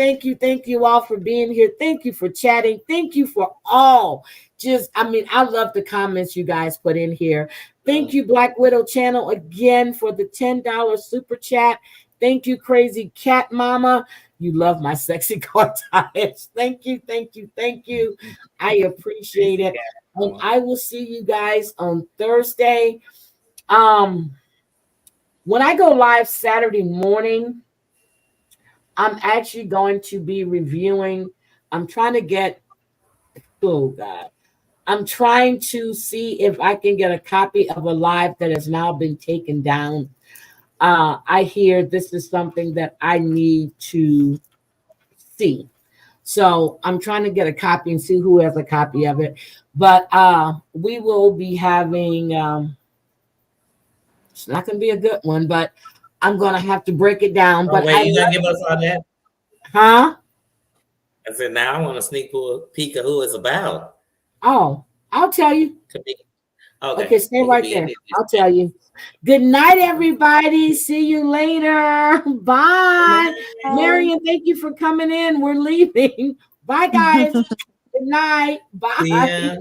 all for being here. Thank you for chatting. Thank you for all. I love the comments you guys put in here. Thank you, Black Widow Channel, again for the $10 super chat. Thank you, Crazy Cat Mama. You love my sexy car tires. Thank you. I appreciate it. And I will see you guys on Thursday. When I go live Saturday morning, I'm actually going to be reviewing. I'm trying to get, oh God. I'm trying to see if I can get a copy of a live that has now been taken down. I hear this is something that I need to see. So I'm trying to get a copy and see who has a copy of it. But we will be having, it's not going to be a good one, but I'm going to have to break it down. Oh, but wait, you going to give us all that? Huh? I said, now I want a sneak peek of who it's about. Oh, I'll tell you. Okay, stay right there. I'll tell you. Good night, everybody. See you later. Bye. Marion, thank you for coming in. We're leaving. Bye, guys. Good night. Bye. Yeah.